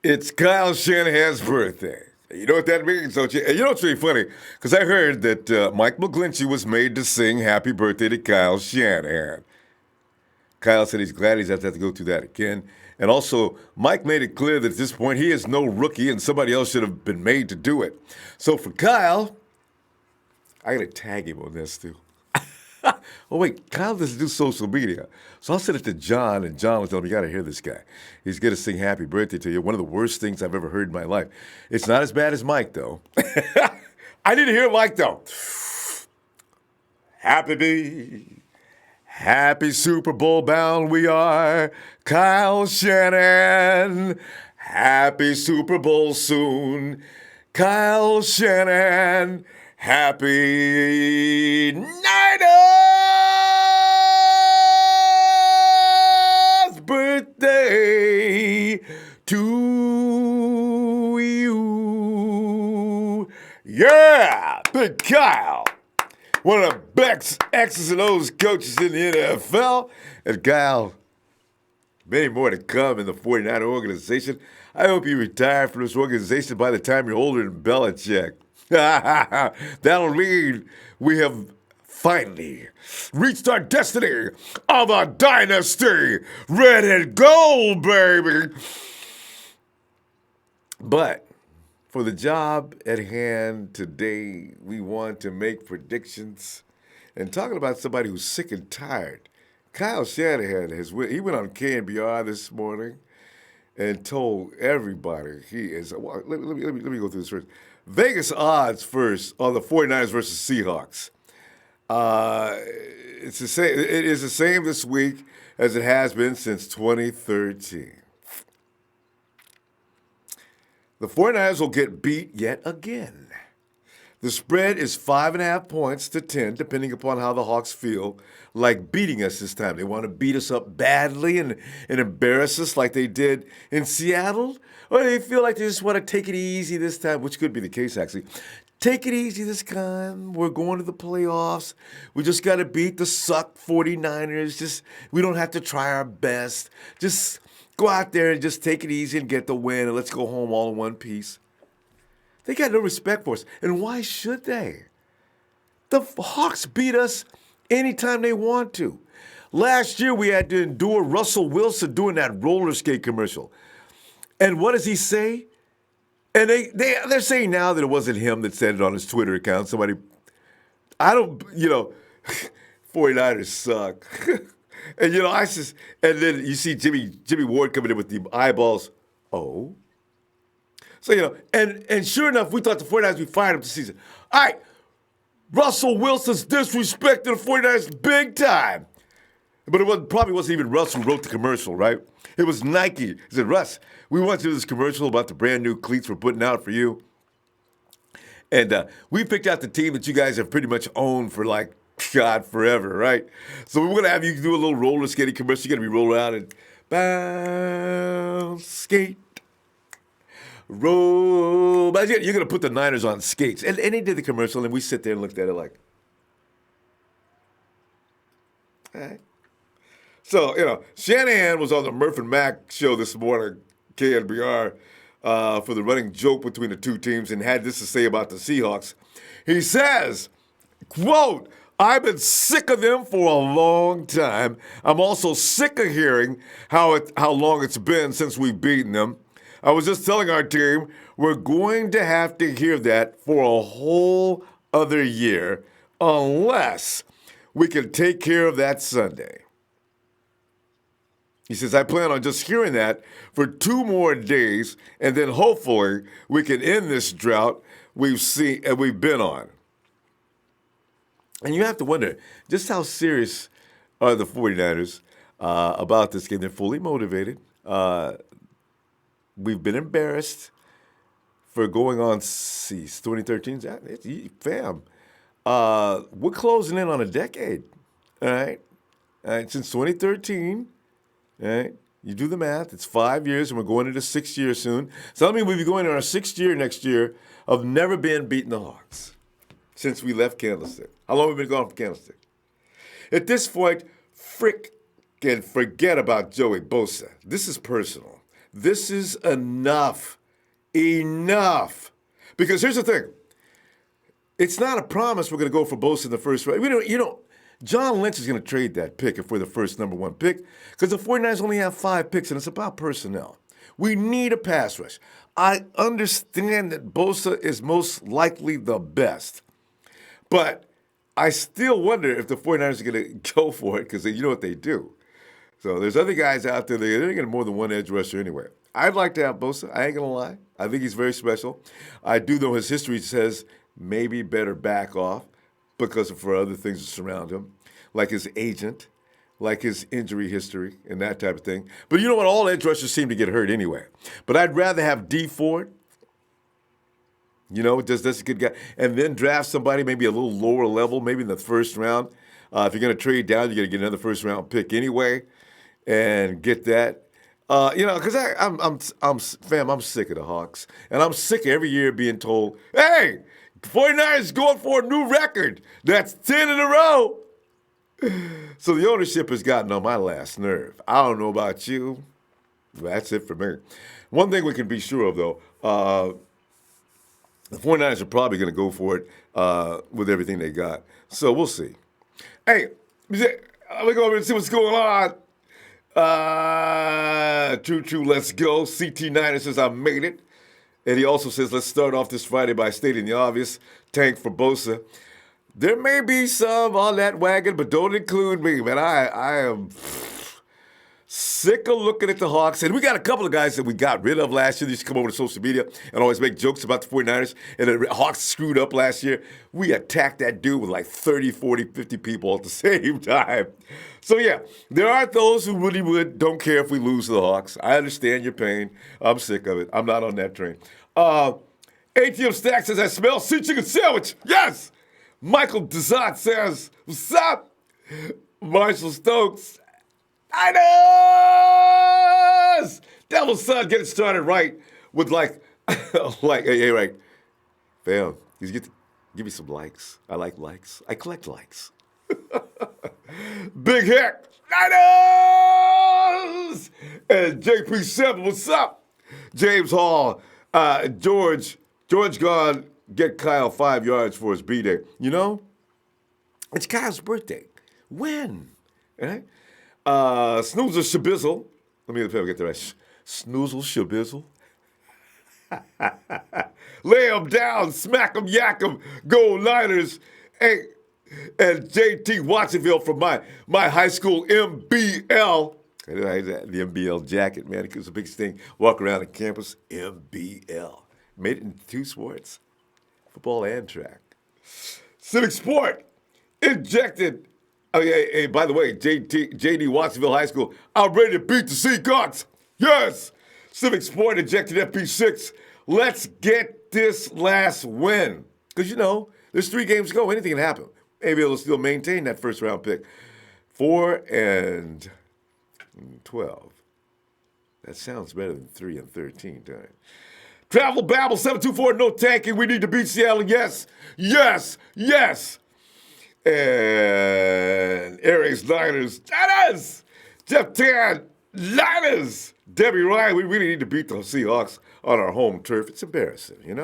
It's Kyle Shanahan's birthday. You know what that means, don't you? And you know what's really funny? Because I heard that Mike McGlinchey was made to sing happy birthday to Kyle Shanahan. Kyle said he's glad he doesn't have to go through that again. And also, Mike made it clear that at this point he is no rookie and somebody else should have been made to do it. So for Kyle, I got to tag him on this too. Oh, wait, Kyle doesn't do social media. So I'll send it to John, and John will tell him, you got to hear this guy. He's going to sing happy birthday to you. One of the worst things I've ever heard in my life. It's not as bad as Mike, though. I didn't hear Mike, though. Happy Super Bowl bound we are, Kyle Shanahan. Happy Super Bowl soon, Kyle Shanahan. Happy Niners birthday to you. Yeah, Big Kyle. One of the best X's and O's coaches in the NFL. And Kyle, many more to come in the 49er organization. I hope you retire from this organization by the time you're older than Belichick. That'll mean we have finally reached our destiny of a dynasty. Red and gold, baby. But for the job at hand today, we want to make predictions. And talking about somebody who's sick and tired, Kyle Shanahan he went on KNBR this morning and told everybody he is. Well, let me go through this first. Vegas odds first on the 49ers versus Seahawks. It's the same. It is the same this week as it has been since 2013. The 49ers will get beat yet again. The spread is 5.5 points to 10, depending upon how the Hawks feel like beating us this time. They want to beat us up badly and embarrass us like they did in Seattle, or they feel like they just want to take it easy this time, which could be the case, actually. Take it easy this time. We're going to the playoffs. We just got to beat the suck 49ers. We don't have to try our best. Just go out there and just take it easy and get the win, and let's go home all in one piece. They got no respect for us. And why should they? The Hawks beat us anytime they want to. Last year, we had to endure Russell Wilson doing that roller skate commercial. And what does he say? And they're saying now that it wasn't him that said it on his Twitter account. 49ers suck. And, and then you see Jimmie Ward coming in with the eyeballs. Oh. So, and sure enough, we thought the 49ers would be fired up this season. All right, Russell Wilson's disrespected the 49ers big time. But probably wasn't even Russ who wrote the commercial, right? It was Nike. He said, Russ, we want to do this commercial about the brand new cleats we're putting out for you. And we picked out the team that you guys have pretty much owned for God, forever, right? So we're going to have you do a little roller skating commercial. You're going to be rolling out and bounce, skate, roll. But you're going to put the Niners on skates. And he did the commercial, and we sit there and looked at it like, all right. So, Shanahan was on the Murph and Mack show this morning, KNBR, for the running joke between the two teams and had this to say about the Seahawks. He says, quote, I've been sick of them for a long time. I'm also sick of hearing how long it's been since we've beaten them. I was just telling our team we're going to have to hear that for a whole other year unless we can take care of that Sunday. He says, I plan on just hearing that for 2 more days, and then hopefully we can end this drought we've been on. And you have to wonder, just how serious are the 49ers about this game? They're fully motivated. We've been embarrassed for going on, 2013. Fam, we're closing in on a decade, all right? Since 2013, all right? You do the math. It's 5 years, and we're going into 6th year soon. So that means we'll be going in our 6th year next year of never being beaten the Hawks since we left Candlestick. How long have we been gone from Candlestick? At this point, forget about Joey Bosa. This is personal. This is enough. Enough. Because here's the thing. It's not a promise we're going to go for Bosa in the first round. John Lynch is going to trade that pick if we're the first number one pick because the 49ers only have 5 picks, and it's about personnel. We need a pass rush. I understand that Bosa is most likely the best, but I still wonder if the 49ers are going to go for it because you know what they do. So there's other guys out there, they're going to get more than one edge rusher anyway. I'd like to have Bosa. I ain't going to lie. I think he's very special. I do know his history says maybe better back off because for other things that surround him, like his agent, like his injury history, and that type of thing. But you know what? All edge rushers seem to get hurt anyway. But I'd rather have D Ford, that's a good guy, and then draft somebody maybe a little lower level, maybe in the first round. If you're going to trade down, you're going to get another first-round pick anyway and get that. Because I'm sick of the Hawks. And I'm sick of every year being told, hey, 49ers going for a new record. That's 10 in a row. So the ownership has gotten on my last nerve. I don't know about you. That's it for me. One thing we can be sure of, though, the 49ers are probably going to go for it with everything they got. So we'll see. Hey, let me go over and see what's going on. True, let's go. CT9 says, I made it. And he also says, let's start off this Friday by stating the obvious. Tank for Bosa. There may be some on that wagon, but don't include me, man. I am sick of looking at the Hawks. And we got a couple of guys that we got rid of last year. They used to come over to social media and always make jokes about the 49ers. And the Hawks screwed up last year. We attacked that dude with like 30, 40, 50 people at the same time. So, yeah, there are those who really don't care if we lose to the Hawks. I understand your pain. I'm sick of it. I'm not on that train. ATM Stack says, I smell sea chicken sandwich. Yes! Michael Dezot says, what's up? Marshall Stokes, Niners! Devil's Son getting started right with hey, right. Fam, give me some likes. I like likes. I collect likes. Big Heck, Niners! And JP7, what's up? James Hall, George gone. Get Kyle 5 yards for his B-Day. It's Kyle's birthday. When? Right? Snoozle Shabizzle. Let me get the right. Snoozle Shabizzle. Lay him down, smack him, yak him, go Niners. Hey, and JT Watsonville from my high school MBL. The MBL jacket, man. It was a big thing. Walk around the campus, MBL. Made it into 2 sports. Football and track. Civic Sport injected. Oh, yeah, hey, by the way, JD Watsonville High School, I'm ready to beat the Seahawks. Yes. Civic Sport injected FP6. Let's get this last win. Because, there's 3 games to go. Anything can happen. Maybe it'll still maintain that first-round pick. 4-12. That sounds better than 3-13, doesn't it? Travel Babble 724, no tanking. We need to beat Seattle. Yes. And Eric's Niners. Jeff Tan, Niners. Debbie Ryan, we really need to beat the Seahawks on our home turf. It's embarrassing,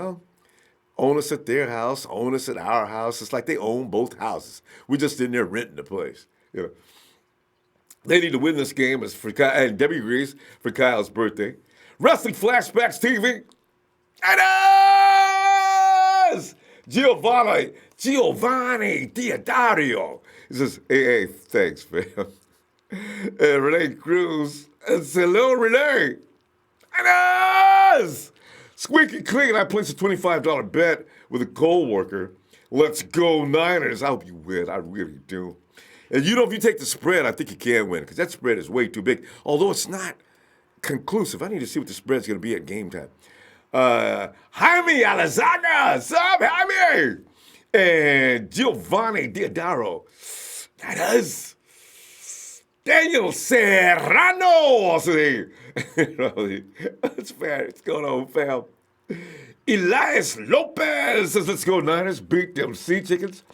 Own us at their house, own us at our house. It's like they own both houses. We're just in there renting the place, They need to win this game, and Debbie agrees, for Kyle's birthday. Wrestling Flashbacks TV. Niners! Giovanni Diodario. He says, hey, thanks, fam. And Renee Cruz. And hello, Renee. Niners! Squeaky Clean, I placed a $25 bet with a co-worker. Let's go, Niners. I hope you win. I really do. And if you take the spread, I think you can win because that spread is way too big. Although it's not conclusive. I need to see what the spread's going to be at game time. Jaime Alazaga, sup, Jaime? And Giovanni Diodaro. That is Daniel Serrano. That's fair. What's going on, fam? Elias Lopez says, let's go, Niners. Beat them Sea Chickens.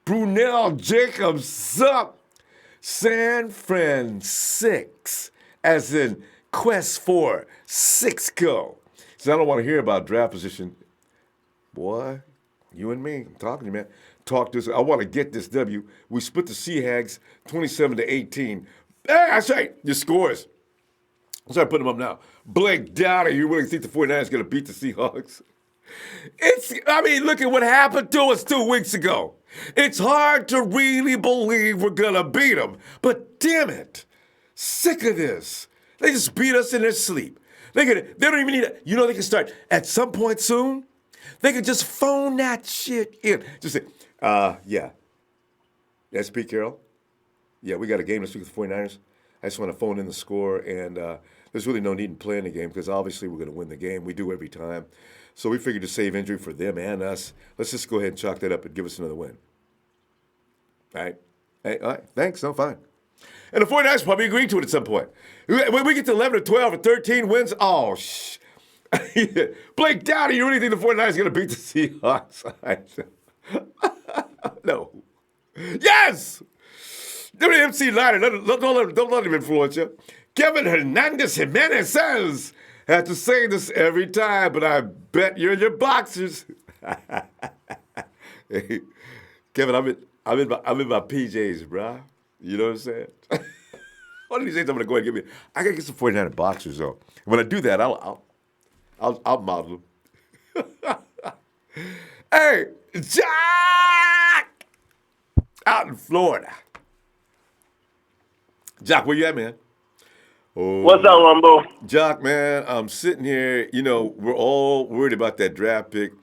Brunel Jacobs, sup? San Fran 6, as in quest for 6 go. So I don't want to hear about draft position. Boy, you and me, I'm talking to you, man. Talk this. I want to get this W. We split the Seahawks 27-18. Hey, that's right. Your scores. I'm sorry, putting them up now. Blake Dowdy, you really think the 49ers going to beat the Seahawks? Look at what happened to us 2 weeks ago. It's hard to really believe we're going to beat them. But damn it, sick of this. They just beat us in their sleep. They don't even need it. You know they can start at some point soon. They can just phone that shit in. Just say, yeah. Yes, Pete Carroll? Yeah, we got a game this week with the 49ers. I just want to phone in the score, and there's really no need in playing the game because obviously we're going to win the game. We do every time. So we figured to save injury for them and us, let's just go ahead and chalk that up and give us another win. All right? Hey, all right, thanks. No, fine. And the 49ers probably agreed to it at some point. When we get to 11 or 12 or 13 wins, Blake Dowdy, you really think the 49ers are going to beat the Seahawks? No. Yes! WMC Liner, don't let him influence you. Kevin Jimenez says, have to say this every time, but I bet you're in your boxers. Hey, Kevin, I'm in my PJs, bro. You know what I'm saying? One of these days I'm gonna go ahead and I gotta get some 49er boxers though. When I do that, I'll model them. Hey, Jack! Out in Florida. Jock, where you at, man? Oh, What's up, Ronbo? Jock, man, I'm sitting here. You know, we're all worried about that draft pick,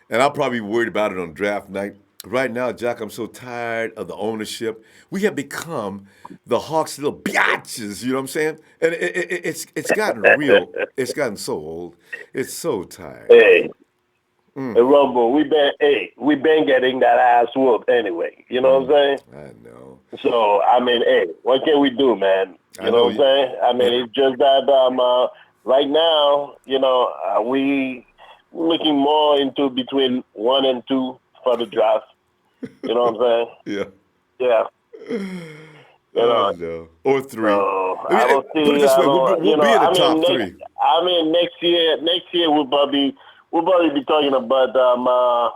and I'll probably be worried about it on draft night. Right now, Jock, I'm so tired of the ownership. We have become the Hawks' little biatches, you know what I'm saying? And it's gotten real. It's gotten so old. It's so tired. Hey, Ronbo, we been getting that ass whooped anyway. You know what I'm saying? I know. So hey, what can we do, man? You know what I'm saying? It's just that right now, we looking more into between 1 and 2 for the draft. You know what I'm saying? Yeah. Yeah. Or 3. So I don't see. Put it this way, we'll be in the top 3. Next year we'll probably be talking about the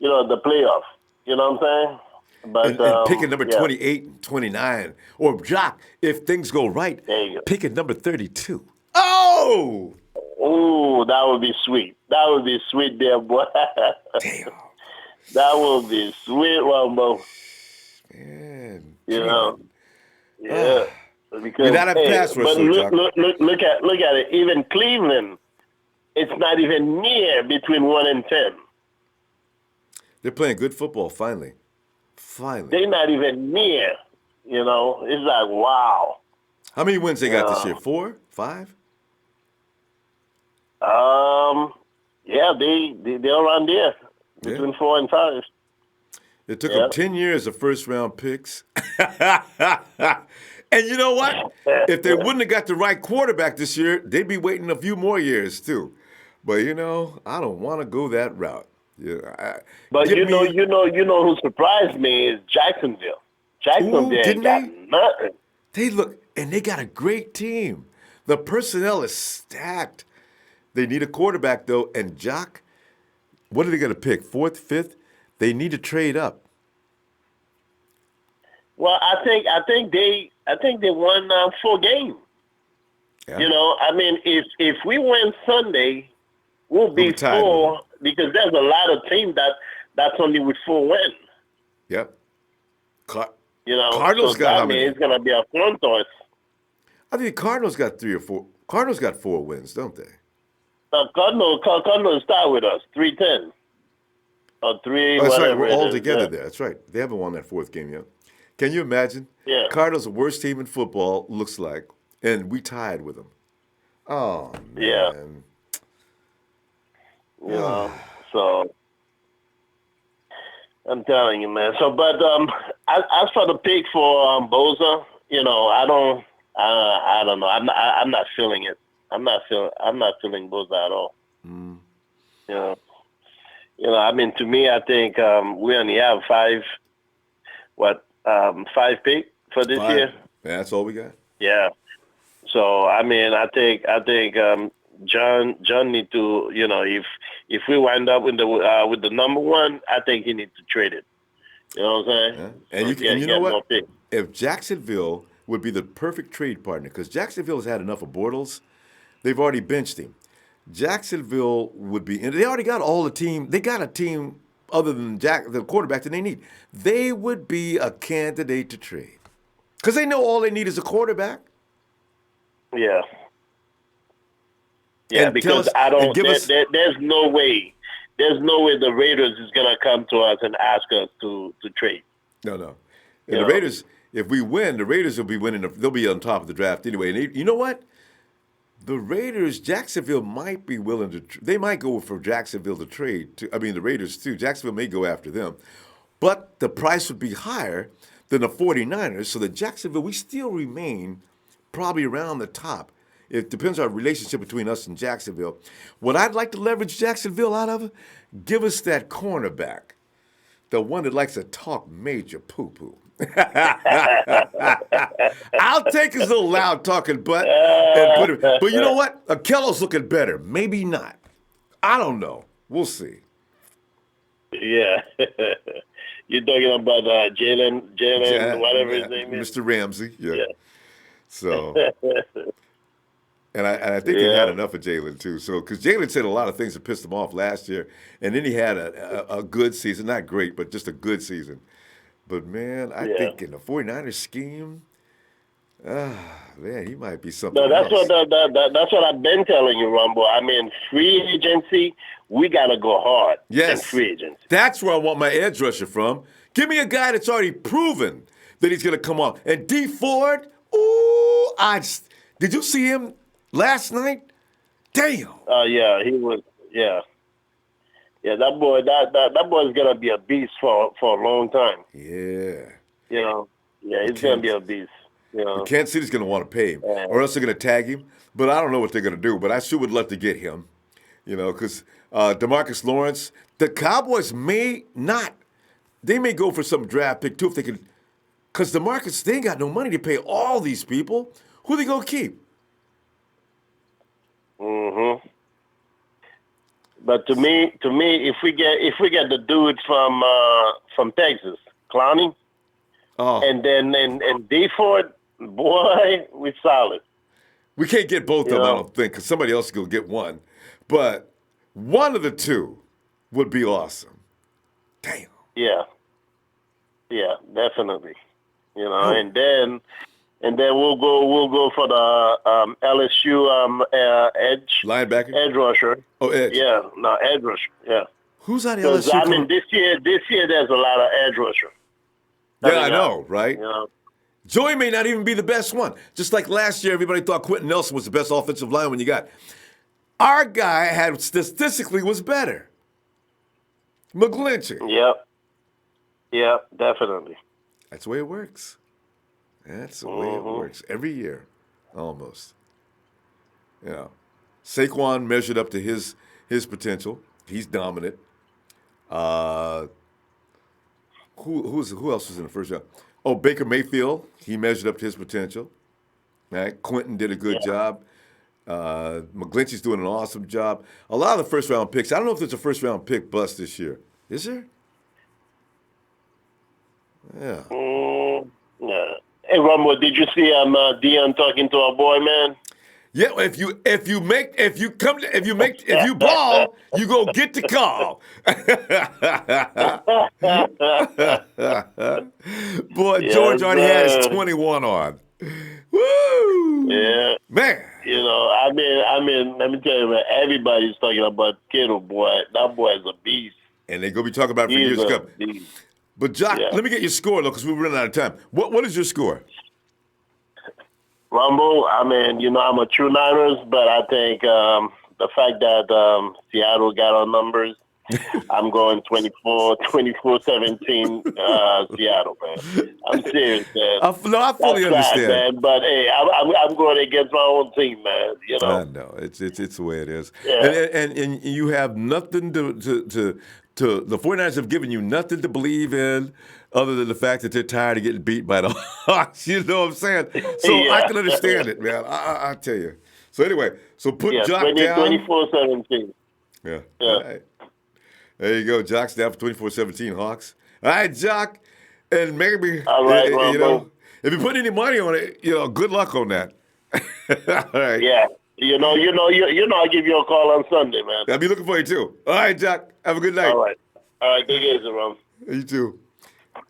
playoff. You know what I'm saying? But and picking number 28 and 29. Or, Jock, if things go right, picking number 32. Oh! Ooh, that would be sweet. That would be sweet there, boy. Damn. That would be sweet, Ronbo. Man. Yeah. Because, you're not a pass rusher, but look at it. Even Cleveland, it's not even near between 1 and 10. They're playing good football, finally. They're not even near. You know, it's like, wow. How many wins they got this year? 4? 5? Yeah, they're around there. Between 4 and 5. It took them 10 years of first-round picks. And you know what? If they wouldn't have got the right quarterback this year, they'd be waiting a few more years, too. But, I don't want to go that route. But you know who surprised me is Jacksonville. Jacksonville got nothing. They got a great team. The personnel is stacked. They need a quarterback, though. And Jock, what are they going to pick? 4th, 5th? They need to trade up. Well, I think they won 4 games. Yeah. If we win Sunday, we'll be 4 because there's a lot of teams that's only with 4 wins. Yep. Cardinals got how many? It's gonna be a coin toss. I think Cardinals got 3 or 4. Cardinals got 4 wins, don't they? Cardinals start with us 3-10 or 3. Oh, that's right. We're all together there. That's right. They haven't won that 4th game yet. Can you imagine? Yeah. Cardinals, the worst team in football, looks like, and we tied with them. Oh man. Yeah. So I'm telling you, man. So, but as for the pick for Bosa, I don't know. I'm not feeling it. I'm not feeling Bosa at all. To me, I think we only have 5 pick for this year. Yeah, that's all we got. Yeah. So I mean, I think John need to, if we wind up with the number one, I think he needs to trade it. You know what I'm Yeah. saying? And So you know get more what? picks. If Jacksonville would be the perfect trade partner, because Jacksonville has had enough of Bortles, they've already benched him. Jacksonville would be, and they already got all the team. They got a team other than the quarterback that they need. They would be a candidate to trade because they know all they need is a quarterback. Yeah. Yeah, And tell because us I and don't. give us. There's no way. There's no way the Raiders is gonna come to us and ask us to trade. No. You And the know. Raiders, if we win, the Raiders will be winning. They'll be on top of the draft anyway. And you know what? The Raiders, Jacksonville might be willing to. They might go for Jacksonville to trade. I mean, the Raiders too. Jacksonville may go after them, but the price would be higher than the 49ers. So that Jacksonville, we still remain probably around the top. It depends on our relationship between us and Jacksonville. What I'd like to leverage Jacksonville out of, give us that cornerback, the one that likes to talk major poo-poo. I'll take his little loud talking butt and put him. But you know what? Akello's looking better. Maybe not. I don't know. We'll see. Yeah. You're talking about Jalen, whatever his name is. Mr. Ramsey. Yeah. Yeah. So, and I think they've had Yeah. enough of Jalen too. So, because Jalen said a lot of things that pissed him off last year, and then he had a good season, not great, but just a good season. But man, I Yeah. think in the 49ers scheme, man, he might be something No, that's else. that's what I've been telling you, Ronbo. I mean, free agency, we gotta go hard in Yes. free agency. That's where I want my edge rusher from. Give me a guy that's already proven that he's going to come on. And D Ford, ooh, did you see him last night? Damn. Yeah, he was. Yeah, yeah. That boy, that boy's gonna be a beast for a long time. Yeah. You know. Yeah, he's gonna be a beast. You know. Kansas City's going to want to pay him, or else they're going to tag him. But I don't know what they're going to do. But I sure would love to get him, because DeMarcus Lawrence, the Cowboys may not. They may go for some draft pick too if they can, because DeMarcus, they ain't got no money to pay all these people. Who they gonna keep? Mm-hmm. But to me, if we get the dude from Texas, Clowney, and then and D Ford, boy, we solid. We can't get both of them, I don't think, because somebody else is gonna get one. But one of the two would be awesome. Damn. Yeah, definitely. And then we'll go for the LSU Linebacker? edge rusher. Oh, edge. Yeah, no, edge rusher. Yeah. Who's on the Because LSU? I mean, this year there's a lot of edge rusher. Yeah, I know, right? You know. Joey may not even be the best one. Just like last year, everybody thought Quentin Nelson was the best offensive lineman you got. Our guy had statistically was better. McGlinchey. Yep. Yeah, definitely. That's the way it works. That's the way it works. Every year, almost. Saquon measured up to his potential. He's dominant. Who else was in the first round? Oh, Baker Mayfield. He measured up to his potential. Right? Quentin did a good job. McGlinchey's doing an awesome job. A lot of the first round picks. I don't know if there's a first round pick bust this year. Is there? Yeah. Yeah. Hey, Ronbo, did you see Dion talking to our boy, man? Yeah, if you ball, you go get the call. Boy, Yes, George already had his man. 21 on. Woo! Yeah. Man. I mean, let me tell you, man, everybody's talking about Kittle, boy. That boy is a beast. And they're going to be talking about it for He's years to a come. beast. But, Jock, let me get your score, though, because we're running out of time. What is your score? Rumble, I mean, I'm a true Niners, but I think the fact that Seattle got our numbers, I'm going 24-17 Seattle, man. I'm serious, man. I fully That's sad, understand. man. But hey, I'm going against my own team, man. I know it's the way it is, Yeah. and you have nothing to the 49ers have given you nothing to believe in other than the fact that they're tired of getting beat by the Hawks. You know what I'm saying? So I can understand it, man. I tell you. So anyway, so put Jock down. 24-17. Yeah. All right. There you go. Jock's down for 24-17 Hawks. All right, Jock. And maybe, All right, you know, if you put any money on it, you know, good luck on that. All right. Yeah. You know, I'll give you a call on Sunday, man. I'll be looking for you, too. All right, Jock. Have a good night. All right. Take it easy, Ron. You too.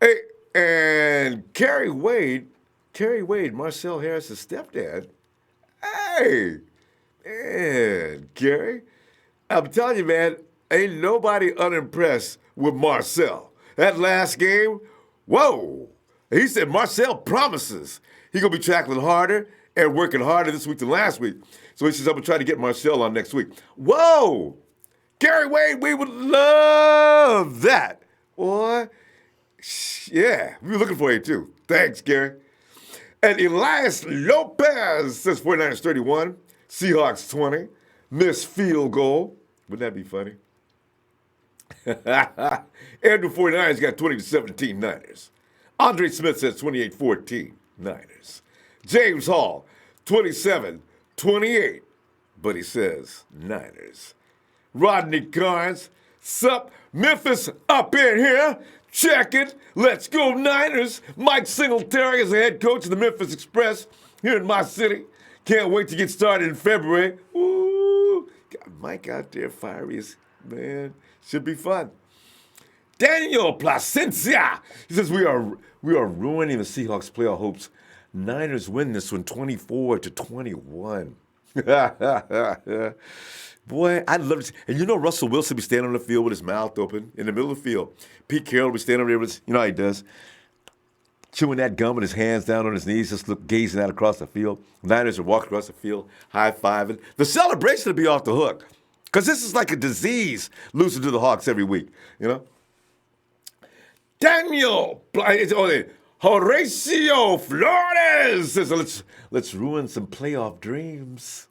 Hey, and Kerry Wade, Marcel Harris's stepdad. Hey, man, Kerry. I'm telling you, man, ain't nobody unimpressed with Marcel. That last game, whoa. He said Marcel promises he going to be tackling harder and working harder this week than last week. So he says, I'm going to try to get Marcel on next week. Whoa! Kerry Wade, we would love that. Boy, yeah, we were looking for you too. Thanks, Gary. And Elias Lopez says 49ers 31, Seahawks 20, missed field goal. Wouldn't that be funny? Andrew 49ers got 20-17 Niners. Andre Smith says 28-14 Niners. James Hall, 27-28, but he says Niners. Rodney Carnes, sup, Memphis up in here. Check it. Let's go Niners. Mike Singletary is the head coach of the Memphis Express here in my city. Can't wait to get started in February. Ooh, got Mike out there, fiery as man. Should be fun. Daniel Placencia, he says we are ruining the Seahawks playoff hopes. Niners win this one 24-21. Boy, I'd love to see. And you know Russell Wilson be standing on the field with his mouth open in the middle of the field. Pete Carroll be standing over there with his, you know how he does, chewing that gum with his hands down on his knees, just gazing out across the field. Niners are walking across the field, high-fiving. The celebration will be off the hook because this is like a disease losing to the Hawks every week, you know? Daniel, Horacio Flores says, let's ruin some playoff dreams.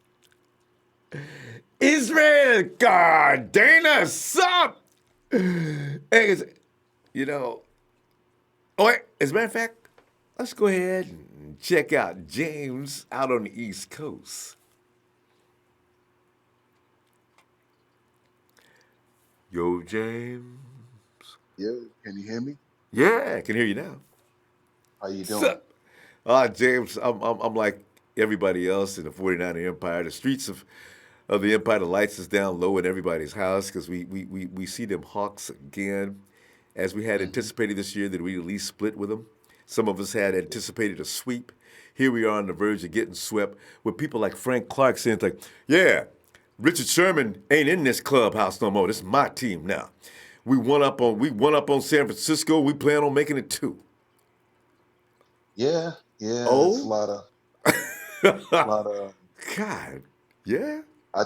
Israel Cardena, sup? Hey, you know, as a matter of fact, let's go ahead and check out James out on the East Coast. Yo, James. Yo, can you hear me? Yeah, I can hear you now. How you doing? James, I'm like everybody else in the 49er Empire. The streets of the Empire, the lights is down low in everybody's house because we see them Hawks again. As we had anticipated this year that we'd at least split with them. Some of us had anticipated a sweep. Here we are on the verge of getting swept with people like Frank Clark saying like, yeah, Richard Sherman ain't in this clubhouse no more. This is my team now. We won up on San Francisco. We plan on making it too. Yeah. Oh? It's a lot of God, yeah. I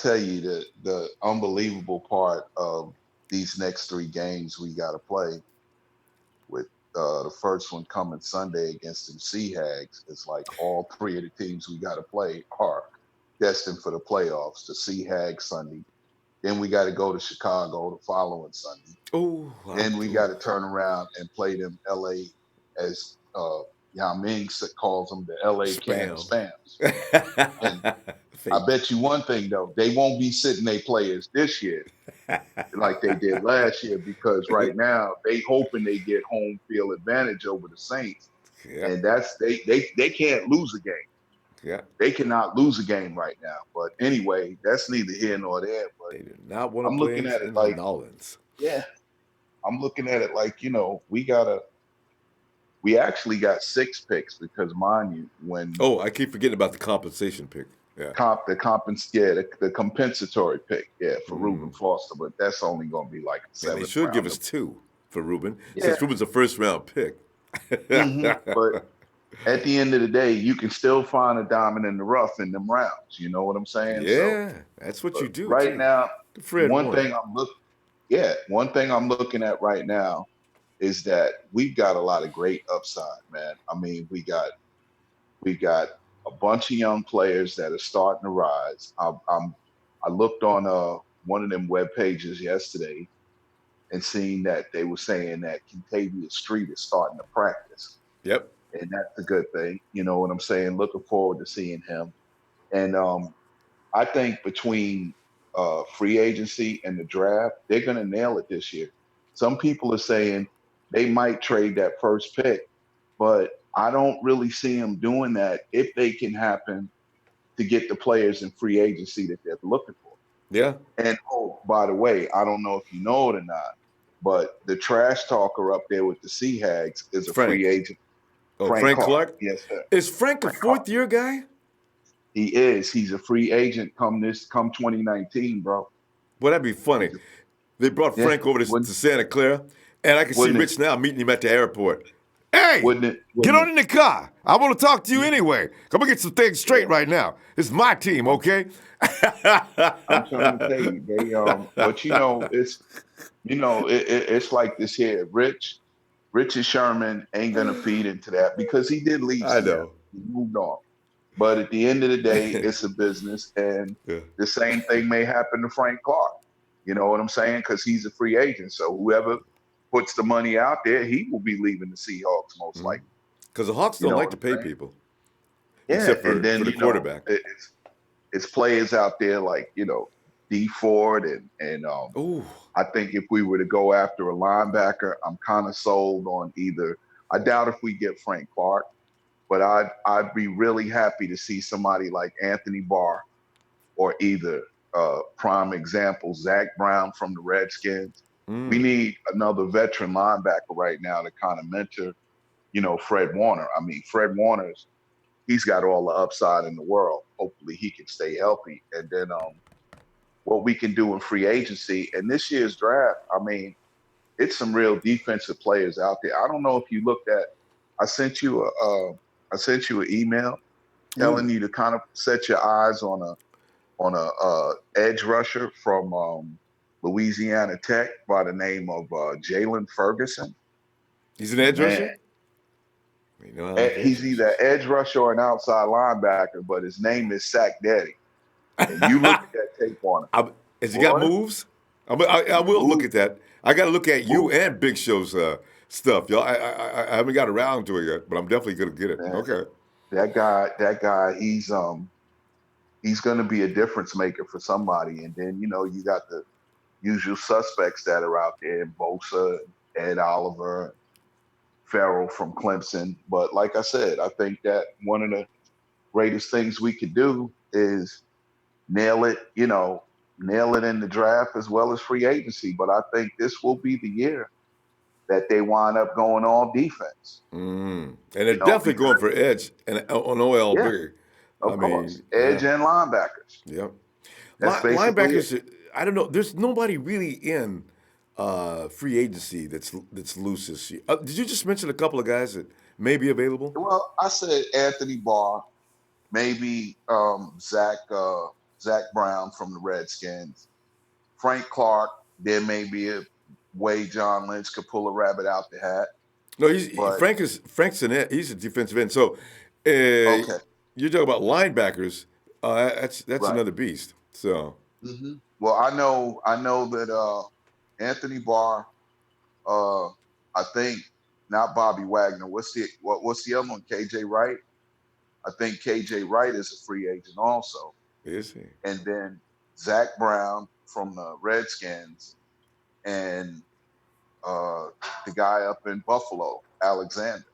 tell you the unbelievable part of these next three games we got to play, with the first one coming Sunday against the Seahawks. It's like all three of the teams we got to play are destined for the playoffs. The Seahawks Sunday, then we got to go to Chicago the following Sunday. Oh, then we got to turn around and play them LA, as Yao Ming calls them, the LA can of spams. And I bet you one thing though, they won't be sitting their players this year like they did last year, because right now they hoping they get home field advantage over the Saints. Yeah. And that's they can't lose a game. Yeah. They cannot lose a game right now. But anyway, that's neither here nor there. But they do not want to I'm play looking at it in like Nolans. Yeah. I'm looking at it like, you know, we actually got 6 picks because, mind you, when I keep forgetting about the compensation pick. Yeah. The compensatory pick, for Reuben Foster, but that's only going to be like a 7th. They should give us 2 for Reuben, Yeah. since Reuben's a first-round pick. But at the end of the day, you can still find a diamond in the rough in them rounds. You know what I'm saying? Yeah, that's what you do. Right too. now, one Warren. thing I'm looking at right now is that we've got a lot of great upside, man. I mean, we got a bunch of young players that are starting to rise. I looked on one of them web pages yesterday, and seeing that they were saying that Contavia Street is starting to practice. Yep. And that's a good thing. You know what I'm saying? Looking forward to seeing him. And I think between free agency and the draft, they're going to nail it this year. Some people are saying they might trade that first pick, but I don't really see them doing that if they can happen to get the players in free agency that they're looking for. Yeah. And oh, by the way, I don't know if you know it or not, but the trash talker up there with the Seahawks is a Frank. free agent. Oh, Frank Frank Clark. Clark? Yes, sir. Is Frank a Frank Clark. fourth-year guy? He is. He's a free agent come 2019, bro. Well, that'd be funny. They brought Yeah, Frank over to Santa Clara, and I can see wouldn't Rich now meeting him at the airport. Hey, Wouldn't get on it? in the car. I want to talk to you anyway. Come and get some things straight right now. It's my team, okay? I'm trying to tell you, but it's like this here. Rich and Sherman ain't gonna feed into that because he did leave I Seattle. know. He moved on. But at the end of the day, it's a business, and Yeah. the same thing may happen to Frank Clark. You know what I'm saying? Because he's a free agent. So whoever puts the money out there, he will be leaving the Seahawks most likely. Because the Hawks You don't know like what to I'm pay saying? people, Yeah, except and then for the quarterback. It's players out there like D Ford and Ooh, I think if we were to go after a linebacker, I'm kind of sold on either. I doubt if we get Frank Clark, but I'd be really happy to see somebody like Anthony Barr or either prime example Zach Brown from the Redskins. We need another veteran linebacker right now to kind of mentor, Fred Warner. I mean, Fred Warner's he's got all the upside in the world. Hopefully he can stay healthy. And then what we can do in free agency and this year's draft, I mean, it's some real defensive players out there. I don't know if you looked at. I sent you an email telling you to kind of set your eyes on a edge rusher from Louisiana Tech by the name of Jalen Ferguson. he's an edge Man, rusher? You know, I like edge he's either rushers. edge rusher or an outside linebacker, but his name is Sack Daddy. And you look at that tape on him. Has he got Boy, moves? I will look move, at that. I got to look at you move, and Big Show's stuff, y'all. I haven't got around to it yet, but I'm definitely gonna get it. man. Okay. That guy, he's going to be a difference maker for somebody. And then you got the usual suspects that are out there: Bosa, Ed Oliver, Farrell from Clemson. But like I said, I think that one of the greatest things we could do is nail it in the draft as well as free agency. But I think this will be the year that they wind up going all defense. And they're definitely Because going for edge and on yeah, OLB. I of course, mean, edge yeah, and linebackers. yeah. That's basically it. Linebackers, I don't know. There's nobody really in free agency that's loose this year. Did you just mention a couple of guys that may be available? Well, I said Anthony Barr, maybe Zach Brown from the Redskins, Frank Clark. There may be a way John Lynch could pull a rabbit out the hat. No, But Frank's an end. He's a defensive end. So okay, you're talking about linebackers. That's right. another beast. So Well, I know that Anthony Barr. I think not Bobby Wagner. What's the other one? KJ Wright. I think KJ Wright is a free agent also. is he? And then Zach Brown from the Redskins and the guy up in Buffalo, Alexander.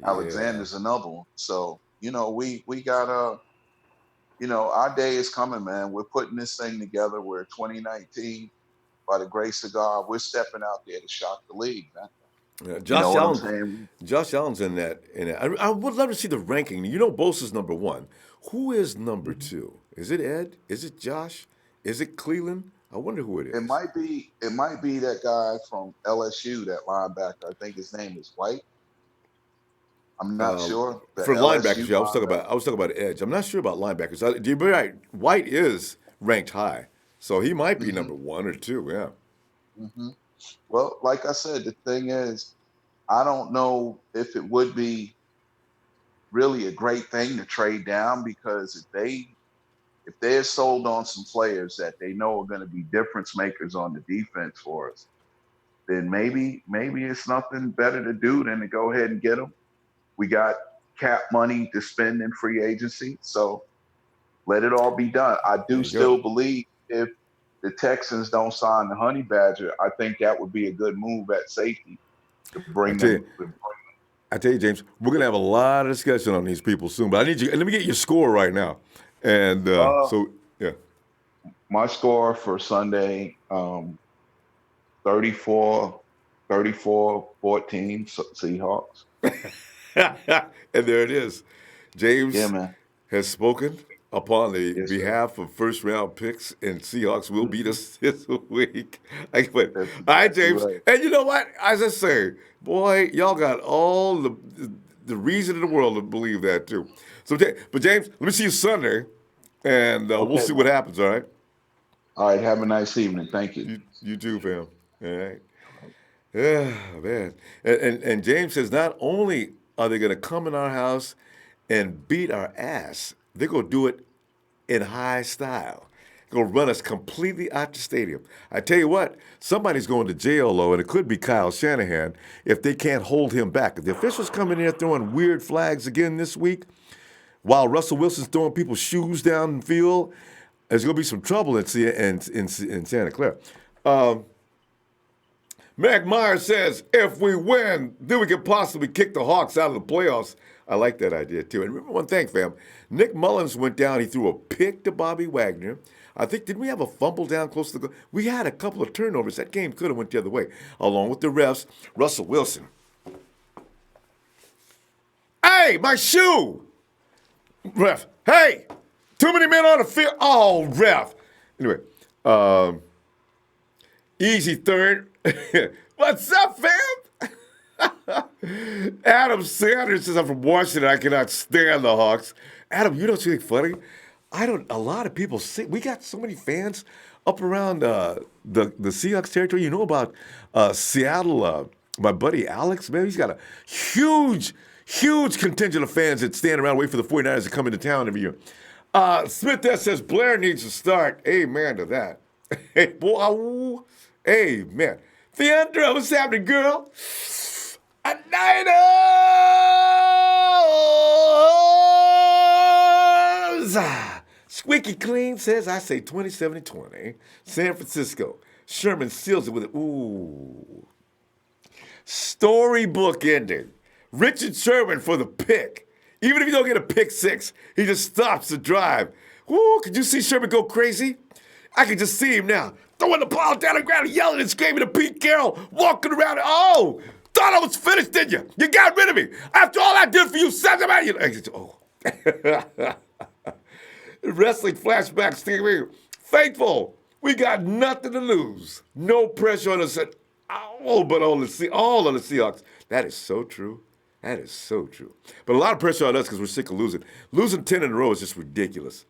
Yeah. Alexander's another one. So, we got our day is coming, man. We're putting this thing together. We're 2019. By the grace of God, we're stepping out there to shock the league, man. Yeah, You know Josh what I'm Allen. saying? Josh Allen's in that. I would love to see the ranking. You know, Bosa's number one. Who is number two? Is it Ed? Is it Josh? Is it Cleveland? I wonder who it It is. might be that guy from LSU, that linebacker. I think his name is White. I'm not sure. The For linebackers, LSU yeah, linebacker. I was talking about edge. I'm not sure about linebackers. You're right. White is ranked high, so he might be hmm number one or two. Yeah. hmm Well, like I said, the thing is, I don't know if it would be really a great thing to trade down because if if they're sold on some players that they know are going to be difference makers on the defense for us, then maybe it's nothing better to do than to go ahead and get them. We got cap money to spend in free agency, so let it all be done. I do still believe if the Texans don't sign the Honey Badger, I think that would be a good move at safety to bring them. I tell you, James, we're gonna have a lot of discussion on these people soon. But I need you. Let me get your score right now. And yeah. My score for Sunday, 34-14 Seahawks. And there it is. James has spoken upon the behalf of first-round picks, and Seahawks will beat us this week. All right, James. Right. And you know what? As I say, boy, y'all got all the reason in the world to believe that, too. So, but, James, let me see you Sunday, and we'll see what happens, all right? All right, have a nice evening. Thank you. You too, fam. All right. Yeah, man. And James says not only are they going to come in our house and beat our ass, they're going to do it in high style. They're going to run us completely out the stadium. I tell you what, somebody's going to jail, though, and it could be Kyle Shanahan if they can't hold him back. If the officials come in there throwing weird flags again this week, while Russell Wilson's throwing people's shoes down the field, there's going to be some trouble in Santa Clara. Mac Myers says, if we win, then we can possibly kick the Hawks out of the playoffs. I like that idea, too. And remember one thing, fam. Nick Mullins went down. He threw a pick to Bobby Wagner. I think, didn't we have a fumble down close to the goal? We had a couple of turnovers. That game could have went the other way. Along with the refs, Russell Wilson. Hey, my shoe! Ref. Hey! Too many men on the field. Oh, ref. Anyway, easy third. What's up, fam? Adam Sanders says, I'm from Washington. I cannot stand the Hawks. Adam, you know what's really funny? A lot of people say, we got so many fans up around the Seahawks territory. You know about Seattle, my buddy Alex, man, he's got a huge contingent of fans that stand around wait for the 49ers to come into town every year. Smith that says Blair needs to start. Amen to that. Hey, boy, amen. Theandra, what's happening, girl? A Niners! Squeaky Clean says, I say 27-20. San Francisco. Sherman seals it with it. Ooh. Storybook ending. Richard Sherman for the pick. Even if you don't get a pick six, he just stops the drive. Woo, could you see Sherman go crazy? I can just see him now. Throwing the ball down the ground, yelling and screaming at Pete Carroll, walking around. Oh, thought I was finished, didn't you? You got rid of me. After all I did for you, son of a... Oh. Wrestling flashbacks, Steve. Faithful, we got nothing to lose. No pressure on us at all but all on the Seahawks. That is so true. That is so true. But a lot of pressure on us because we're sick of losing. Losing 10 in a row is just ridiculous.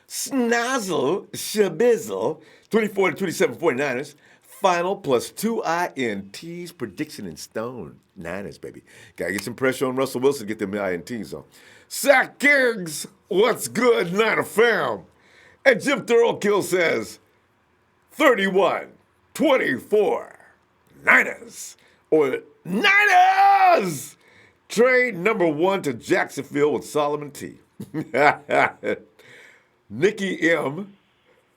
Snazzle Shabizzle, 24-27 49ers. Final plus 2 INTs. Prediction in stone. Niners, baby. Got to get some pressure on Russell Wilson to get them INTs on. Zach Giggs, what's good, Niner fam? And Jim Thorokill says 31-24 Niners. Or Niners! Trade number 1 to Jacksonville with Solomon T. Nikki M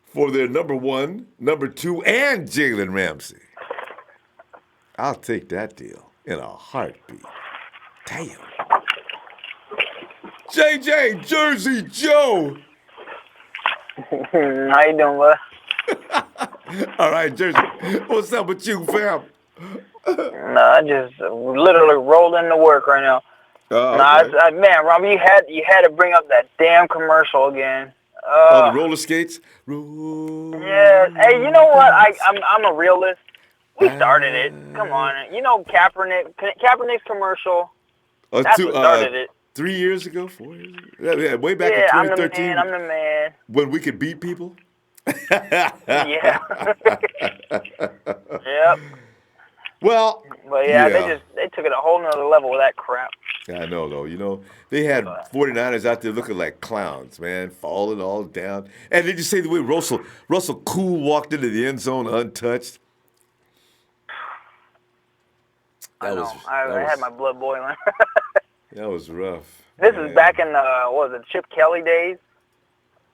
for their number 1, number 2, and Jalen Ramsey. I'll take that deal in a heartbeat. Damn. JJ, Jersey Joe. How you doing, bud? All right, Jersey. What's up with you, fam? No, I just literally rolled into work right now. Okay. Man, Rob, you had to bring up that damn commercial again. The roller skates. Yeah. Hey, you know what? I'm a realist. We started it. Come on. You know Kaepernick's commercial. That's what started it. 3 years ago, 4 years ago? Yeah, way back in 2013. I'm the man. When we could beat people? Yeah. Yep. Well. But yeah, they took it a whole nother level with that crap. I know, though. They had 49ers out there looking like clowns, man, falling all down. And did you say the way Russell cool walked into the end zone untouched? I know. I had my blood boiling. That was rough. This is back in what was it, Chip Kelly days?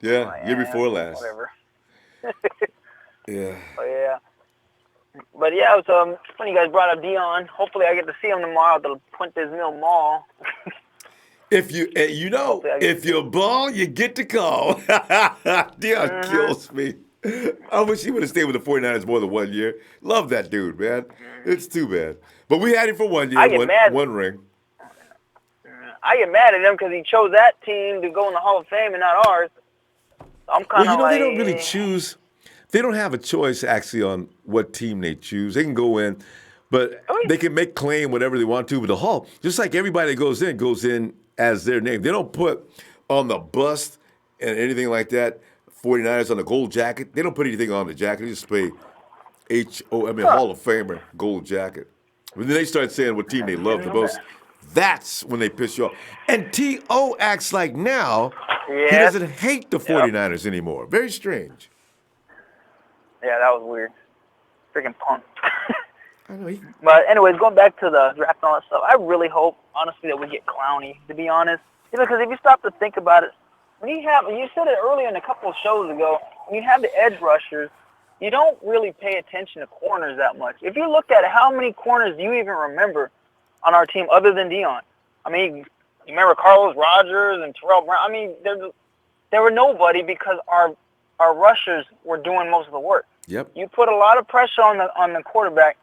Yeah, year before last. Whatever. Yeah. But yeah, it was funny you guys brought up Dion. Hopefully, I get to see him tomorrow at the Puentes Mill Mall. If you ball, you get to call. Dion kills me. I wish he would have stayed with the 49ers more than 1 year. Love that dude, man. It's too bad. But we had him for 1 year, one ring. I get mad at him because he chose that team to go in the Hall of Fame and not ours. I'm kind of they don't really choose. They don't have a choice, actually, on what team they choose. They can go in, but they can make claim whatever they want to. But the Hall, just like everybody that goes in as their name. They don't put on the bust and anything like that, 49ers on the gold jacket. They don't put anything on the jacket. They just play Hall of Famer, gold jacket. When they start saying what team they love the most, that's when they piss you off. And T.O. acts like now he doesn't hate the 49ers anymore. Very strange. Yeah, that was weird. Freaking punk. I know. But anyways, going back to the draft and all that stuff, I really hope, honestly, that we get Clowney, to be honest. Because if you stop to think about it, you said it earlier in a couple of shows ago, when you have the edge rushers, you don't really pay attention to corners that much. If you look at it, how many corners do you even remember on our team other than Dion? I mean, you remember Carlos Rogers and Terrell Brown? I mean, there were nobody because our rushers were doing most of the work. Yep. You put a lot of pressure on the quarterback,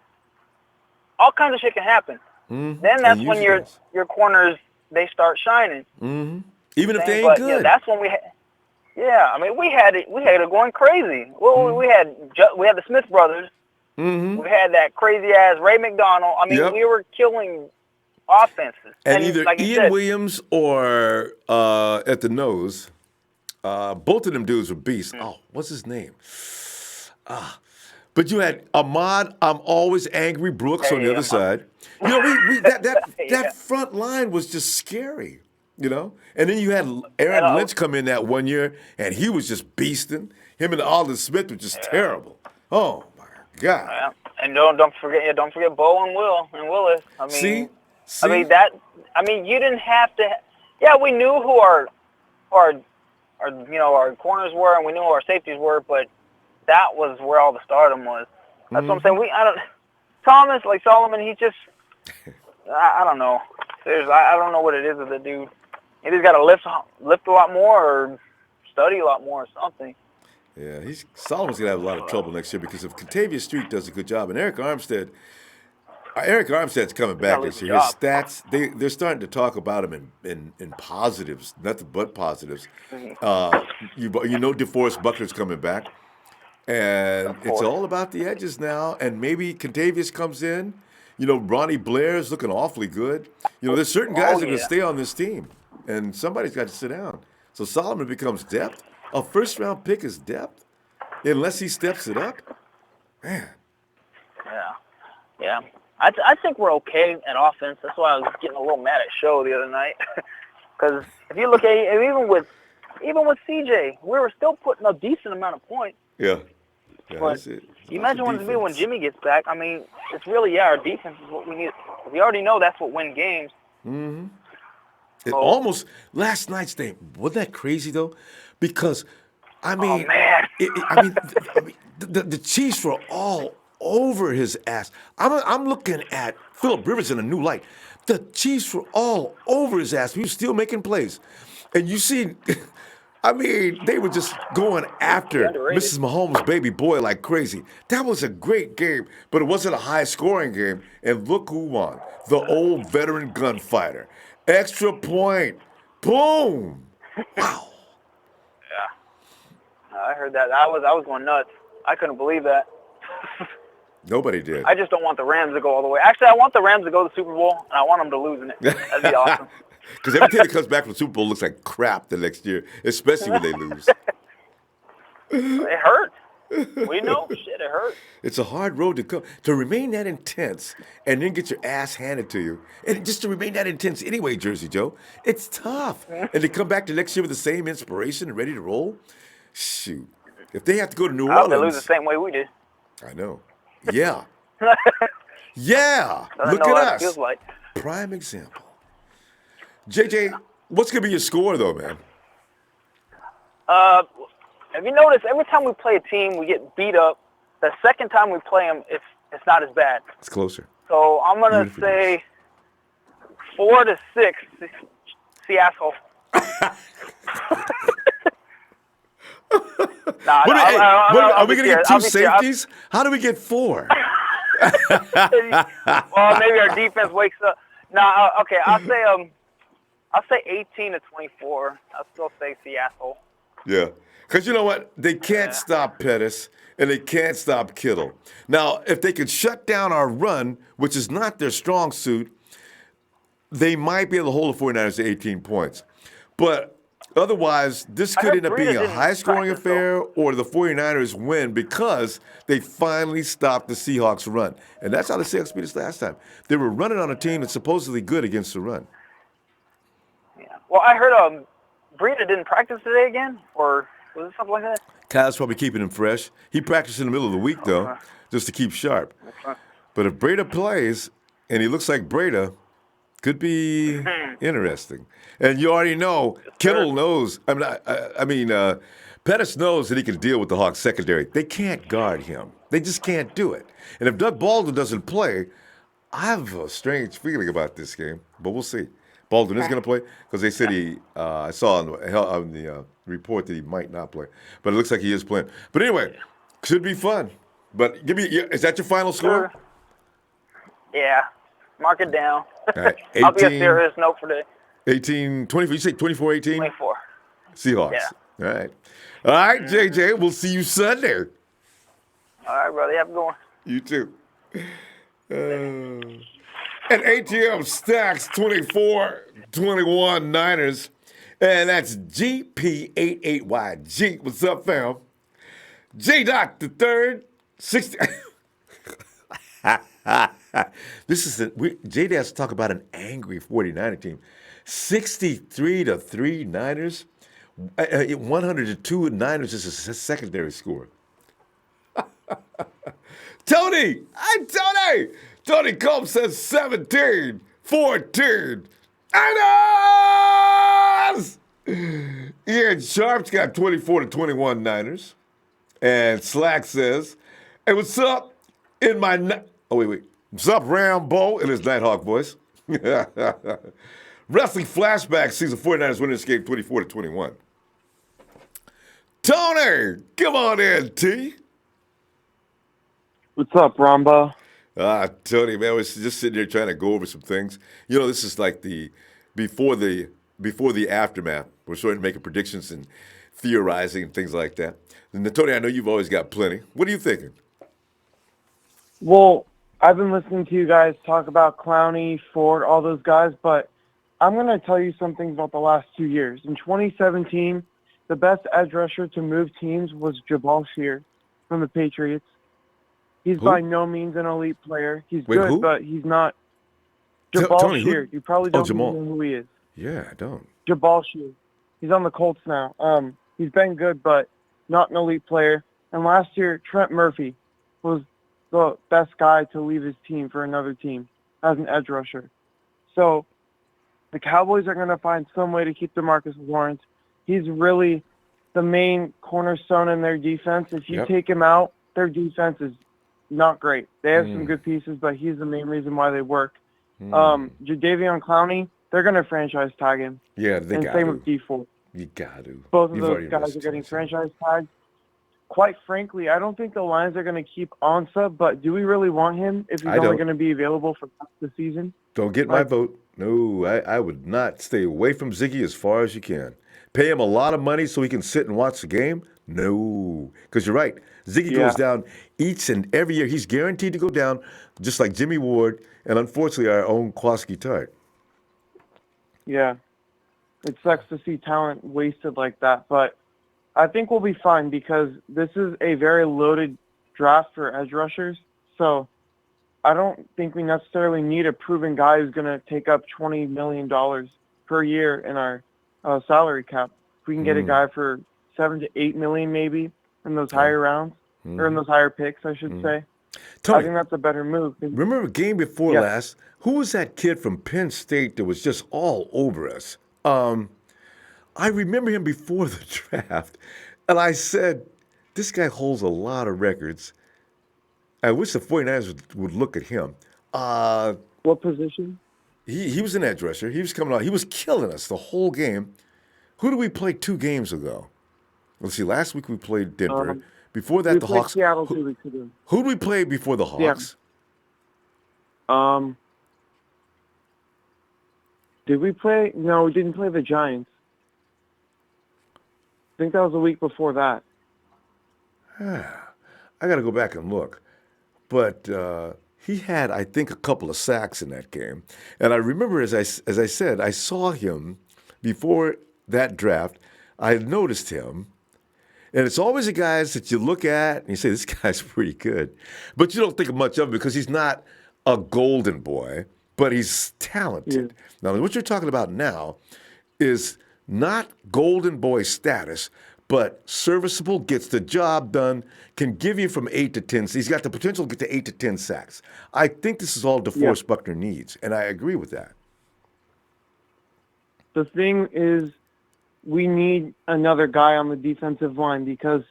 all kinds of shit can happen. Mm-hmm. Then that's when your corners, they start shining. Mm-hmm. Even if they ain't good. Yeah, that's when we had. Yeah, I mean we had it going crazy. Well, we had the Smith brothers. Mm-hmm. We had that crazy ass Ray McDonald. I mean, we were killing offenses. And either like Ian Williams or at the nose, both of them dudes were beasts. Oh, what's his name? But you had Ahmad, I'm always angry, Brooks on the other side. You know, that front line was just scary, you know? And then you had Aaron Lynch come in that 1 year, and he was just beasting. Him and Alden Smith were just terrible. Oh, my God. Yeah. And don't forget Bo and Willis. I mean, See? You didn't have to. Yeah, we knew who our corners were, and we knew who our safeties were, but that was where all the stardom was. That's what I'm saying. Thomas, like Solomon, he just, I don't know. I don't know what it is with the dude. He just got to lift a lot more or study a lot more or something. Yeah, Solomon's going to have a lot of trouble next year because if Contavious Street does a good job, and Arik Armstead's coming back this year. His stats, they're starting to talk about him in positives, nothing but positives. DeForest Buckner's coming back. And it's all about the edges now. And maybe Contavious comes in. You know, Ronnie Blair's looking awfully good. You know, there's certain guys that are going to stay on this team. And somebody's got to sit down. So Solomon becomes depth. A first-round pick is depth. Unless he steps it up. Man. Yeah. I think we're okay at offense. That's why I was getting a little mad at Show the other night. Because if you look at it, even with CJ, we were still putting a decent amount of points. Yeah. But you imagine what it'll be when Jimmie gets back. I mean, it's really, our defense is what we need. We already know that's what wins games. Mm-hmm. It almost, last night's game, wasn't that crazy, though? Because, I mean, the Chiefs were all over his ass. I'm looking at Phillip Rivers in a new light. The Chiefs were all over his ass. He was still making plays. And you see... I mean, they were just going after Mrs. Mahomes' baby boy like crazy. That was a great game, but it wasn't a high-scoring game. And look who won. The old veteran gunfighter. Extra point. Boom. Wow. Yeah. I heard that. I was going nuts. I couldn't believe that. Nobody did. I just don't want the Rams to go all the way. Actually, I want the Rams to go to the Super Bowl, and I want them to lose in it. That'd be awesome. Because every team that comes back from the Super Bowl looks like crap the next year, especially when they lose. It hurts. We know. Shit, it hurt. It's a hard road to come. To remain that intense and then get your ass handed to you. And just to remain that intense anyway, Jersey Joe, it's tough. And to come back to next year with the same inspiration and ready to roll, shoot. If they have to go to New I hope they lose Orleans. the same way we did. I know. Yeah. Yeah. I Look know at what it us. feels like. Prime example. JJ, what's going to be your score, though, man? Have you noticed every time we play a team, we get beat up. The second time we play them, it's not as bad. It's closer. So I'm gonna Beautiful. say 4-6. Seattle. Are we going to get two safeties? How do we get 4? Well, maybe our defense wakes up. No, okay. I'll say 18-24. I'll still say Seattle. Yeah. Because you know what? They can't stop Pettis, and they can't stop Kittle. Now, if they could shut down our run, which is not their strong suit, they might be able to hold the 49ers to 18 points. But otherwise, this could end up being a high-scoring affair, or the 49ers win because they finally stopped the Seahawks' run. And that's how the Seahawks beat us last time. They were running on a team that's supposedly good against the run. Yeah. Well, I heard Breida didn't practice today again, or was it something like that? Kyle's probably keeping him fresh. He practiced in the middle of the week, though, just to keep sharp. But if Breida plays, and he looks like Breida, could be interesting. And you already know, Kittle knows. Pettis knows that he can deal with the Hawks secondary. They can't guard him. They just can't do it. And if Doug Baldwin doesn't play, I have a strange feeling about this game, but we'll see. Baldwin is going to play because they said I saw on the report that he might not play, but it looks like he is playing. But anyway, should be fun. But is that your final score? Sure. Yeah, mark it down. Right, I'll be a serious note for today. 18, 24. You say 24-18? 24. Seahawks. Yeah. All right, JJ. We'll see you Sunday. All right, brother. Have a good one. You too. And ATM stacks 24-21 Niners. And that's GP88YG. What's up, fam? J-Doc the third, 60. J-Doc has to talk about an angry 49er team. 63-3 Niners. 100-2 Niners is a secondary score. Tony! Hi, Tony! Tony Combs says 17-14. Niners! Ian Sharp's got 24-21 Niners. And Slack says, hey, what's up? What's up, Rambo? In his Nighthawk voice. Wrestling Flashback sees the 49ers winning this game 24-21. Tony! Come on in, T. What's up, Ronbo? Tony, man, we're just sitting here trying to go over some things. You know, this is like the before the aftermath. We're sort of making predictions and theorizing and things like that. And Tony, I know you've always got plenty. What are you thinking? Well, I've been listening to you guys talk about Clowney, Ford, all those guys, but I'm going to tell you something about the last 2 years. In 2017, the best edge rusher to move teams was Jabal Shear from the Patriots. He's by no means an elite player. He's good, who? but he's not. Jabal Tony, Shear. You probably don't Jamal. know who he is. Yeah, I don't. Jabal Shear. He's on the Colts now. He's been good, but not an elite player. And last year, Trent Murphy was the best guy to leave his team for another team as an edge rusher. So the Cowboys are going to find some way to keep DeMarcus Lawrence. He's really the main cornerstone in their defense. If you take him out, their defense is not great. They have some good pieces, but he's the main reason why they work. Jadeveon Clowney, they're going to franchise tag him. Yeah, they got to. And same with D4. You got to. Both of those guys are getting franchise tagged. Quite frankly, I don't think the Lions are going to keep Ansah, but do we really want him if he's only going to be available for half the season? Don't get my vote. No, I would not. Stay away from Ziggy as far as you can. Pay him a lot of money so he can sit and watch the game? No, because you're right. Ziggy goes down each and every year. He's guaranteed to go down, just like Jimmie Ward and, unfortunately, our own Kwaski Tart. Yeah. It sucks to see talent wasted like that, but I think we'll be fine because this is a very loaded draft for edge rushers. So I don't think we necessarily need a proven guy who's going to take up $20 million per year in our salary cap. If we can get a guy for $7 to $8 million maybe in those higher rounds, or in those higher picks, I should say. Tony, I think that's a better move. remember game before last? Who was that kid from Penn State that was just all over us? I remember him before the draft, and I said, this guy holds a lot of records. I wish the 49ers would look at him. What position? He was an edge rusher. He was coming out. He was killing us the whole game. Who did we play 2 games ago? Let's see. Last week we played Denver. Before that, the Hawks. Seattle 2 weeks ago. Who did we play before the Hawks? Did we play? No, we didn't play the Giants. I think that was a week before that. I got to go back and look. But he had, I think, a couple of sacks in that game. And I remember, as I said, I saw him before that draft. I had noticed him. And it's always the guys that you look at and you say, this guy's pretty good. But you don't think much of him because he's not a golden boy, but he's talented. Yeah. Now, what you're talking about now is not golden boy status, but serviceable, gets the job done, can give you from 8 to 10. He's got the potential to get to 8 to 10 sacks. I think this is all DeForest Buckner needs, and I agree with that. The thing is, we need another guy on the defensive line because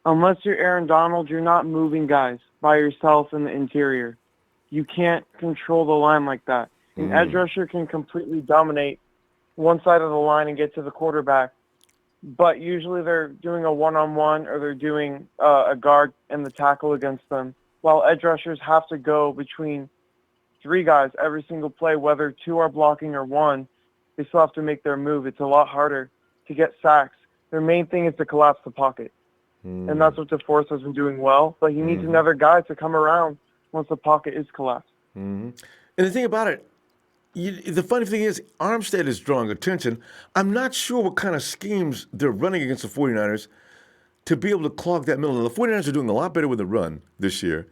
unless you're Aaron Donald, you're not moving guys by yourself in the interior. You can't control the line like that. An edge rusher can completely dominate one side of the line and get to the quarterback, but usually they're doing a one-on-one or they're doing a guard and the tackle against them, while edge rushers have to go between 3 guys every single play, whether 2 are blocking or 1. They still have to make their move. It's a lot harder to get sacks. Their main thing is to collapse the pocket. And that's what DeForest has been doing well, but he needs another guy to come around once the pocket is collapsed. And the thing about it, the funny thing is, Armstead is drawing attention. I'm not sure what kind of schemes they're running against the 49ers to be able to clog that middle. The 49ers are doing a lot better with the run this year,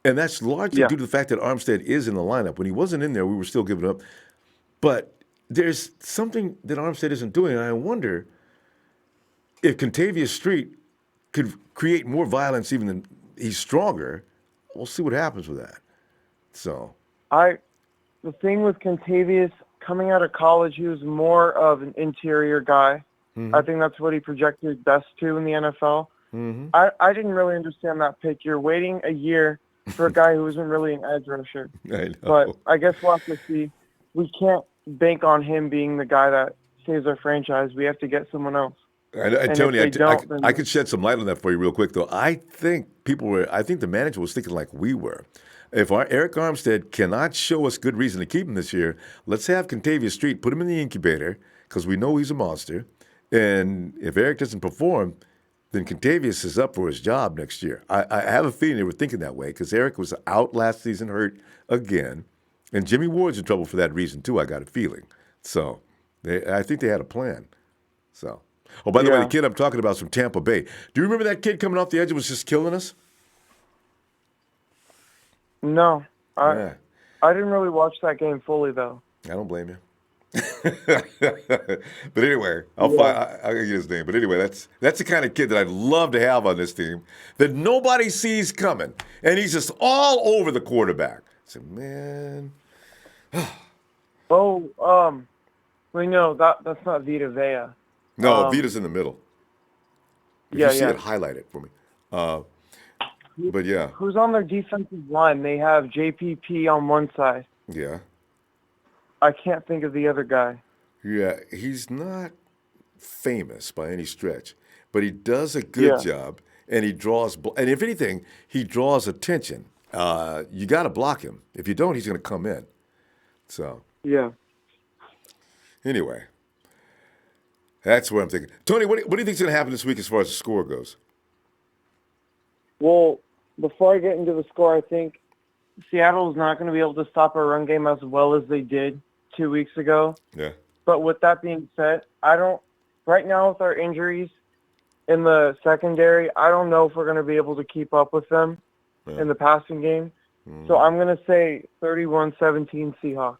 and that's largely due to the fact that Armstead is in the lineup. When he wasn't in there, we were still giving up. But there's something that Armstead isn't doing, and I wonder if Contavious Street could create more violence even than he's stronger. We'll see what happens with that. So, the thing with Contavious, coming out of college, he was more of an interior guy. I think that's what he projected best to in the NFL. I didn't really understand that pick. You're waiting a year for a guy who isn't really an edge rusher. I know. But I guess we'll have to see. We can't bank on him being the guy that saves our franchise. We have to get someone else. Tony, I could shed some light on that for you real quick, though. I think the manager was thinking like we were. If Arik Armstead cannot show us good reason to keep him this year, let's have Contavious Street, put him in the incubator, because we know he's a monster. And if Arik doesn't perform, then Contavious is up for his job next year. I have a feeling they were thinking that way, because Arik was out last season, hurt again. And Jimmie Ward's in trouble for that reason, too, I got a feeling. So I think they had a plan. So. Oh, by the way, the kid I'm talking about is from Tampa Bay. Do you remember that kid coming off the edge and was just killing us? No. I didn't really watch that game fully, though. I don't blame you. But anyway, I'll get his name. But anyway, that's the kind of kid that I'd love to have on this team that nobody sees coming. And he's just all over the quarterback. I said, man. Wait, no, that's not Vita Vea. No, Vita's in the middle. If you see it, highlight it for me. But yeah. Who's on their defensive line? They have JPP on one side. Yeah. I can't think of the other guy. Yeah, he's not famous by any stretch, but he does a good job, and he draws. And if anything, he draws attention. You got to block him. If you don't, he's going to come in. So. Yeah. Anyway. That's what I'm thinking. Tony, what do you think is going to happen this week as far as the score goes? Well, before I get into the score, I think Seattle is not going to be able to stop our run game as well as they did 2 weeks ago. Yeah. But with that being said, right now with our injuries, in the secondary, I don't know if we're going to be able to keep up with them in the passing game. So I'm going to say 31-17 Seahawks.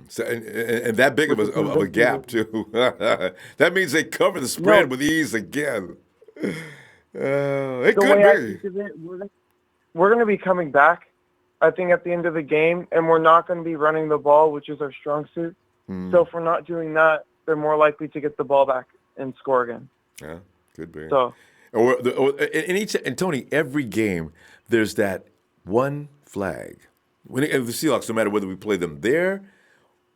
So, and that big of a gap, too. That means they cover the spread with ease again. It could be. We're going to be coming back, I think, at the end of the game, and we're not going to be running the ball, which is our strong suit. So if we're not doing that, they're more likely to get the ball back and score again. Yeah, could be. So, and Tony, every game, there's that one flag. The Seahawks, no matter whether we play them there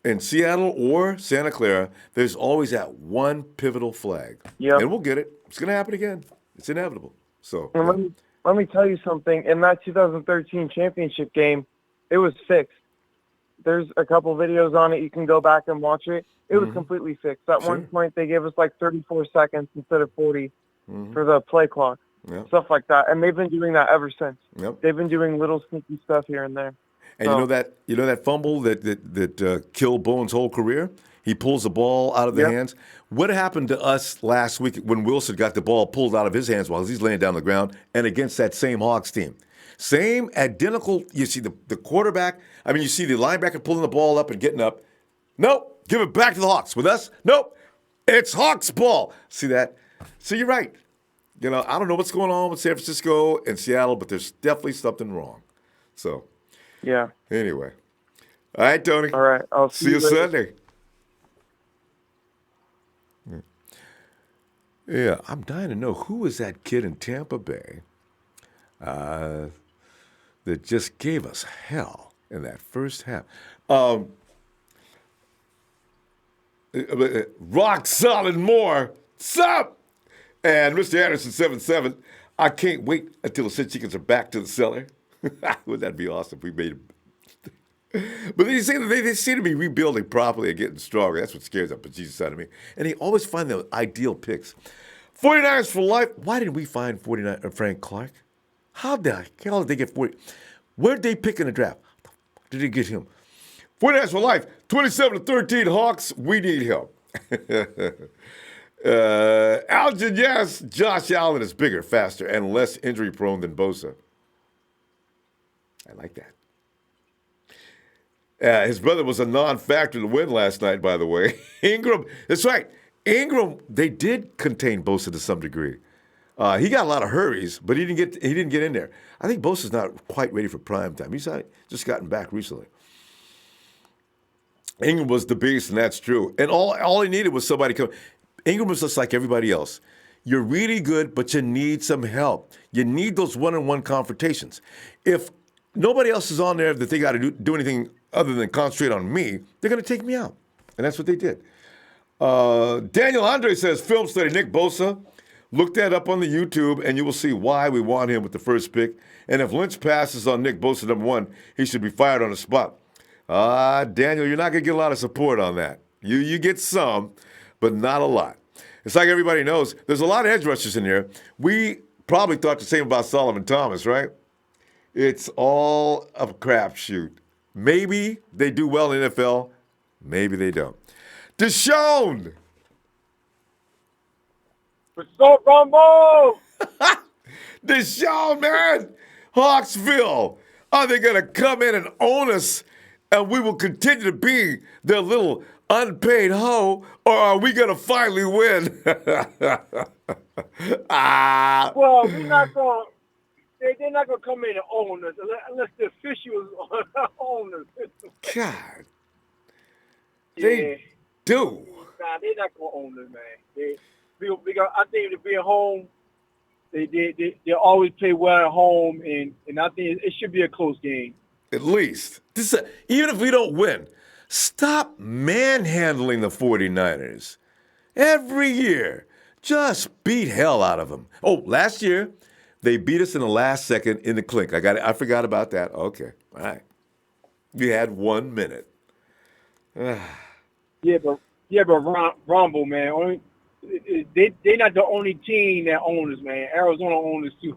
in Seattle or Santa Clara, there's always that one pivotal flag. Yep. And we'll get it. It's going to happen again. It's inevitable. So. And let me tell you something. In that 2013 championship game, it was fixed. There's a couple videos on it. You can go back and watch it. It was completely fixed. At one point, they gave us like 34 seconds instead of 40 for the play clock, stuff like that. And they've been doing that ever since. Yep. They've been doing little sneaky stuff here and there. And you know that fumble that killed Bowen's whole career? He pulls the ball out of the hands. What happened to us last week when Wilson got the ball pulled out of his hands while he's laying down on the ground and against that same Hawks team? Same identical. You see the quarterback. I mean, you see the linebacker pulling the ball up and getting up. Nope, give it back to the Hawks. With us, nope, it's Hawks ball. See that? So you're right. You know, I don't know what's going on with San Francisco and Seattle, but there's definitely something wrong. So, yeah. Anyway, all right, Tony. All right, I'll see you Sunday. Yeah, I'm dying to know who is that kid in Tampa Bay that just gave us hell in that first half. Rock solid more. Sup? And Mr. Anderson 77. I can't wait until the Said Chickens are back to the cellar. Wouldn't that be awesome if we made it? But they seem to be rebuilding properly and getting stronger. That's what scares the bejesus out of me. And they always find the ideal picks. 49ers for life. Why didn't we find Frank Clark? How the hell did they get 40? Where'd they pick in the draft? How the fuck did they get him? 49ers for life. 27-13 Hawks. We need help. Algin, yes. Josh Allen is bigger, faster, and less injury prone than Bosa. I like that. His brother was a non-factor to win last night, by the way. Ingram, that's right. Ingram, they did contain Bosa to some degree. He got a lot of hurries, but he didn't get in there. I think Bosa's not quite ready for prime time. He's just gotten back recently. Ingram was the beast, and that's true. And all he needed was somebody come. Ingram was just like everybody else. You're really good, but you need some help. You need those one-on-one confrontations. If nobody else is on there that they got to do anything other than concentrate on me, they're going to take me out. And that's what they did. Daniel Andre says, film study Nick Bosa. Look that up on the YouTube, and you will see why we want him with the first pick. And if Lynch passes on Nick Bosa, number one, he should be fired on the spot. Daniel, you're not going to get a lot of support on that. You get some, but not a lot. It's like everybody knows, there's a lot of edge rushers in here. We probably thought the same about Solomon Thomas, right? It's all a crapshoot. Maybe they do well in the NFL. Maybe they don't. Deshaun! What's up, Ronbo? Deshaun, man! Hawksville! Are they going to come in and own us, and we will continue to be their little unpaid hoe, or are we going to finally win? Well, we're not going. They're not going to come in and own us unless the officials own us. God. They do. Nah, they're not going to own us, man. I think to be at home, they always play well at home, and I think it should be a close game. At least. Even if we don't win, stop manhandling the 49ers. Every year, just beat hell out of them. Oh, last year, they beat us in the last second in the clink. I forgot about that. Okay, all right. We had 1 minute. Yeah, but Ronbo, man, they're not the only team that owns us, man. Arizona owns us too.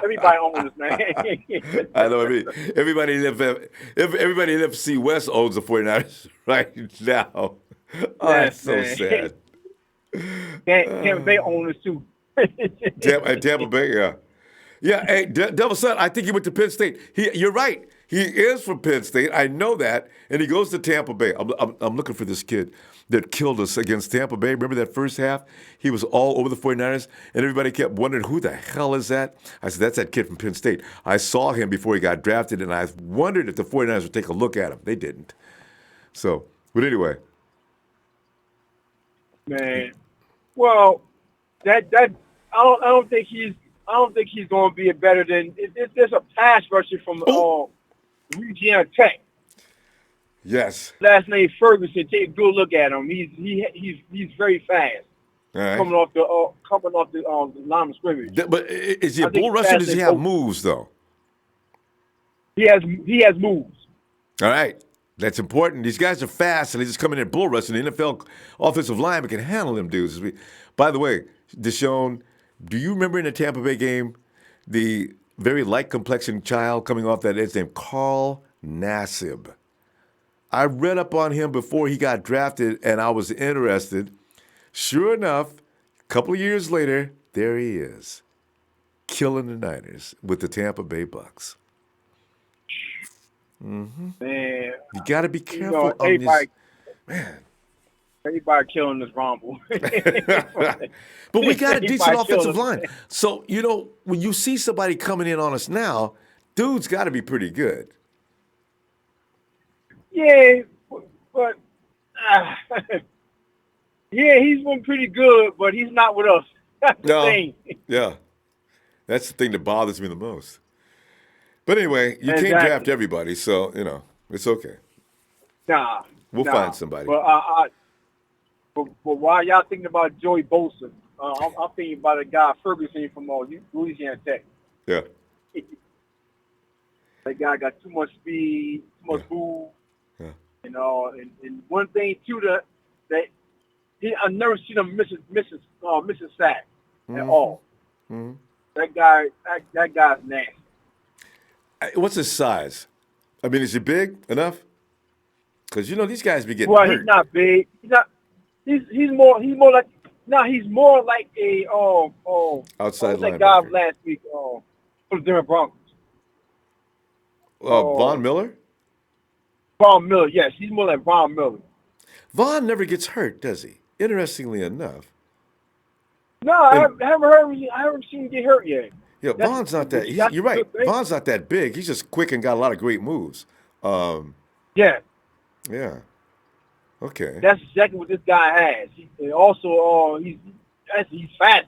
Everybody owns us, man. I know. Everybody in FC West owns the 49ers right now. Oh, that's so sad. Tampa Bay owners too. Tampa Bay, yeah. Yeah, hey, Devil Son, I think he went to Penn State. You're right. He is from Penn State. I know that. And he goes to Tampa Bay. I'm looking for this kid that killed us against Tampa Bay. Remember that first half? He was all over the 49ers, and everybody kept wondering, who the hell is that? I said, that's that kid from Penn State. I saw him before he got drafted, and I wondered if the 49ers would take a look at him. They didn't. So, but anyway. Man, well, that I don't think he's going to be a better than. There's a pass rusher from Louisiana Tech. Yes. Last name Ferguson. Take a good look at him. He's very fast. Right. Coming off the line of scrimmage. But is he a bull rusher or does he have moves, though? He has moves. All right. That's important. These guys are fast, and they just come in there bull rushing. The NFL offensive lineman can handle them dudes. By the way, Deshaun, do you remember in the Tampa Bay game the very light complexion child coming off that edge named Carl Nassib? I read up on him before he got drafted, and I was interested. Sure enough, a couple of years later, there he is, killing the Niners with the Tampa Bay Bucks. Mm-hmm. Man, you got to be careful on this. Man. Everybody killing this Ronbo. But we got a decent offensive line. So, when you see somebody coming in on us now, dude's got to be pretty good. Yeah, but yeah, he's been pretty good, but he's not with us. That's the thing. Yeah, that's the thing that bothers me the most. But anyway, you can't draft everybody, so it's okay. We'll find somebody. But while y'all thinking about Joey Bosa, I'm thinking about a guy Ferguson from Louisiana Tech. Yeah. That guy got too much speed, too much move. Yeah. And one thing too that I've never seen him miss a sack at all. Mm-hmm. That guy's nasty. What's his size? I mean, is he big enough? Because these guys be getting hurt. Well, he's not big. He's not. He's more like. No, he's more like a outside linebacker. That guy last week for the Denver Broncos. Von Miller. Von Miller, yes, he's more like Von Miller. Von never gets hurt, does he? Interestingly enough. No, I haven't seen him get hurt yet. Yeah, Von's not that. You're right. Von's not that big. He's just quick and got a lot of great moves. Yeah. Yeah. Okay. That's exactly what this guy has. He's fast.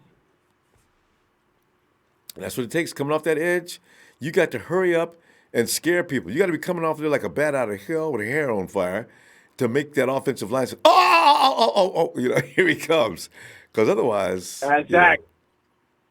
That's what it takes. Coming off that edge, you got to hurry up and scare people. You got to be coming off there like a bat out of hell with a hair on fire to make that offensive line say, oh, here he comes. Because otherwise. Exactly.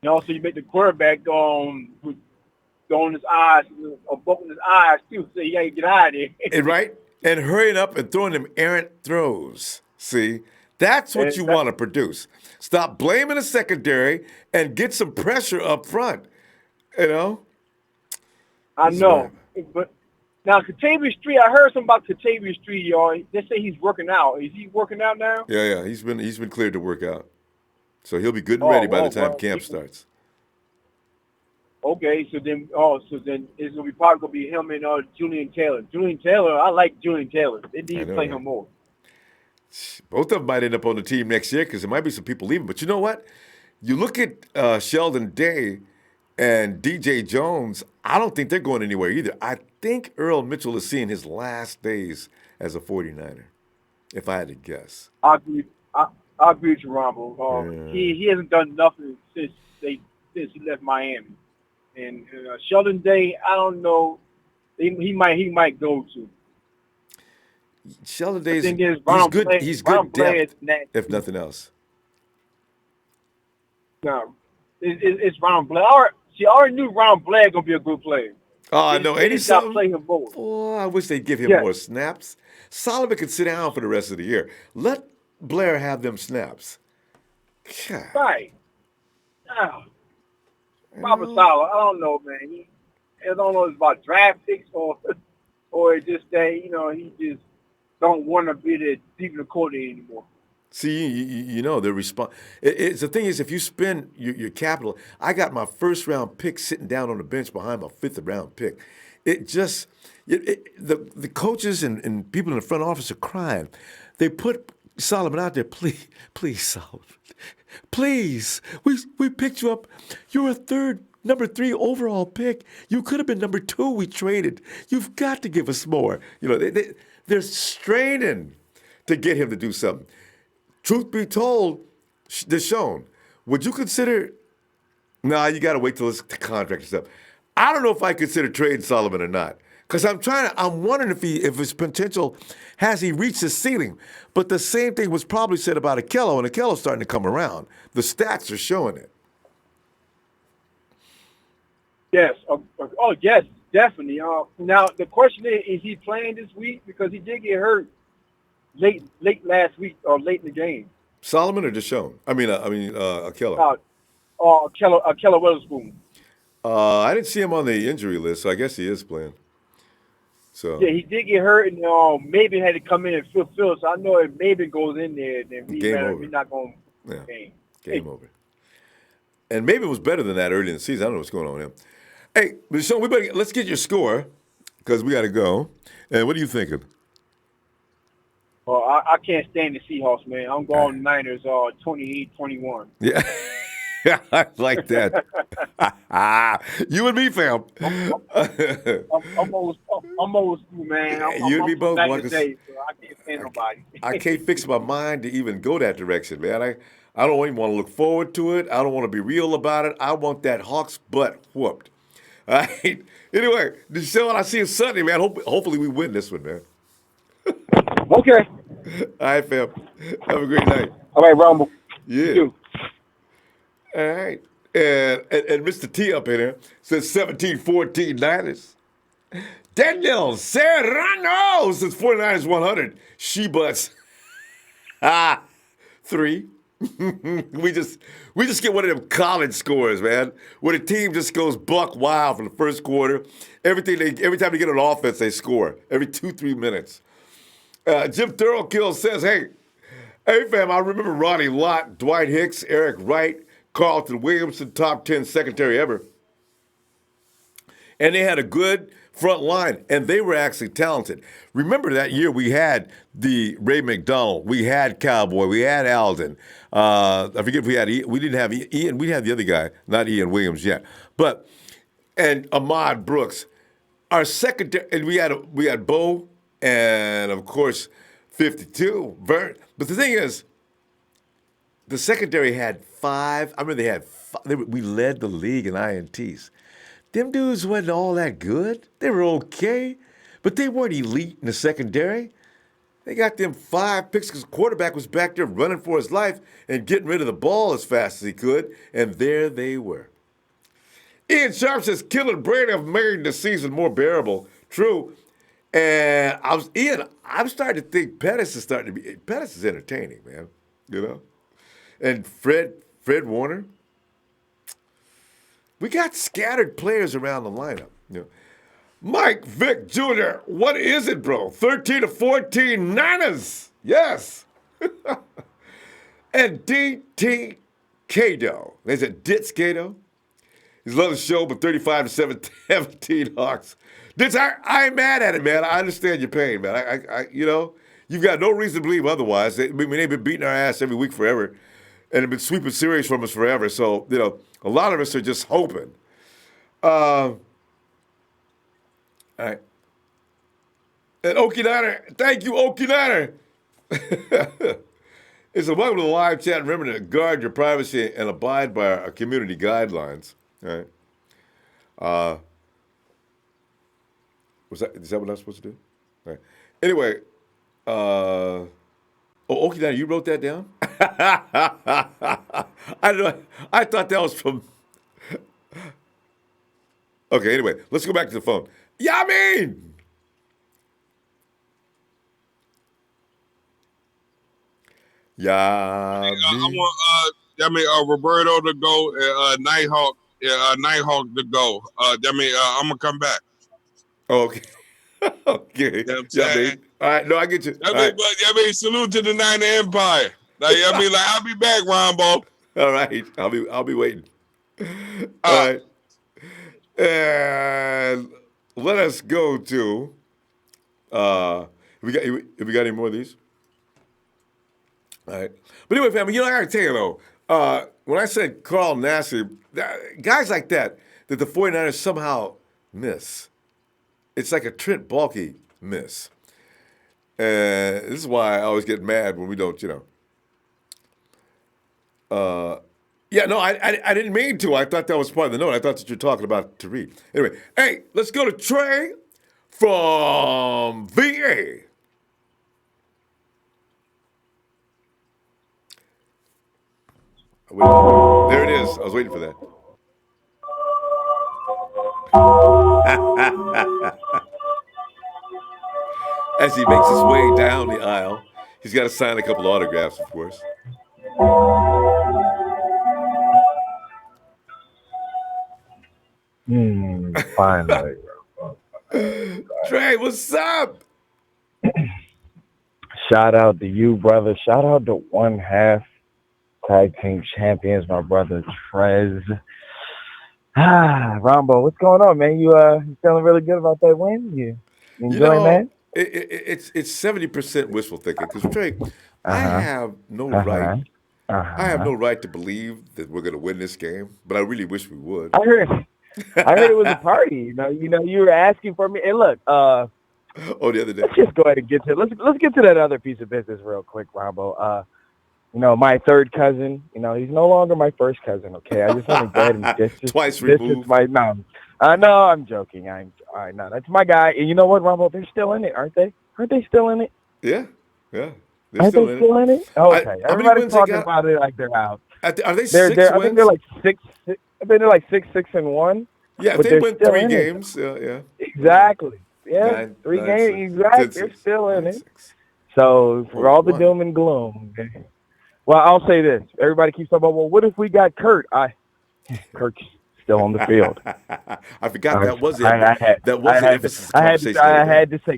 So you make the quarterback going his eyes, or bumping his eyes too, so you got to get out of there. Right? And hurrying up and throwing them errant throws. See? That's what you want to produce. Stop blaming the secondary and get some pressure up front. I know. But now, Katavius Street, I heard something about Katavius Street, y'all. They say he's working out. Is he working out now? Yeah. He's been cleared to work out. So he'll be good and ready by the time camp starts. Okay, so then it's probably gonna be him and Julian Taylor. Julian Taylor, I like Julian Taylor. They need to play him more. Both of them might end up on the team next year because there might be some people leaving. But you know what? You look at Sheldon Day and DJ Jones. I don't think they're going anywhere either. I think Earl Mitchell is seeing his last days as a 49er, if I had to guess. I agree with you, Ronbo. He hasn't done nothing since he left Miami. And Sheldon Day, I don't know. He might go to. Sheldon Day is good. He's good depth, if nothing else. No, it's Ron Blair. I already knew Ron Blair gonna be a good player. Oh, I know. Ain't he play him more. Oh, I wish they'd give him more snaps. Solomon could sit down for the rest of the year. Let Blair have them snaps. God. Right. Robert Saleh, I don't know, man. I don't know if it's about draft picks or just that, he just don't want to be the defensive coordinator anymore. See, you know, the response. It's the thing is, if you spend your capital, I got my first round pick sitting down on the bench behind my fifth round pick. It just the coaches and people in the front office are crying. They put Solomon out there, please, Solomon, please. We picked you up. You're a number 3 overall pick. You could have been number 2. We traded. You've got to give us more. You know, they're straining to get him to do something. Truth be told, Deshaun, would you consider? Nah, you got to wait till the contract is up. I don't know if I consider trading Solomon or not, because I'm wondering if his potential has he reached his ceiling. But the same thing was probably said about Akello, and Akello's starting to come around. The stats are showing it. Yes. Oh, yes, definitely. Now the question is he playing this week? Because he did get hurt late last week or late in the game. Solomon or Deshaun? Akello. Akello Witherspoon. I didn't see him on the injury list, so I guess he is playing. So yeah, he did get hurt, and maybe had to come in and fulfill. So I know if maybe goes in there, then we're not going to game over. And maybe it was better than that early in the season. I don't know what's going on with him. Hey, Deshaun, let's get your score because we got to go. And what are you thinking? Well, I can't stand the Seahawks, man. I'm going Niners 28-21. Yeah. I like that. You and me, fam. I'm old school, man. You and me both, Marcus. Today, so I can't stand nobody. I can't fix my mind to even go that direction, man. I don't even want to look forward to it. I don't want to be real about it. I want that Hawks butt whooped. All right. Anyway, Deshaun, I see you Sunday, man. Hopefully we win this one, man. Okay. All right, fam. Have a great night. All right, Ronbo. Yeah. You too. All right. And Mr. T up in here says 17-14 Niners. Daniel Serrano says 49ers 100. She butts. 3. we just get one of them college scores, man, where the team just goes buck wild from the first quarter. Every time they get on offense, they score every 2-3 minutes. Jim Thorokill says, hey, fam, I remember Ronnie Lott, Dwight Hicks, Eric Wright, Carlton Williamson, top 10 secondary ever. And they had a good front line, and they were actually talented. Remember that year we had the Ray McDonald, we had Cowboy, we had Alden. I forget if we didn't have Ian, we had the other guy, not Ian Williams yet. And Ahmad Brooks. Our secondary, and we had Bo, and of course 52. But the thing is, the secondary had 5. I remember they had 5. We led the league in INTs. Them dudes wasn't all that good. They were okay, but they weren't elite in the secondary. They got them 5 picks because the quarterback was back there running for his life and getting rid of the ball as fast as he could, and there they were. Ian Sharp says, killing Brady have made the season more bearable. True. And I'm starting to think Pettis is entertaining, man. You know? And Fred Warner. We got scattered players around the lineup. You know. Mike Vick Jr., what is it, bro? 13-14 Niners. Yes. And DT Cato. Is it Ditz Cato? He's loving the show, but 35-17 Hawks. Ditz, I ain't mad at it, man. I understand your pain, man. You've got no reason to believe otherwise. They've been beating our ass every week forever, and they've been sweeping series from us forever. So, a lot of us are just hoping. All right. And Okie Niner, thank you, Okie Niner. It's a welcome to the live chat. Remember to guard your privacy and abide by our community guidelines. All right. Is that what I'm supposed to do? All right. Anyway, Okie Niner, you wrote that down? I thought that was from. Okay, anyway, let's go back to the phone. Yamin! I want Roberto to go, Nighthawk to go. I'm gonna come back. Okay. Okay. You know what I'm saying? All right, no, I get you. Salute to the Niner Empire. Like, I mean, like, I'll be back, Ronbo. All right. I'll be waiting. All right. And let us go to we got any more of these? All right. But anyway, family, I gotta tell you though, when I said Carl Nassib, guys like that the 49ers somehow miss. It's like a Trent Baalke miss. And this is why I always get mad when we don't, Yeah, no, I didn't mean to. I thought that was part of the note. I thought that you were talking about Tariq. Anyway, hey, let's go to Trey from VA. There it is. I was waiting for that. As he makes his way down the aisle, he's got to sign a couple autographs, of course. Finally. Trey, what's up? Shout out to you, brother. Shout out to one half tag team champions, my brother Trez. Ronbo, what's going on, man? You feeling really good about that win? You enjoying that? It's 70% wishful thinking because Trey, I have no right. I have no right to believe that we're going to win this game, but I really wish we would. I heard it was a party. You were asking for me. And look, the other day. Let's just go ahead and get to let's get to that other piece of business real quick, Ronbo. My third cousin. He's no longer my first cousin. Okay, I just want to go ahead and just twice removed. No, I'm joking. No, that's my guy. And you know what, Ronbo? They're still in it, aren't they? Aren't they still in it? Yeah. Are they still in it? Okay, everybody's talking about it like they're out. Are they 6 wins? I think they're like 6. I think they're like 6-6-1. Yeah, if they win 3 games. Yeah. Exactly. Yeah, 3 games. Exactly. They're still in it. So for all the doom and gloom. Okay. Well, I'll say this. Everybody keeps talking about, well, what if we got Kurt? Kurt's still on the field. I forgot that was it. That was the emphasis. I had to say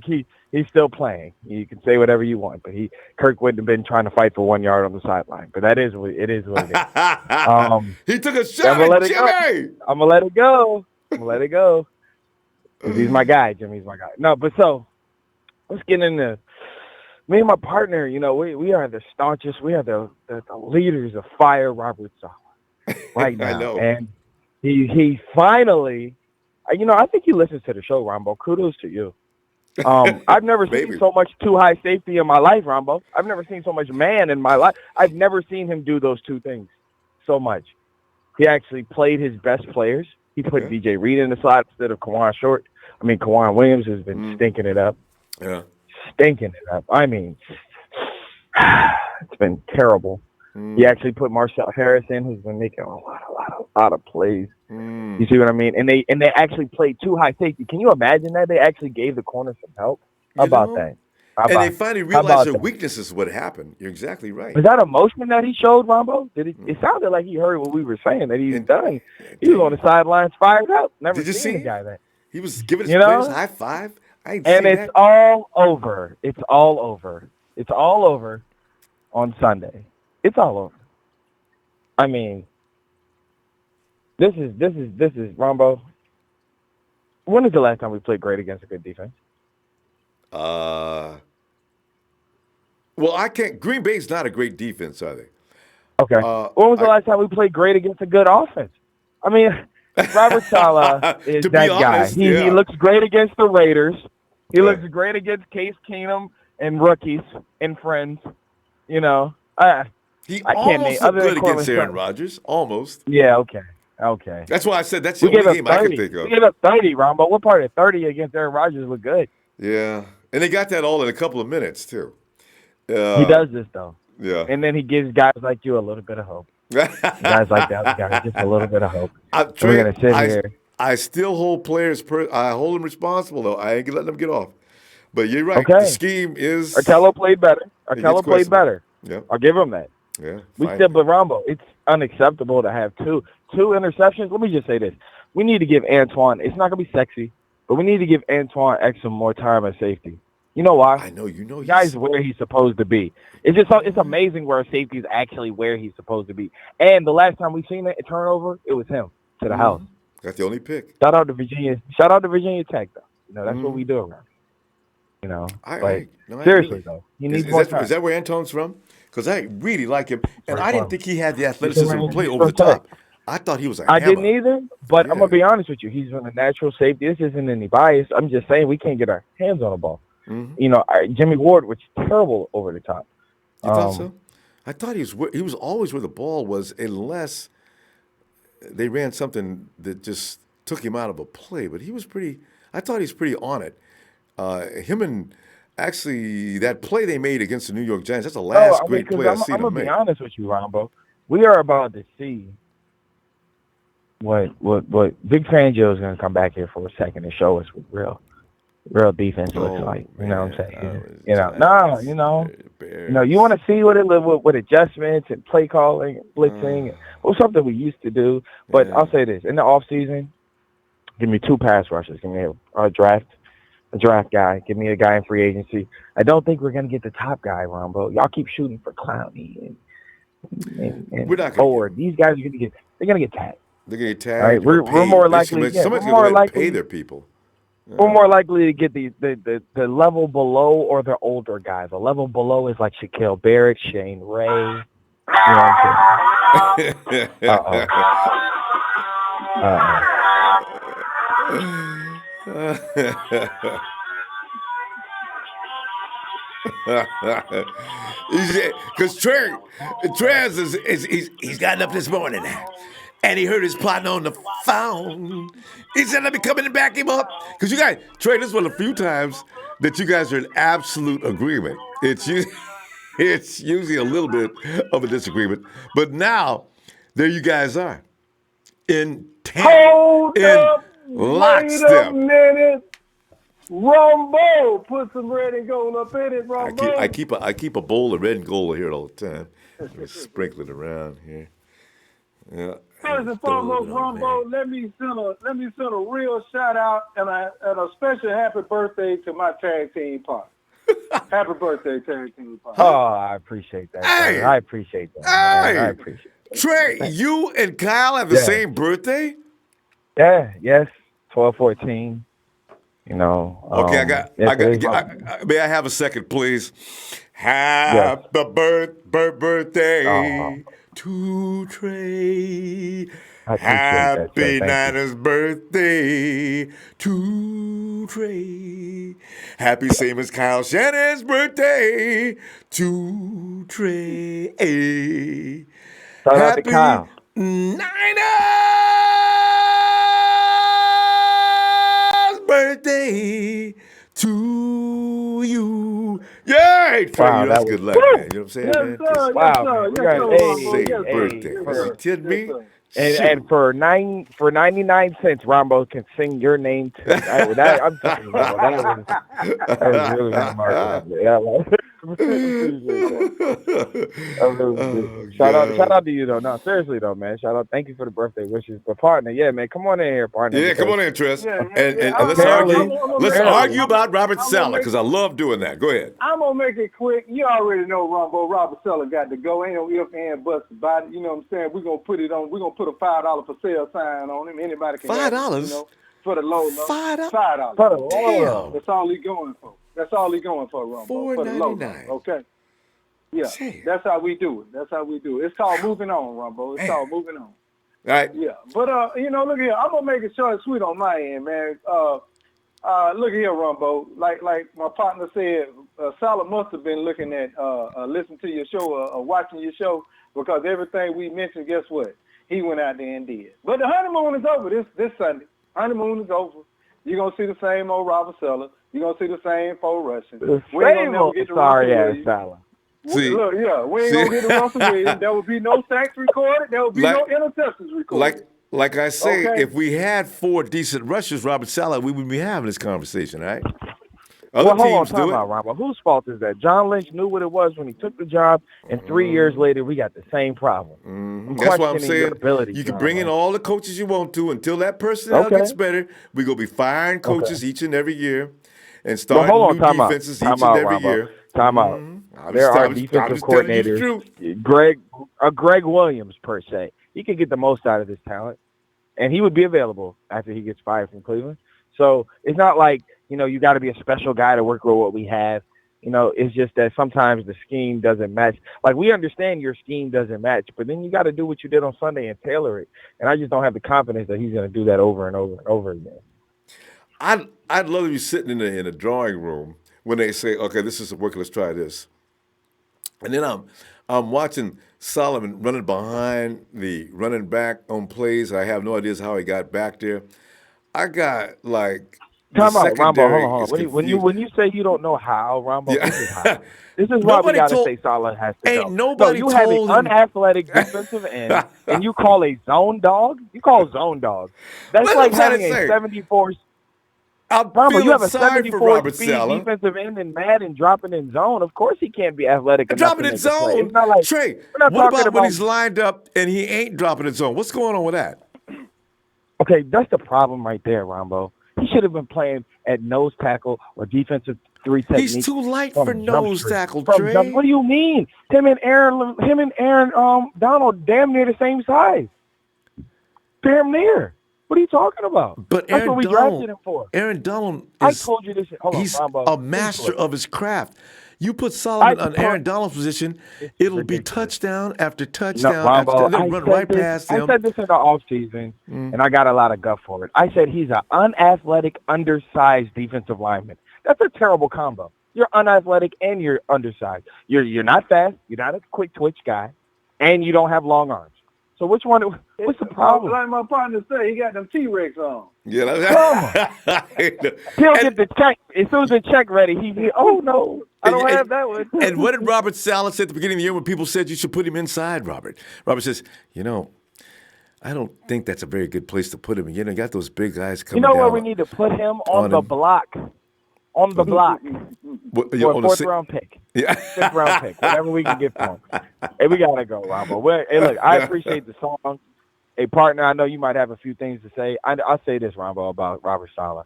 he's still playing. You can say whatever you want, but Kirk wouldn't have been trying to fight for 1 yard on the sideline. But it is what it is. He took a shot at Jimmie. I'm gonna let it go. 'Cause he's my guy. Jimmy's my guy. No, but so let's get into me and my partner. We are the staunchest. We are the leaders of Fire Robert Saleh right now. I know. And he finally, I think he listens to the show, Ronbo. Kudos to you. I've never seen so much too high safety in my life, Ronbo. I've never seen so much man in my life. I've never seen him do those two things so much. He actually played his best players. He put DJ Reed in the slot instead of Kawan Williams has been stinking it up. Yeah. Stinking it up. I mean, it's been terrible. He actually put Marcel Harris in, who's been making a lot of plays. You see what I mean? And they actually played too high safety. Can you imagine that? They actually gave the corner some help. How about that? And they finally realized their weaknesses. What happened? You're exactly right. Was that emotion that he showed, Ronbo? It sounded like he heard what we were saying, that he's done. He was on the sidelines, fired up. Never Did you seen see a guy that. He was giving his players a high five. It's all over. It's all over. It's all over on Sunday. It's all over. I mean, this is Ronbo. When is the last time we played great against a good defense? Well, I can't. Green Bay's not a great defense, are they? Okay. When was the last time we played great against a good offense? I mean, Robert Saleh is that guy. He looks great against the Raiders. He looks great against Case Keenum and rookies and friends. He almost looked good against Aaron Rodgers. Almost. Yeah, okay. That's why I said that's the only game I can think of. We gave up 30, Ronbo. What part of 30 against Aaron Rodgers looked good? Yeah. And they got that all in a couple of minutes, too. He does this, though. Yeah. And then he gives guys like you a little bit of hope. Guys like that, guys, just a little bit of hope. We're going to sit here. I still hold players. I hold them responsible, though. I ain't letting them get off. But you're right. Okay. The scheme is. Arkello played better. Yeah. I'll give him that. Yeah. But Ronbo, it's unacceptable to have two interceptions. Let me just say this. We need to give Antoine, it's not going to be sexy, but we need to give Antoine Exum more time at safety. You know why? I know. You know. The guy's where he's supposed to be. It's amazing where a safety is actually where he's supposed to be. And the last time we seen a turnover, it was him to the house. That's the only pick. Shout out to Virginia. Shout out to Virginia Tech, though. You know, that's what we do around. You know, seriously though, he needs more time. Is that where Antone's from? Because I really like him, and I didn't think he had the athleticism to play over the top. I thought he was a hammer. I didn't either, but I'm gonna be honest with you. He's on a natural safety. This isn't any bias. I'm just saying we can't get our hands on the ball. You know, Jimmie Ward was terrible over the top. You thought so? I thought he was always where the ball was, unless they ran something that just took him out of a play. But he was pretty. I thought he was pretty on it. Him and actually that play they made against the New York Giants. That's the last great play I've seen him make. I'm gonna be honest with you, Ronbo. We are about to see what Big Fangio is gonna come back here for a second and show us what real defense looks like. You know what I'm saying? You want to see what adjustments and play calling and blitzing. Well, something we used to do. But I'll say this: in the off season, give me 2 pass rushers. Give me a draft guy. Give me a guy in free agency. I don't think we're gonna get the top guy, Ronbo. Y'all keep shooting for Clowney and we're not Howard. These guys are gonna get tagged. They're gonna get tagged. Right? We're more likely. Somebody's gonna pay their people. We're more likely to get the level below or the older guys. The level below is like Shaquille Barrett, Shane Ray. You know what Because Trez he's gotten up this morning and he heard his partner on the phone. He said, "Let me come in and back him up." Because you guys, Trey, this is one of the few times that you guys are in absolute agreement. It's usually a little bit of a disagreement, but now there you guys are in lockstep. Wait a minute. Ronbo, put some red and gold up in it, Ronbo. I keep a bowl of red and gold here all the time. Sprinkle it around here. Yeah. First and foremost, Ronbo, let me send a real shout out and a special happy birthday to my tag team partner. Happy birthday, tag team partner. Oh, I appreciate that. Hey. I appreciate that. Hey. I appreciate that. Trey, you and Kyle have the same birthday? Yeah. Yes. 12/14. You know. Okay, may I have a second, please? Happy birthday to Trey. Happy Nana's birthday to Trey. Happy same as Kyle Shannon's birthday to Trey. Shout out to Kyle. Niners birthday to you. Yay! Wow, that's good luck, man. You know what I'm saying, man? Wow. Birthday. Are you kidding me? And for 99 cents, Ronbo can sing your name too. I'm telling you, that was really remarkable. Shout out to you though. No, seriously though, man. Shout out. Thank you for the birthday wishes. But partner, yeah, man, come on in here, partner. Yeah, come on in, Tress. And let's argue about Robert Saleh because I love doing that. Go ahead. I'm gonna make it quick. You already know, Ronbo. Robert Saleh got to go. Ain't no if and buts about it. You know what I'm saying? We're gonna put a $5 for sale sign on him. Anybody can $5. You know, for the low. $5. Damn. That's all he going for. That's all he going for, Ronbo. $4.99. Okay. Yeah, that's how we do it. It's called moving on, Ronbo. It's called moving on. All right. Yeah, but look here. I'm gonna make it short and sweet on my end, man. Look here, Ronbo. Like my partner said, Saleh must have been looking at, listening to your show, or watching your show, because everything we mentioned, guess what? He went out there and did. But the honeymoon is over this Sunday. Honeymoon is over. You're gonna see the same old Robert Saleh. You're gonna see the same four Russians. Sorry ass Saleh. We ain't gonna get the Russell Williams. There will be no sacks recorded. There will be no interceptions recorded. Like I say, if we had 4 decent rushers, Robert Saleh, we would be having this conversation, right? Other teams do it. Ronbo. Whose fault is that? John Lynch knew what it was when he took the job, and 3 years later, we got the same problem. That's why I'm saying you can bring in all the coaches you want to until that personnel gets better. We're going to be firing coaches each and every year. and starting new defenses each and every year. Time out. There are defensive coordinators. Greg Williams, per se. He can get the most out of this talent, and he would be available after he gets fired from Cleveland. So it's not like, you got to be a special guy to work with what we have. It's just that sometimes the scheme doesn't match. Like, we understand your scheme doesn't match, but then you got to do what you did on Sunday and tailor it. And I just don't have the confidence that he's going to do that over and over and over again. I'd love to be sitting in a drawing room when they say, okay, this is working, let's try this. And then I'm watching Solomon running behind the running back on plays. I have no idea how he got back there. I got like time out, Ronbo. Hold on. When you say you don't know how, Ronbo, yeah. This is how. This is why we gotta say Solomon has to go. Nobody you have an unathletic defensive end, and you call a zone dog. You call zone dog. That's like having a 74. Ronbo, you have a 74 speed defensive end and mad and dropping in zone. Of course he can't be athletic enough. Dropping in zone. It's not like, Trey, what about when he's lined up and he ain't dropping in zone? What's going on with that? Okay, that's the problem right there, Rombo. He should have been playing at nose tackle or defensive 3 technique. He's too light for nose tackle, Trey. What do you mean? Him and Aaron Donald damn near the same size. Damn near. What are you talking about? But that's what we drafted him for. Aaron Donald I told you this. Hold on, he's Rombo. a master of his craft. You put Solomon on Aaron Donald's position, it'll be touchdown after touchdown. They'll run right past him. I said this in the offseason, and I got a lot of guff for it. I said he's an unathletic, undersized defensive lineman. That's a terrible combo. You're unathletic and you're undersized. You're not fast. You're not a quick twitch guy, and you don't have long arms. So which one? What's the problem? Like my partner said, he got them T-Rex on. Yeah, he'll get the check as soon as the check ready. Oh no, I don't have that one. And what did Robert Saleh say at the beginning of the year when people said you should put him inside? Robert says, I don't think that's a very good place to put him. You got those big guys coming. You know where we need to put him on the block. On the block. For a fourth-round pick. Yeah. Fifth-round pick. Whatever we can get for him. Hey, we got to go, Rombo. Hey, look, I appreciate the song. Hey, partner, I know you might have a few things to say. I'll say this, Rombo, about Robert Saleh.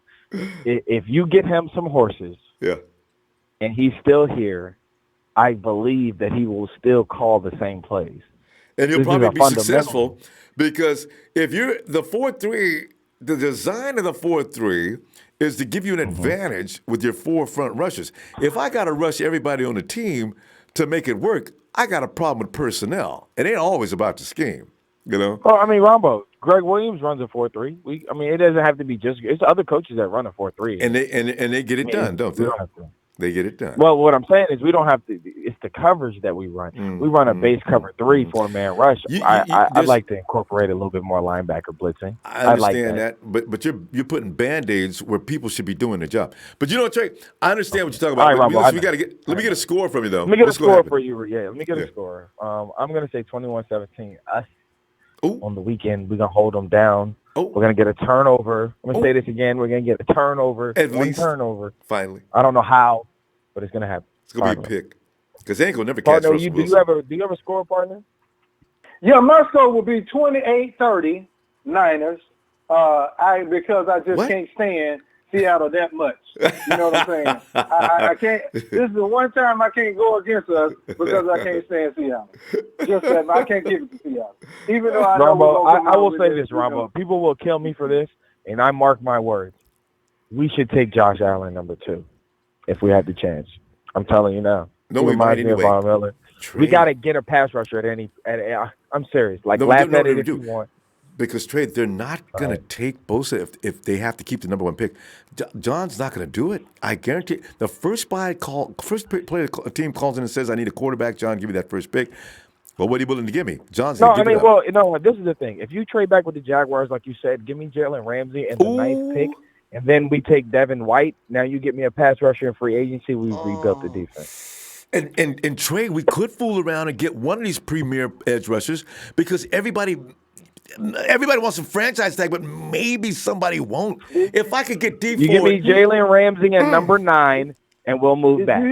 If you get him some horses and he's still here, I believe that he will still call the same plays. And he'll probably be successful because if you're the 4-3, the design of the 4-3 is to give you an advantage with your 4 front rushers. If I got to rush everybody on the team to make it work, I got a problem with personnel. It ain't always about the scheme, Well, I mean, Rombo, Greg Williams runs a 4-3. It doesn't have to be just – it's other coaches that run a 4-3. And they get it done, don't they? We don't have to. They get it done. Well, what I'm saying is we don't have to – it's the coverage that we run. We run a base cover 3 4-man rush. I'd like to incorporate a little bit more linebacker blitzing. I understand that. But you're putting Band-Aids where people should be doing their job. But you know what, Trey? I understand what you're talking about. All right, Rombo, let me get a score from you, though. Let me get a score for you. Yeah, let me get a score. I'm going to say 21-17. Us on the weekend, we're going to hold them down. We're going to get a turnover. I'm going to say this again. We're going to get a turnover. At least. Turnover. Finally. I don't know how, but it's going to happen. It's going to be a pick. Because they ain't going to never catch Russell Wilson. Do you have a score, partner? Yeah, my score will be 28-30 Niners. Because I just can't stand Seattle that much. You know what I'm saying? I can't. This is the one time I can't go against us because I can't stand Seattle. Just that I can't give it to Seattle. Even though I know Rombo, I will say this, Rombo. People will kill me for this, and I mark my words. We should take Josh Allen number 2 if we had the chance. I'm telling you now. No, we might anyway. Von Miller. We got to get a pass rusher I'm serious. Laugh at it if you want. Because, Trey, they're not going to take Bosa if they have to keep the number 1 pick. John's not going to do it. I guarantee it. The first player a team calls in and says, I need a quarterback, John, give me that first pick. Well, what are you willing to give me? John's going to give it up. This is the thing. If you trade back with the Jaguars, like you said, give me Jalen Ramsey and the 9th pick, and then we take Devin White. Now you get me a pass rusher in free agency. We've rebuilt the defense. And Trey, we could fool around and get one of these premier edge rushers because everybody wants a franchise tag, but maybe somebody won't. If I could get D4. You give me Jalen Ramsey at number 9, and we'll move back.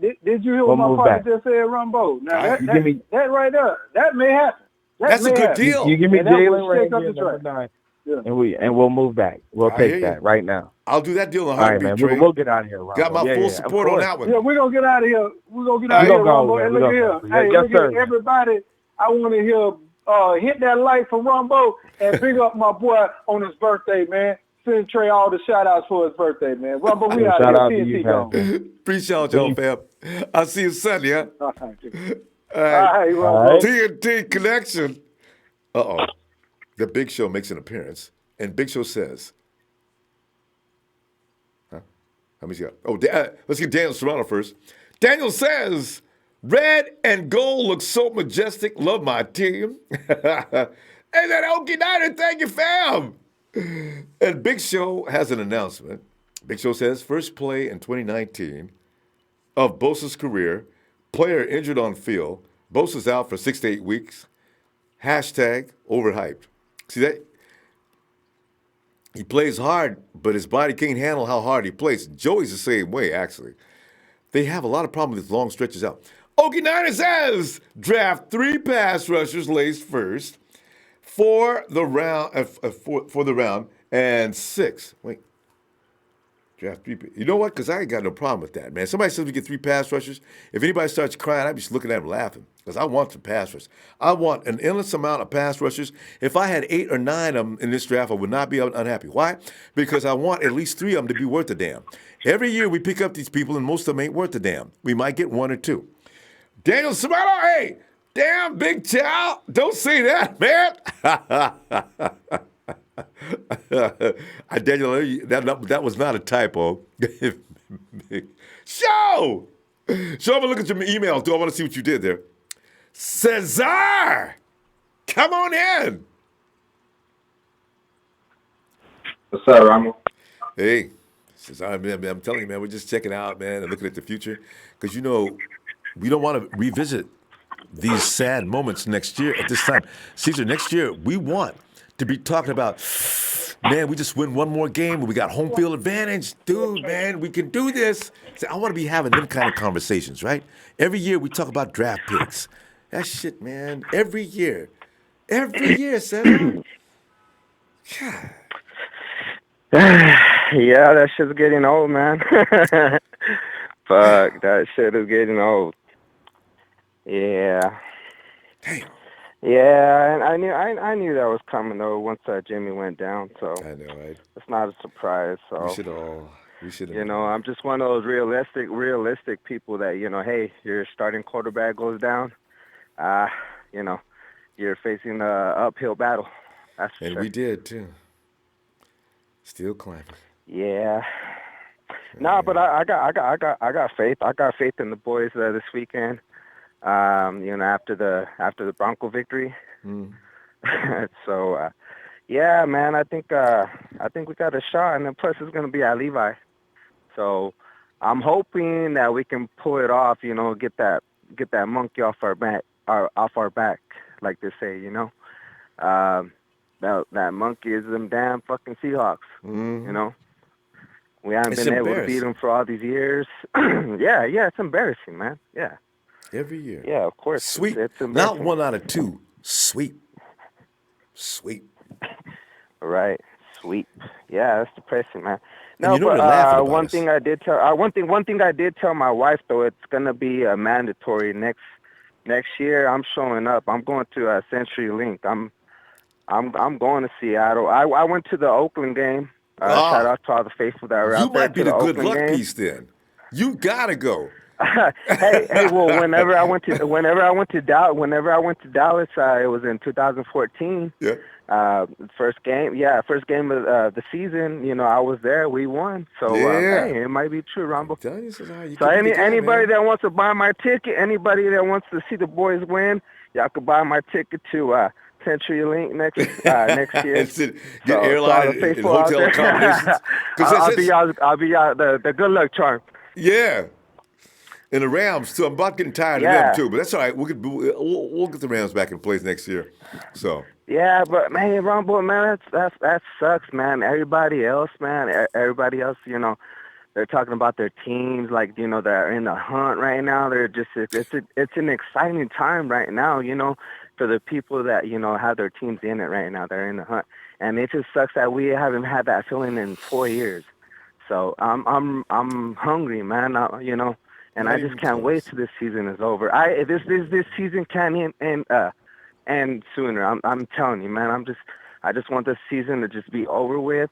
Did you hear what my partner just said, Ronbo? Now, that right there, that may happen. That's a good deal. You give me Jalen Ramsey at number 9. Yeah. and we'll move back. We'll take that right now. I'll do that deal in a All right, heartbeat, man. We'll get out of here, Ronbo. Got my full support on that one. Yeah, we're gonna get out of here. We're gonna get out of here, Ronbo. Hey, look at here. Hey, yes, look sir. at everybody. I want to hear hit that like for Ronbo and big up my boy on his birthday, man. Send Trey all the shout outs for his birthday, man. Ronbo, we out Shout here. out to you, TNT, Appreciate y'all, fam. I'll see you Sunday, huh? All right, Ronbo. TNT connection. Uh-oh. The Big Show makes an appearance, and Big Show says, how many's got? Oh, let's get Daniel Serrano first. Daniel says, red and gold look so majestic. Love my team. Hey, that Okie Niner, thank you, fam. And Big Show has an announcement. Big Show says, first play in 2019 of Bosa's career, player injured on field. Bosa's out for 6 to 8 weeks. Hashtag overhyped. See that? He plays hard, but his body can't handle how hard he plays. Joey's the same way, actually. They have a lot of problems with long stretches out. Okie Niner says, draft 3 pass rushers laced first for the round, and 6. Wait. Draft 3. You know what? Because I ain't got no problem with that, man. Somebody says we get 3 pass rushers. If anybody starts crying, I'd be just looking at them laughing because I want some pass rushers. I want an endless amount of pass rushers. If I had 8 or 9 of them in this draft, I would not be unhappy. Why? Because I want at least 3 of them to be worth a damn. Every year we pick up these people, and most of them ain't worth a damn. We might get 1 or 2. Daniel Serrano, hey, damn, Big Chow. Don't say that, man. Daniel, that was not a typo. Show! I'm going to look at your email, too. I want to see what you did there. Cesar! Come on in. What's up, Ramo? Hey, Cesar, I'm telling you, man, we're just checking out, man, and looking at the future. Because, you know, we don't want to revisit these sad moments next year at this time. Caesar, next year, we want to be talking about, man, we just win one more game and we got home field advantage. Dude, man, we can do this. See, I want to be having them kind of conversations, right? Every year we talk about draft picks. That shit, man. Every year, Cesar. God. Yeah, that shit's getting old, man. Fuck, that shit is getting old. Yeah. Damn. Yeah, and I knew that was coming though once Jimmie went down. So I know, right? It's not a surprise. So we should. You know, I'm just one of those realistic people that, you know, hey, your starting quarterback goes down. You know, you're facing an uphill battle. That's for sure. We did too. Still climbing. Yeah. No, but I got faith. I got faith in the boys this weekend. You know, after the Bronco victory. So, yeah, man, I think we got a shot, and then plus it's gonna be at Levi. So, I'm hoping that we can pull it off. You know, get that monkey off our back, like they say. You know, that monkey is them damn fucking Seahawks. You know, we haven't been able to beat them for all these years. yeah, it's embarrassing, man. Yeah. Every year. Yeah, of course. Sweep. It's not 1 out of 2. Sweep. Right. Sweep. Yeah, that's depressing, man. No, you know but one thing I did tell my wife though, it's gonna be mandatory next year. I'm showing up. I'm going to CenturyLink. I'm going to Seattle. I went to the Oakland game. Shout out to all the faithful that were out there. You might be the good luck piece then. You gotta go. hey, well, whenever I went to Dallas, it was in 2014. Yeah. First game of the season. You know, I was there. We won. So hey, it might be true, Ronbo. So anybody that wants to buy my ticket, anybody that wants to see the boys win, y'all could buy my ticket to CenturyLink next year. Get airline and hotel accommodations. I'll be the good luck charm. Yeah. And the Rams too. I'm about getting tired of them too, but that's all right. We'll get the Rams back in place next year. So. Yeah, but man, Ronbo, man, that sucks, man. Everybody else, you know, they're talking about their teams, like, you know, they're in the hunt right now. They're just it's an exciting time right now, you know, for the people that, you know, have their teams in it right now. They're in the hunt. and it just sucks that we haven't had that feeling in 4 years. So I'm hungry, man. And I just can't wait till this season is over. This season can't end sooner. I'm telling you, man. I just want this season to just be over with,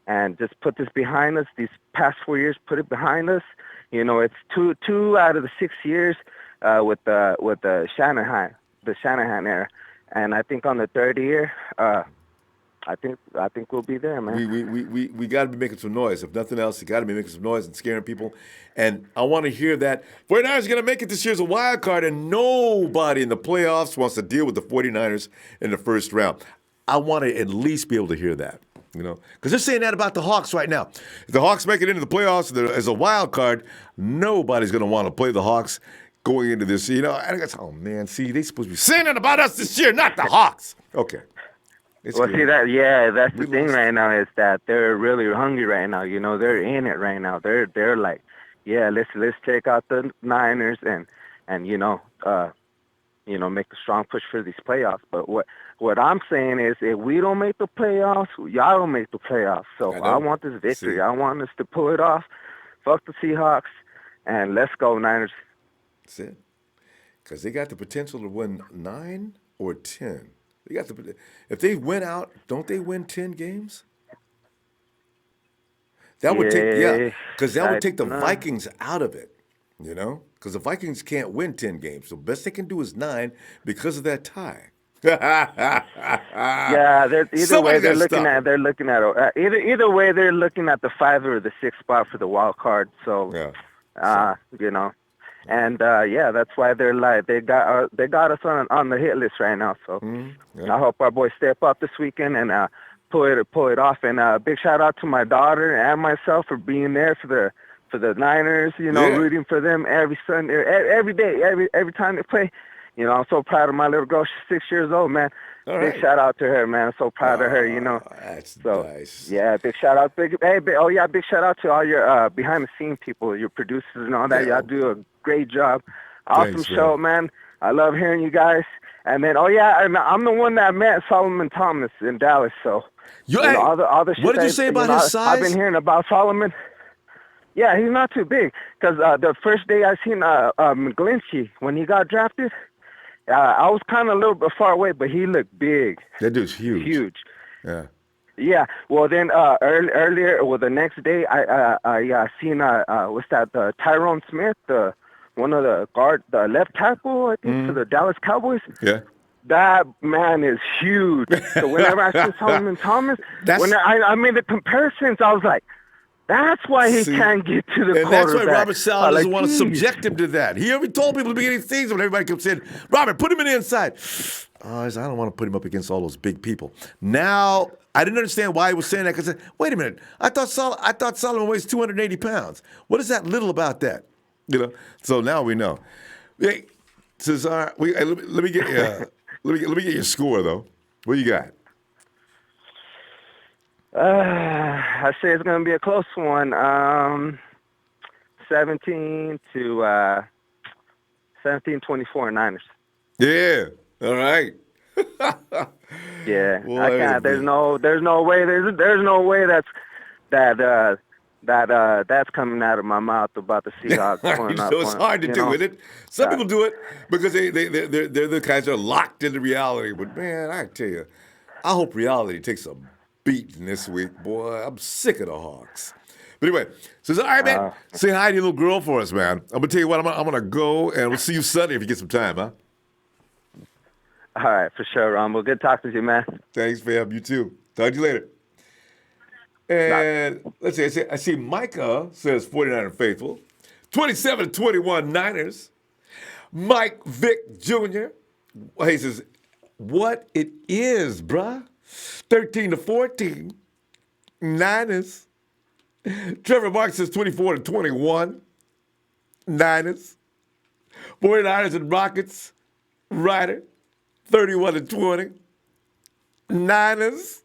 and just put this behind us. These past 4 years, put it behind us. It's two out of the 6 years with the Shanahan era, and I think on the third year, I think we'll be there, man. We got to be making some noise. If nothing else, you got to be making some noise and scaring people. And I want to hear that 49ers are going to make it this year as a wild card, and nobody in the playoffs wants to deal with the 49ers in the first round. I want to at least be able to hear that, because they're saying that about the Hawks right now. If the Hawks make it into the playoffs as a wild card, nobody's going to want to play the Hawks going into this. And I guess, oh man, see, they supposed to be saying that about us this year, not the Hawks. Okay. That's the thing right now, is that they're really hungry right now. They're in it right now. They're like, yeah, let's take out the Niners and make a strong push for these playoffs. But what I'm saying is, if we don't make the playoffs, y'all don't make the playoffs. So I want this victory. I want us to pull it off. Fuck the Seahawks, and let's go Niners. That's it. Because they got the potential to win 9 or 10. If they win out, don't they win 10 games? That would because that would take the Vikings out of it, because the Vikings can't win 10 games. So best they can do is 9 because of that tie. Either way they're looking at the 5 or the 6 spot for the wild card. So And that's why they're like they got us on the hit list right now. So I hope our boys step up this weekend and pull it off. And big shout out to my daughter and myself for being there for the Niners. Rooting for them every Sunday, every day, every time they play. I'm so proud of my little girl. She's 6 years old, man. Big shout out to her, man. I'm so proud of her. That's nice. Yeah, big shout out. Big shout out to all your behind the scene people, your producers and all that. Y'all do a great job. Awesome show, man. I love hearing you guys. And then, and I'm the one that met Solomon Thomas in Dallas. So, all the shit what did you say about his size? I've been hearing about Solomon. Yeah, he's not too big. Because the first day I seen McGlinchey, when he got drafted, I was kind of a little bit far away, but he looked big. That dude's huge. Huge. Yeah. Yeah. Well, then earlier, the next day, I seen Tyrone Smith, one of the left tackle, I think, for the Dallas Cowboys. Yeah. That man is huge. So whenever I see Solomon Thomas, when I made the comparisons, I was like, that's why he can't get to the quarterback. And that's why Robert Saleh doesn't want to subject him to that. He already told people at the beginning of the season when everybody comes in, Robert, put him in the inside. I don't want to put him up against all those big people. Now, I didn't understand why he was saying that, because, wait a minute, I thought Solomon weighs 280 pounds. What is that little about that? So now we know. Hey, Cesar, let me get your score, though. What you got? I say it's going to be a close one. 17-24 Niners. Yeah. All right. Yeah. Boy, I can't. There's no way. There's no way that's coming out of my mouth about the Seahawks. It's hard to do with it. Some people do it because they're the kinds that are locked into reality. But man, I tell you, I hope reality takes a beating this week, boy. I'm sick of the Hawks. But anyway, all right, man, say hi to your little girl for us, man. I'm gonna tell you what, I'm gonna go, and we'll see you Sunday if you get some time, huh? All right, for sure, Ronbo. Good talking to you, man. Thanks, fam. You too. Talk to you later. And let's see, I see Micah says 49er faithful. 27-21 Niners. Mike Vick Jr. He says, what it is, bruh. 13-14 Niners. Trevor Mark says 24-21 Niners. 49ers and Rockets. Ryder. 31-20 Niners.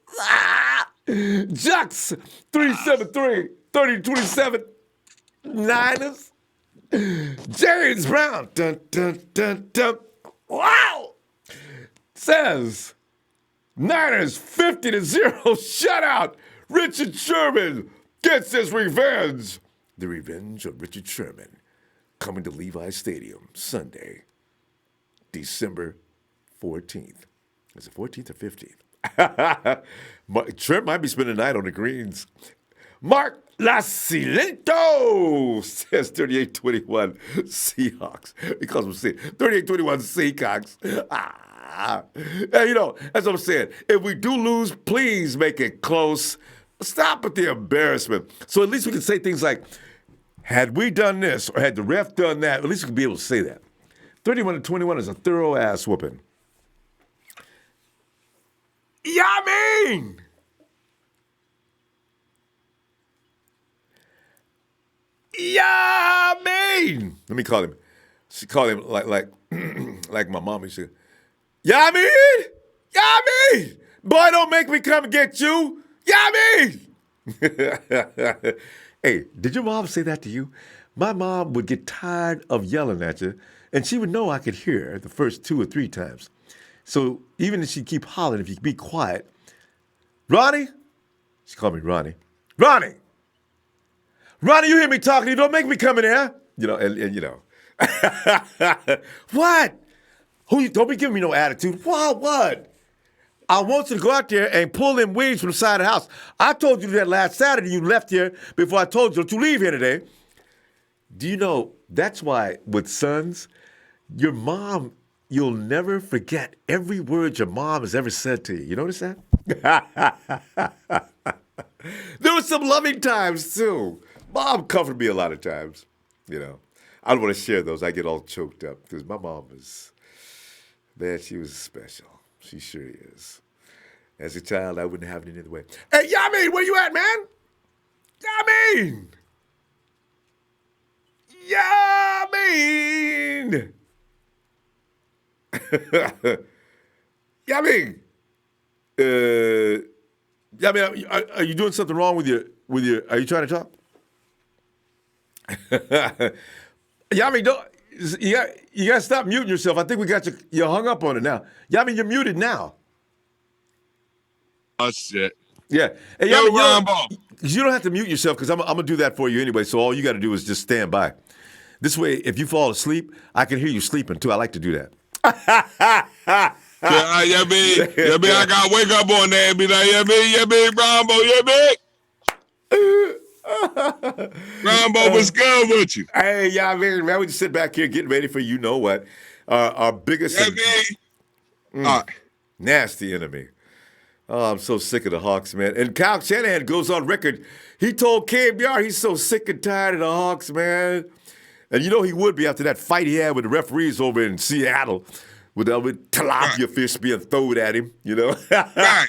Jux 373 30-27 Niners. James Brown dun, dun, dun, dun. Wow says Niners 50-0 shutout. Richard Sherman gets his revenge. The revenge of Richard Sherman coming to Levi Stadium Sunday, December 14th. Is it 14th or 15th? Trent might be spending the night on the greens. Mark Lasilento says 38-21 Seahawks. Because I'm saying 38-21 Seahawks. And you know, as I'm saying, if we do lose, please make it close. Stop with the embarrassment. So at least we can say things like, had we done this or had the ref done that, at least we can be able to say that. 31-21 is a thorough ass whooping. Yamin! Yamin! Let me call him. She called him like like my mom used to. Yamin! Yamin! Boy, don't make me come get you. Yamin! Hey, did your mom say that to you? My mom would get tired of yelling at you, and she would know I could hear her the first 2 or 3 times. So even if she'd keep hollering, if you could be quiet, Ronnie? She called me Ronnie. Ronnie! Ronnie, you hear me talking to you. Don't make me come in here. You know, and you know. What? Don't be giving me no attitude. What? I want you to go out there and pull them weeds from the side of the house. I told you that last Saturday. You left here before I told you to leave here today. Do you know, that's why with sons, your mom, you'll never forget every word your mom has ever said to you. You notice that? There were some loving times, too. Mom comforted me a lot of times. You know, I don't want to share those. I get all choked up because my mom was, man, she was special. She sure is. As a child, I wouldn't have it any other way. Hey, Yamin, where you at, man? Yamin! Yamin! Yamin! Yamin, are you doing something wrong with your, are you trying to talk? Yamin, you got to stop muting yourself. I think we got you hung up on it now. Yamin, you're muted now. Oh, shit. Yeah. Hey, Yo, Yamin, you don't have to mute yourself because I'm going to do that for you anyway, so all you got to do is just stand by. This way, if you fall asleep, I can hear you sleeping, too. I like to do that. I got to wake up on that and be like, Ronbo, Ronbo was good with you. Hey, man, we just sit back here getting ready for you know what. Our biggest nasty enemy. Oh, I'm so sick of the Hawks, man. And Kyle Shanahan goes on record. He told KNBR he's so sick and tired of the Hawks, man. And you know he would be after that fight he had with the referees over in Seattle with tilapia fish being thrown at him, you know? Right.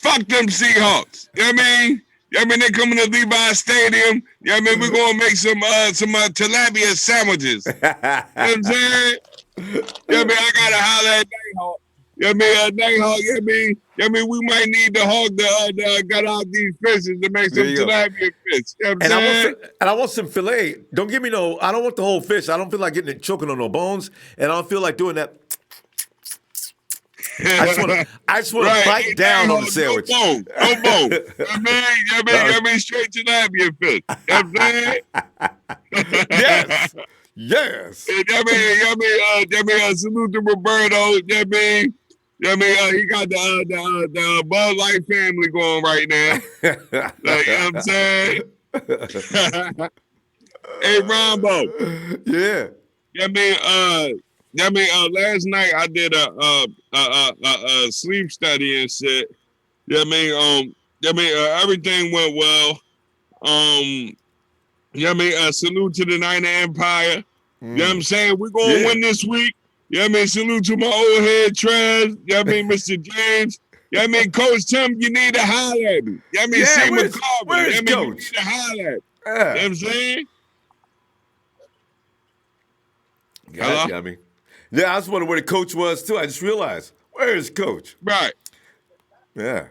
Fuck them Seahawks. They coming to Levi Stadium. We're going to make some tilapia sandwiches. You know what I'm saying? I got to holler at Nighthawk. Nighthawk, we might need the hawk to gut out these fishes to make some tilapia fish. You know what I'm saying? I want some filet. Don't give me I don't want the whole fish. I don't feel like getting it choking on no bones, and I don't feel like doing that. I just want to bite down on the sandwich. No bone. Straight tilapia fish. You know what I'm saying? Yes. Salute to Roberto. He got the Bud Light family going right now. You know what I'm saying? Hey, Ronbo. Yeah. Last night I did a sleep study and shit. Everything went well. Salute to the Niner Empire. You know what I'm saying? We're going to win this week. Salute to my old head trash. Mr. James. Coach Tim, you need to holler at me. See McCarver. Where's Coach? You need to holler at me. You know what I'm saying? Yeah, I was wondering where the coach was too. I just realized, where is Coach? Right. Yeah,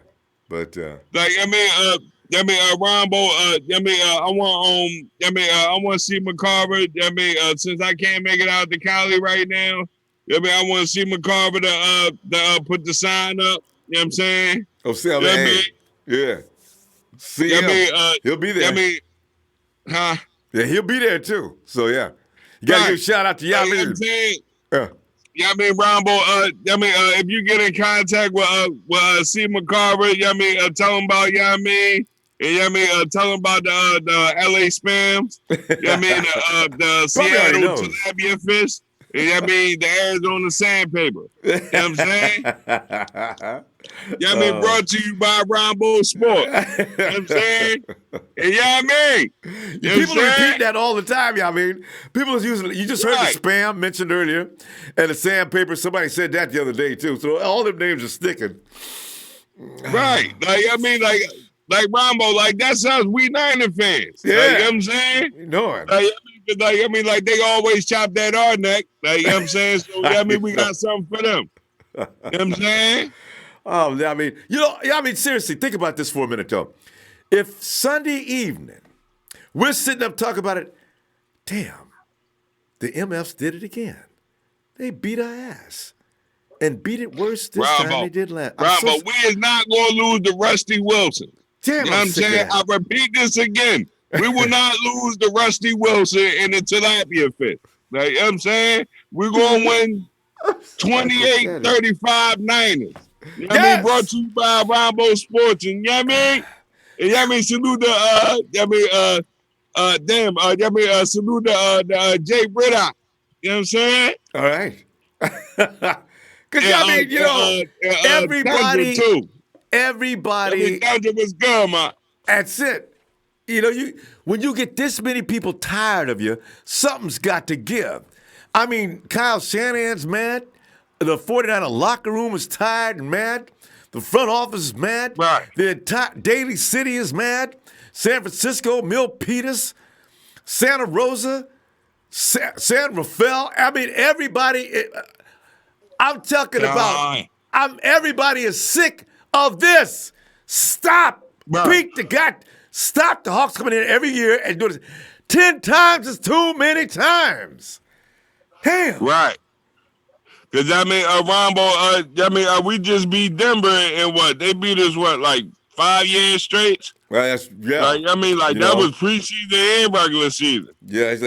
but Ronbo. I want to see McCarver. Since I can't make it out to Cali right now, I mean, I want to see McCarver to put the sign up. You know what I'm saying? Oh, see, I mean, yeah. See him. He'll be there. I mean, huh? Yeah, he'll be there too. So yeah, you gotta give a shout out to Yamin. You know what I'm saying? Yeah, I mean, Ronbo, if you get in contact with C. McCarver, tell him about, and tell him about the LA spams, the Seattle tilapia fish, and the Arizona sandpaper. You know what I'm saying? Brought to you by Ronbo Sport. You know what I'm saying? And people repeat that all the time, people are using it. You just heard the spam mentioned earlier, and the sandpaper. Somebody said that the other day too. So all them names are sticking. Right. Like Ronbo, like that's us, we Niner fans. Yeah. You know what I'm saying? No. Like they always chop that our neck. Like, you know what I'm saying? So we got something for them. You know what I'm saying? Seriously, think about this for a minute, though. If Sunday evening, we're sitting up talking about it, damn, the MFs did it again. They beat our ass. And beat it worse this time they did last. Ronbo, we is not going to lose to Rusty Wilson. Damn, you know what I'm saying? I repeat this again. We will not lose to Rusty Wilson in the tilapia fish. Like, you know what I'm saying? We're going to win 28-35 Niners. You know what I mean? Brought to you by Ronbo Sports. And you know what I mean? And salute the salute the Jay Britta. You know what I'm saying? All right. Because everybody was good, man. That's it. When you get this many people tired of you, something's got to give. I mean, Kyle Shanahan's mad. The 49er locker room is tired and mad. The front office is mad. Right. The entire Daly City is mad. San Francisco, Milpitas, Santa Rosa, San Rafael. I mean, everybody. I'm talking about. Everybody is sick of this. Stop. Beat the guy. Stop the Hawks coming in every year and doing this. 10 times is too many times. Damn. Right. Because, Ronbo, we just beat Denver and what? They beat us, like 5 years straight? Well, that's, yeah. That was preseason and regular season. Yeah. So,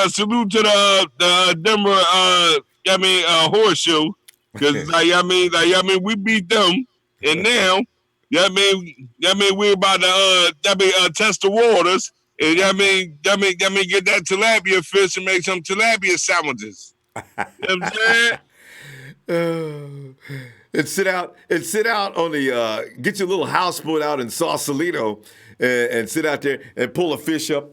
salute to the Denver, horseshoe. Because, we beat them. And now, we're about to test the waters. And get that tilapia fish and make some tilapia sandwiches. You know what I'm saying? And sit out on the get your little houseboat out in Sausalito and sit out there and pull a fish up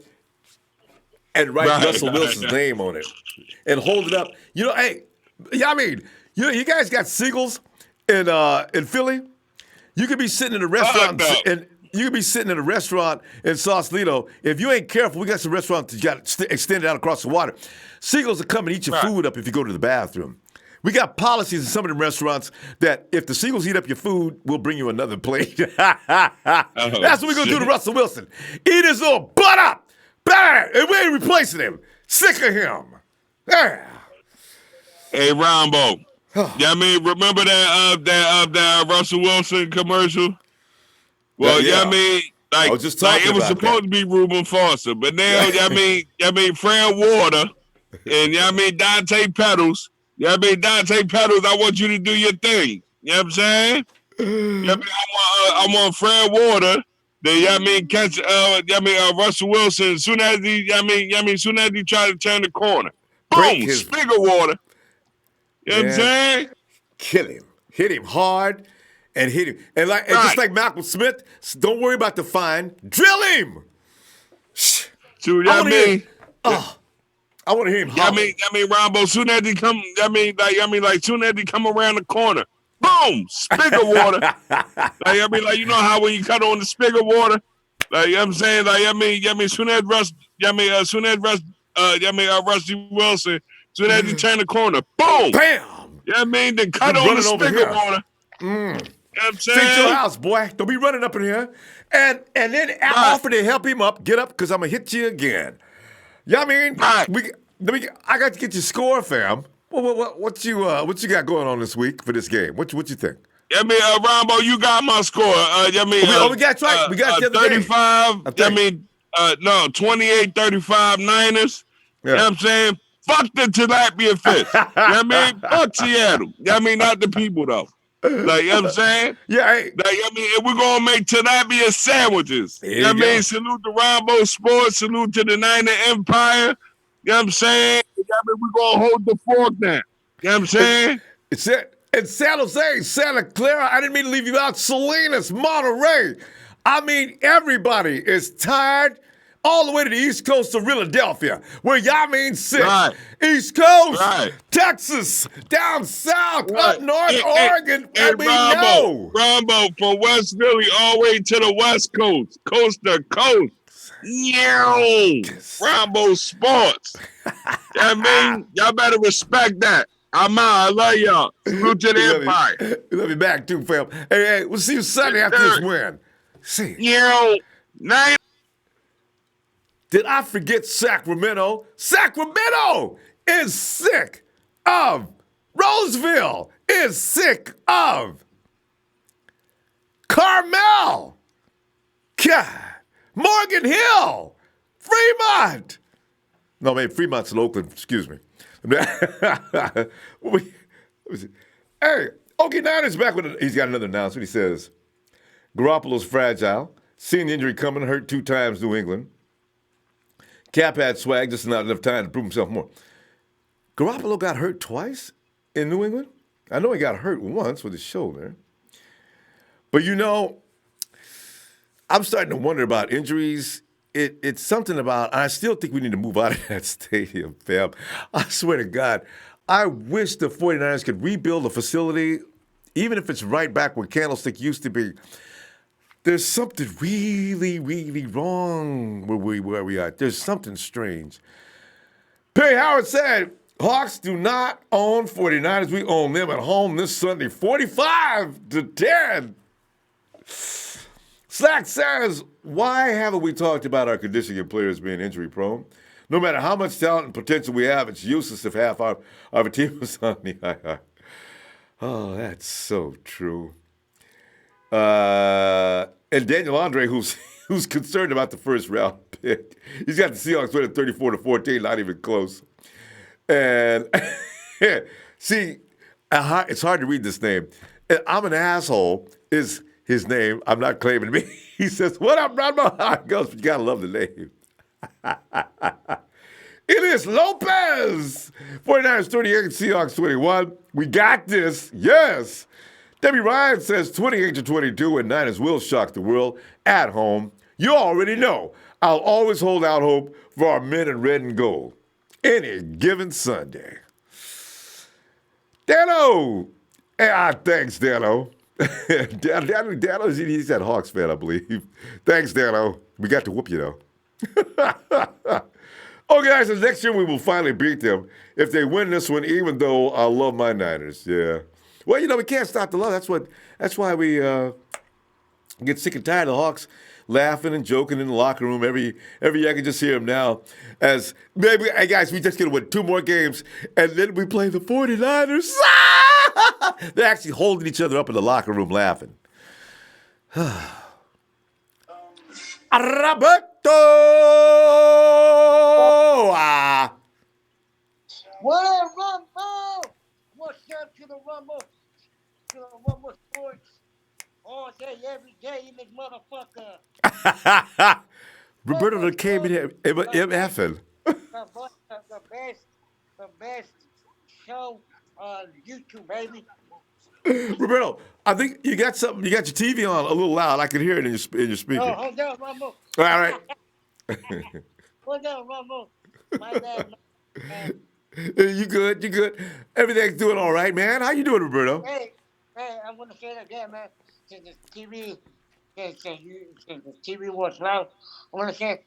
and write Russell Wilson's name on it and hold it up. You guys got seagulls in Philly. You could be sitting in a restaurant and you could be sitting in a restaurant in Sausalito. If you ain't careful, we got some restaurants that got extended out across the water. Seagulls will come and eat your food up if you go to the bathroom. We got policies in some of the restaurants that if the seagulls eat up your food, we'll bring you another plate. That's what we're going to do to Russell Wilson. Eat his little butt up. Bang! And we ain't replacing him. Sick of him. Yeah. Hey, Ronbo. Remember that Russell Wilson commercial? Well, I was just talking it was supposed to be Reuben Foster, but now, Fran Water and, Dante Petals. Dante Petals, I want you to do your thing. You know what I'm saying? I want Fran Water. Catch Russell Wilson soon as he try to turn the corner. Boom, spig of water. You know what I'm saying? Kill him. Hit him hard and hit him. And just like Malcolm Smith, don't worry about the fine. Drill him. I want to hear him. Ronbo, soon as he come, soon as he come around the corner, boom, spig of water. You know how when you cut on the spig of water, you know what I'm saying? Soon as Rusty Wilson, soon as he turn the corner, boom, bam. You know what I mean? Then cut on the spig of water. You know what I'm saying? Fix your house, boy. Don't be running up in here. And then offer to help him up, get up, because I'm going to hit you again. You know what I mean? I got to get your score, fam. What you got going on this week for this game? What you think? I mean, Ronbo, you got my score. We got right. We got the other 35. day. 28-35 Niners. Yeah. You know what I'm saying? Fuck the tilapia fish. You know what I mean? Fuck Seattle. You know what I mean? Not the people, though. Like, you know what I'm saying? Yeah. Like, I mean, if we're going to make tilapia sandwiches. You know what I mean? Salute to Ronbo Sports. Salute to the Niner Empire. You know what I'm saying? I mean, we're going to hold the fork now. You know what I'm saying? It's San Jose, Santa Clara. I didn't mean to leave you out. Salinas, Monterey. I mean, everybody is tired all the way to the East Coast of Philadelphia, where y'all mean 6. Right. East Coast, Right. Texas, down south, Right. up north, Oregon. And Ronbo, from West Philly all the way to the West Coast, coast to coast. Yo, Ronbo Sports. I mean, y'all better respect that. I'm out. I love y'all. Salute to the Empire. Love you back too, fam. Hey, we'll see you Sunday after this win. See. Yo, night. Did I forget Sacramento? Sacramento is sick of. Roseville is sick of. Carmel. God. Morgan Hill. Fremont. No, maybe Fremont's in Oakland. Excuse me. Hey, okay, Niners back with he's got another announcement. He says, Garoppolo's fragile. Seeing the injury coming, hurt 2 times New England. Cap had swag, just not enough time to prove himself more. Garoppolo got hurt twice in New England? I know he got hurt once with his shoulder. But I'm starting to wonder about injuries. It's something about, I still think we need to move out of that stadium, fam. I swear to God, I wish the 49ers could rebuild a facility, even if it's right back where Candlestick used to be. There's something really, really wrong where we are. There's something strange. Perry Howard said, Hawks do not own 49ers. We own them at home this Sunday, 45-10. Slack says, why haven't we talked about our conditioning players being injury prone? No matter how much talent and potential we have, it's useless if half our team is on the IR. Oh, that's so true. And Daniel Andre, who's concerned about the first round pick. He's got the Seahawks winning 34-14, not even close. And see, it's hard to read this name. I'm an asshole is his name. I'm not claiming me. He says, what up, Ronbo? How it goes, but you gotta love the name. It is Lopez. 49ers 38, Seahawks 21. We got this. Yes. Debbie Ryan says 28-22, and Niners will shock the world at home. You already know. I'll always hold out hope for our men in red and gold any given Sunday. Dano. Thanks, Dano. Dano, he's that Hawks fan, I believe. Thanks, Dano. We got to whoop you, though. Okay, guys, so next year we will finally beat them if they win this one, even though I love my Niners. Yeah. Well, we can't stop the love. That's why we get sick and tired of the Hawks laughing and joking in the locker room every year. I can just hear them now. As maybe, hey guys, we just gonna win 2 more games, and then we play the 49ers. They're actually holding each other up in the locker room laughing. Roberto! What up, Ronbo? What's up to the Ronbo Sports? All day, every day in this motherfucker. Roberto that came in here MFing. The best show on YouTube, baby. Roberto, I think you got something. You got your TV on a little loud. I can hear it in your speaker. Oh, hold on, Ronbo. All right. Hold on, Ronbo. My bad. You good? You good? Everything's doing all right, man. How you doing, Roberto? Hey, I'm gonna say it again, man. Since the TV was loud, I'm gonna say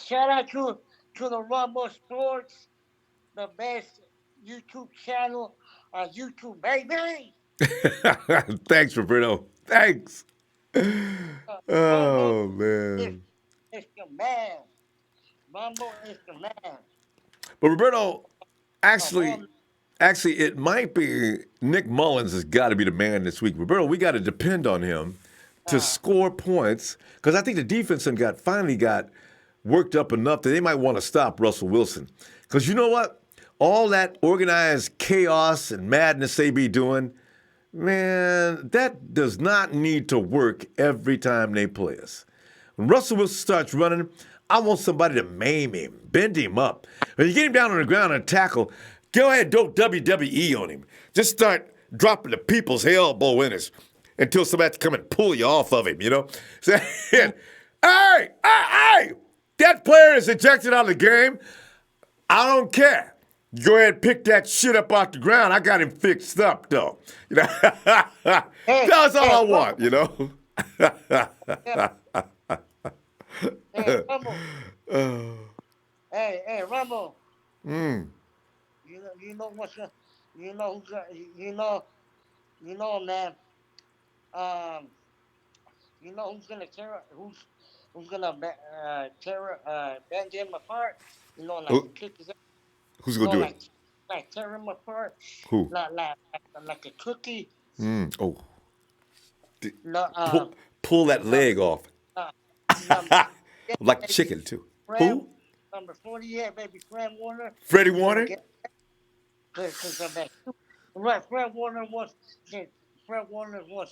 shout out to the Ronbo Sports, the best YouTube channel on YouTube, baby. Thanks, Roberto. Thanks. Oh man. It's the man. Ronbo is the man. But Roberto, actually, it might be Nick Mullins has got to be the man this week. Roberto, we got to depend on him to score points because I think the defense finally got worked up enough that they might want to stop Russell Wilson. Because you know what? All that organized chaos and madness they be doing, man, that does not need to work every time they play us. When Russell Wilson starts running, I want somebody to maim him, bend him up. When you get him down on the ground and tackle, go ahead, don't WWE on him. Just start dropping the people's elbow in us until somebody has to come and pull you off of him, you know? Saying, hey, that player is ejected out of the game. I don't care. Go ahead and pick that shit up off the ground. I got him fixed up, though. You know? That's all I want, you know? Hey, Rumble. Hey, Rumble. You know what's you know man. You know who's gonna tear bend him apart? You know, like kick his. Who's gonna do it? Like tear him apart. Who? Like a cookie. Oh. No. Pull that leg off. Like chicken too. Who? Number 48, baby, Fred Warner. Freddie Warner. Because of that. Right, Fred Warner was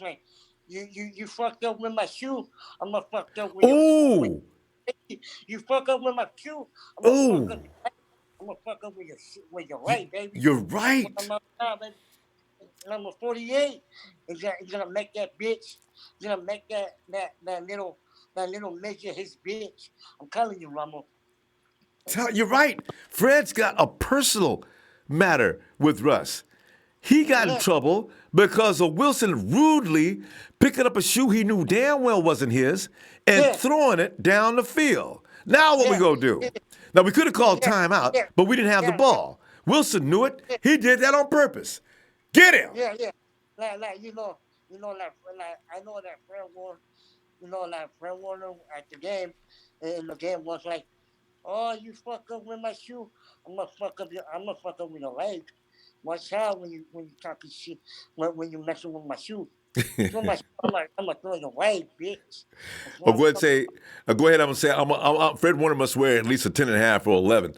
like, you fucked up with my shoe. I'm gonna fuck up with your. You fuck up with my shoe. I'm gonna fuck up with your leg, baby. You're right. Number 48 is gonna make that bitch. He's gonna make that little midget his bitch. I'm telling you, Rumble. You're right. Fred's got a personal matter with Russ. He got in trouble because of Wilson rudely picking up a shoe he knew damn well wasn't his and throwing it down the field. Now what we gonna do? Now we could have called timeout, but we didn't have the ball. Wilson knew it. He did that on purpose. Get him. Yeah. Like I know that Fred Warner, Fred Warner at the game, and the game was like, oh, you fuck up with my shoe, I'm gonna fuck up with your leg. Watch out when you talking shit when you messing with my shoe. I'm gonna throw your leg, bitch. Go ahead and say, I'm gonna say, Fred Warner must wear at least a 10.5 or 11.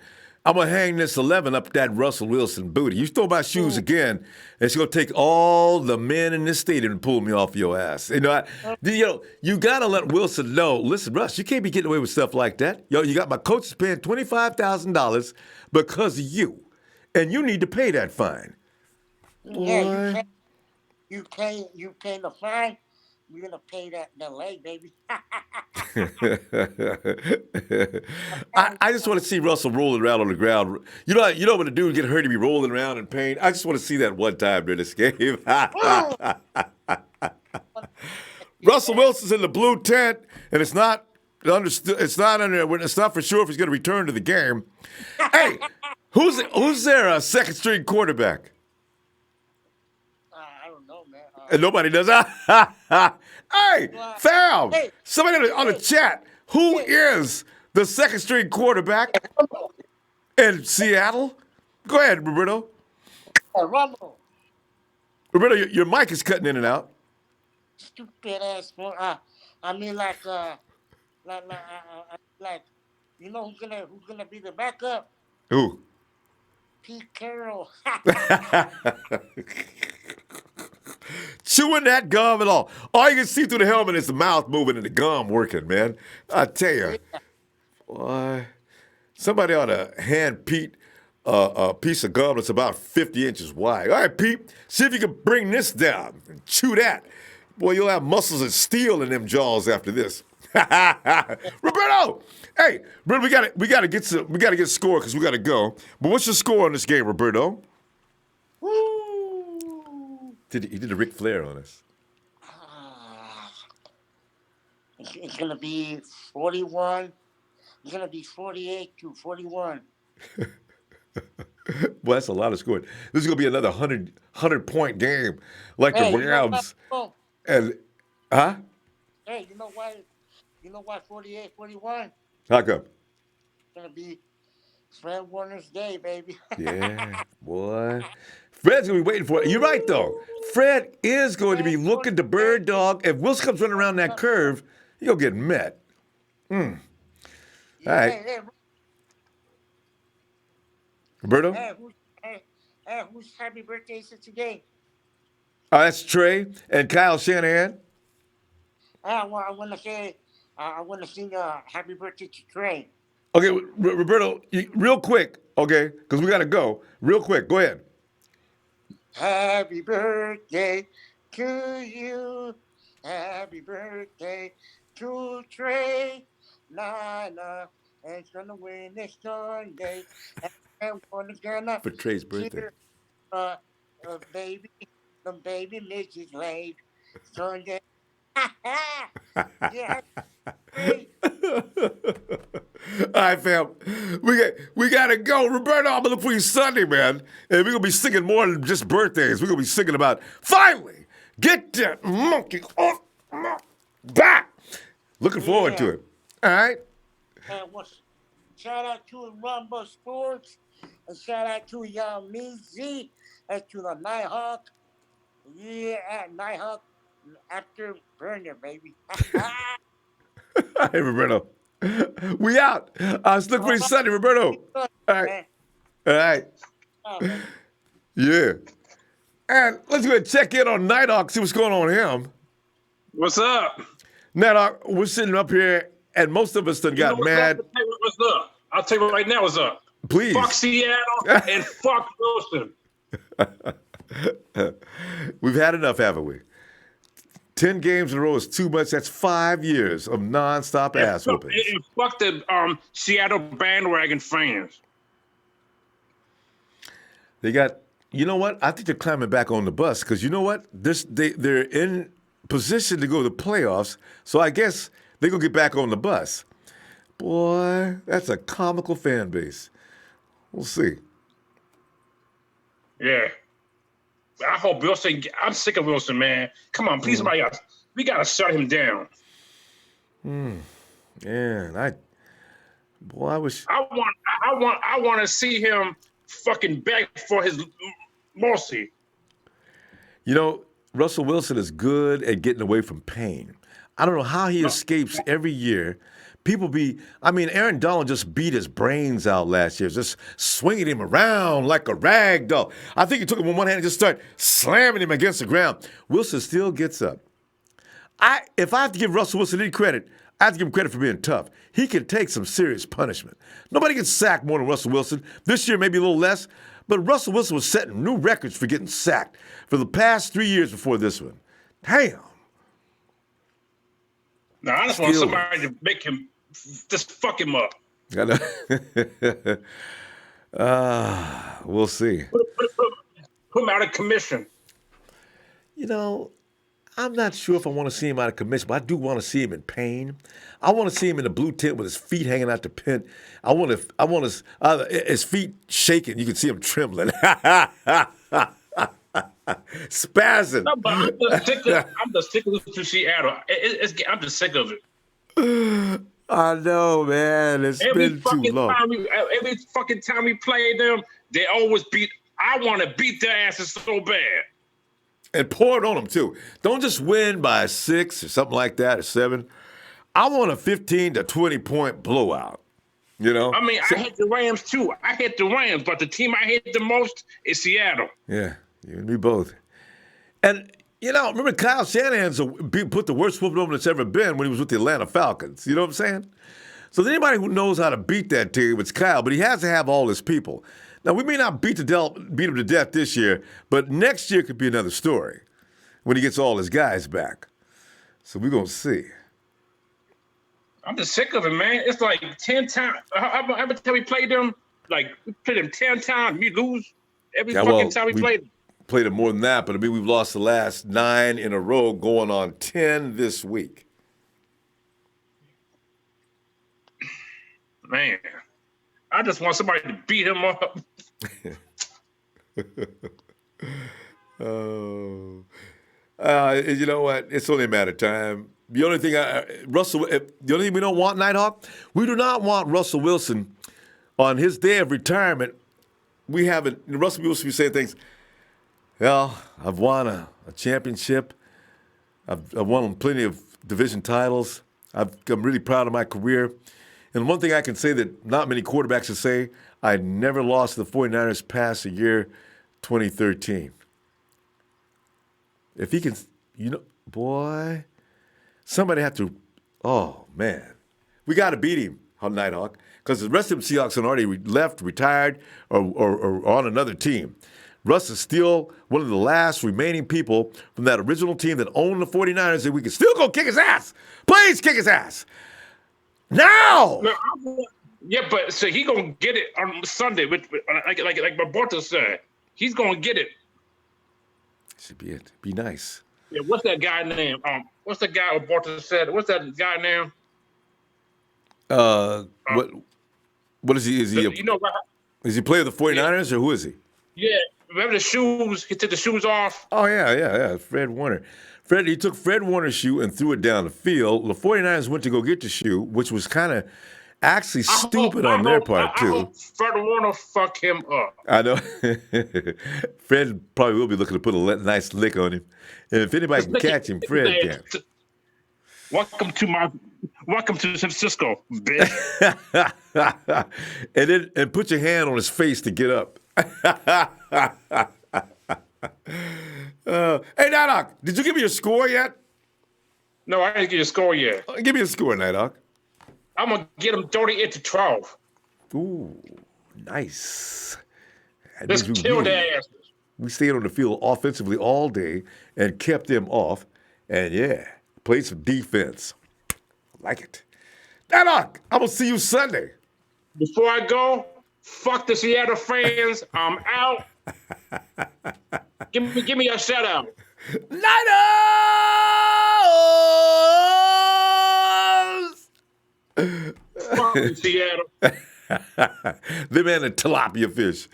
I'm going to hang this 11 up that Russell Wilson booty. You throw my shoes again, it's going to take all the men in this stadium to pull me off your ass. You know, you got to let Wilson know, listen, Russ, you can't be getting away with stuff like that. You got my coaches paying $25,000 because of you, and you need to pay that fine. Yeah, you pay the fine. You're going to pay that leg, baby. I just want to see Russell rolling around on the ground. You know when a dude get hurt, he be rolling around in pain. I just want to see that one time during this game. Russell Wilson's in the blue tent, and it's not understood. It's not for sure if he's going to return to the game. Hey, who's their second string quarterback? I don't know, man. And nobody does. Hey, fam! Somebody on the chat. Who is the second string quarterback in Seattle? Go ahead, Roberto. Ronbo. Roberto, your mic is cutting in and out. Stupid ass. I mean, like, you know who's gonna be the backup? Who? Pete Carroll. Chewing that gum and all. All you can see through the helmet is the mouth moving and the gum working, man. I tell you. Boy, somebody ought to hand Pete a piece of gum that's about 50 inches wide. All right, Pete, see if you can bring this down and chew that. Boy, you'll have muscles of steel in them jaws after this. Roberto! Hey, we gotta get score because we gotta go. But what's your score on this game, Roberto? Woo! He did a Ric Flair on us. It's going to be 41. It's going to be 48-41. Well, that's a lot of scoring. This is going to be another 100-point game like the Rams. And, huh? Hey, you know why 48-41? How come? It's going to be Fred Warner's day, baby. Yeah, boy. Fred's going to be waiting for it. You're right, though. Fred is going to be looking to bird dog. If Wilson comes running around that curve, he'll get met. All right. Roberto? Whose happy birthday is it today? That's Trey and Kyle Shanahan. I want to say, I want to sing happy birthday to Trey. Okay, Roberto, real quick, okay, because we got to go. Real quick, go ahead. Happy birthday to you. Happy birthday to Trey. Nana is going to win this Sunday. And everyone's going to For Trey's birthday. The baby Mrs. Lake Sunday. Yeah. All right, fam. We gotta go. Roberto, I'm gonna look for you Sunday, man. And we're gonna be singing more than just birthdays. We're gonna be singing about finally get that monkey off my back. Looking forward to it. All right. Shout out to Ronbo Sports, and shout out to me Z, and to the Nighthawk. Yeah, Nighthawk after burner, baby. Hey, Roberto. We out. Let's look for you Sunday, Roberto. All right. All right. Yeah. And let's go and check in on Nighthawk, see what's going on with him. What's up? Nighthawk, we're sitting up here, and most of us done got mad. What's up? I'll tell you right now what's up. Please. Fuck Seattle and fuck Wilson. We've had enough, haven't we? 10 games in a row is too much. That's 5 years of nonstop ass whoopings. And fuck the Seattle bandwagon fans. They got, you know what? I think they're climbing back on the bus because you know what? They're in position to go to the playoffs, so I guess they're going to get back on the bus. Boy, that's a comical fan base. We'll see. Yeah. I hope Wilson. I'm sick of Wilson, man. Come on, please, somebody else. We gotta shut him down. Yeah, I wish. I want to see him fucking beg for his mercy. You know, Russell Wilson is good at getting away from pain. I don't know how he escapes every year. Aaron Donald just beat his brains out last year, just swinging him around like a rag doll. I think he took him with one hand and just started slamming him against the ground. Wilson still gets up. If I have to give Russell Wilson any credit, I have to give him credit for being tough. He can take some serious punishment. Nobody gets sacked more than Russell Wilson. This year, maybe a little less, but Russell Wilson was setting new records for getting sacked for the past 3 years before this one. Damn. Now, I just want somebody to make him just fuck him up. I know. We'll see. Put him out of commission. You know, I'm not sure if I want to see him out of commission, but I do want to see him in pain. I want to see him in the blue tent with his feet hanging out the pin. I want his feet shaking. You can see him trembling. Spazzing. No, but I'm just sick of this Seattle. I'm just sick of it. I know, man. It's been too long. Every fucking time we play them, they always beat. I want to beat their asses so bad. And pour it on them, too. Don't just win by 6 or something like that, or 7. I want a 15 to 20-point blowout, you know? I hate the Rams, too. I hate the Rams, but the team I hate the most is Seattle. Yeah, you and me both. And, you know, remember Kyle Shanahan's put the worst whooping on that's ever been when he was with the Atlanta Falcons. You know what I'm saying? So anybody who knows how to beat that team, it's Kyle, but he has to have all his people. Now, we may not beat him to death this year, but next year could be another story when he gets all his guys back. So we're going to see. I'm just sick of it, man. It's like 10 times. Every time we played them, we played them 10 times. We lose every fucking time we played them. Played them more than that, but we've lost the last 9 in a row, going on 10 this week. Man, I just want somebody to beat him up. You know what? It's only a matter of time. The only thing we don't want, Nighthawk, we do not want Russell Wilson on his day of retirement, Russell Wilson be saying things, well, I've won a championship. I've won plenty of division titles. I'm really proud of my career. And one thing I can say that not many quarterbacks can say, I never lost to the 49ers past the year 2013. If he can, boy, somebody have to, oh, man. We got to beat him on Nighthawk because the rest of the Seahawks have already left, retired, or on another team. Russ is still one of the last remaining people from that original team that owned the 49ers that we can still go kick his ass. Please kick his ass. Now! Yeah, but so he gonna get it on Sunday with like my brother said. He's gonna get it. Should be it. Be nice. Yeah, what's that guy name? What's the guy Barton said? What's that guy name? What is he? Is he? Is he player of the 49ers or who is he? Yeah, remember the shoes? He took the shoes off. Oh yeah. Fred Warner. He took Fred Warner's shoe and threw it down the field. The 49ers went to go get the shoe, which was kind of actually stupid on their part, too. I hope Fred Warner fuck him up. I know. Fred probably will be looking to put a nice lick on him. And if anybody can catch him, Fred can. Welcome to San Francisco, bitch. and put your hand on his face to get up. Hey, Nighthawk, did you give me your score yet? No, I didn't give you a score yet. Give me a score, Nighthawk. I'm going to get him 38-12. Ooh, nice. Let's kill their asses. We stayed on the field offensively all day and kept them off. And, played some defense. I like it. Nighthawk, I'm going to see you Sunday. Before I go, fuck the Seattle fans. I'm out. Give me a shout out. Niners! Fuck Seattle. Them and the tilapia fish.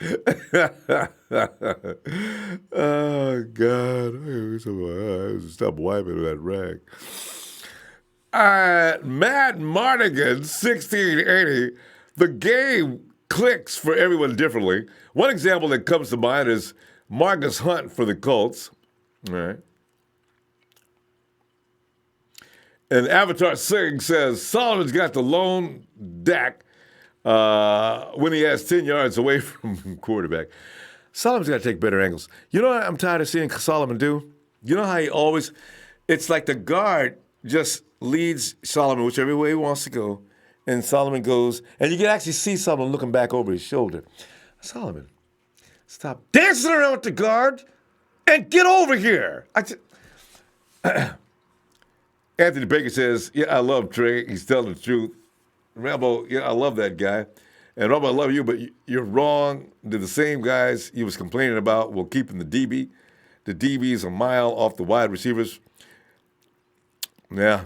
Oh, God. Stop wiping that rag. Matt Mardigan, 1680. The game clicks for everyone differently. One example that comes to mind is Marcus Hunt for the Colts. All right. And Avatar Singh says Solomon's got the lone Dak when he has 10 yards away from quarterback. Solomon's got to take better angles. You know what I'm tired of seeing Solomon do? You know how he always, it's like the guard just leads Solomon whichever way he wants to go, and Solomon goes, and you can actually see Solomon looking back over his shoulder. Solomon, stop dancing around with the guard and get over here. Anthony Baker says, I love Trey. He's telling the truth. Rambo, I love that guy. And Rambo, I love you, but you're wrong. They're the same guys he was complaining about. We'll keep him the DB. The DB is a mile off the wide receivers. Yeah.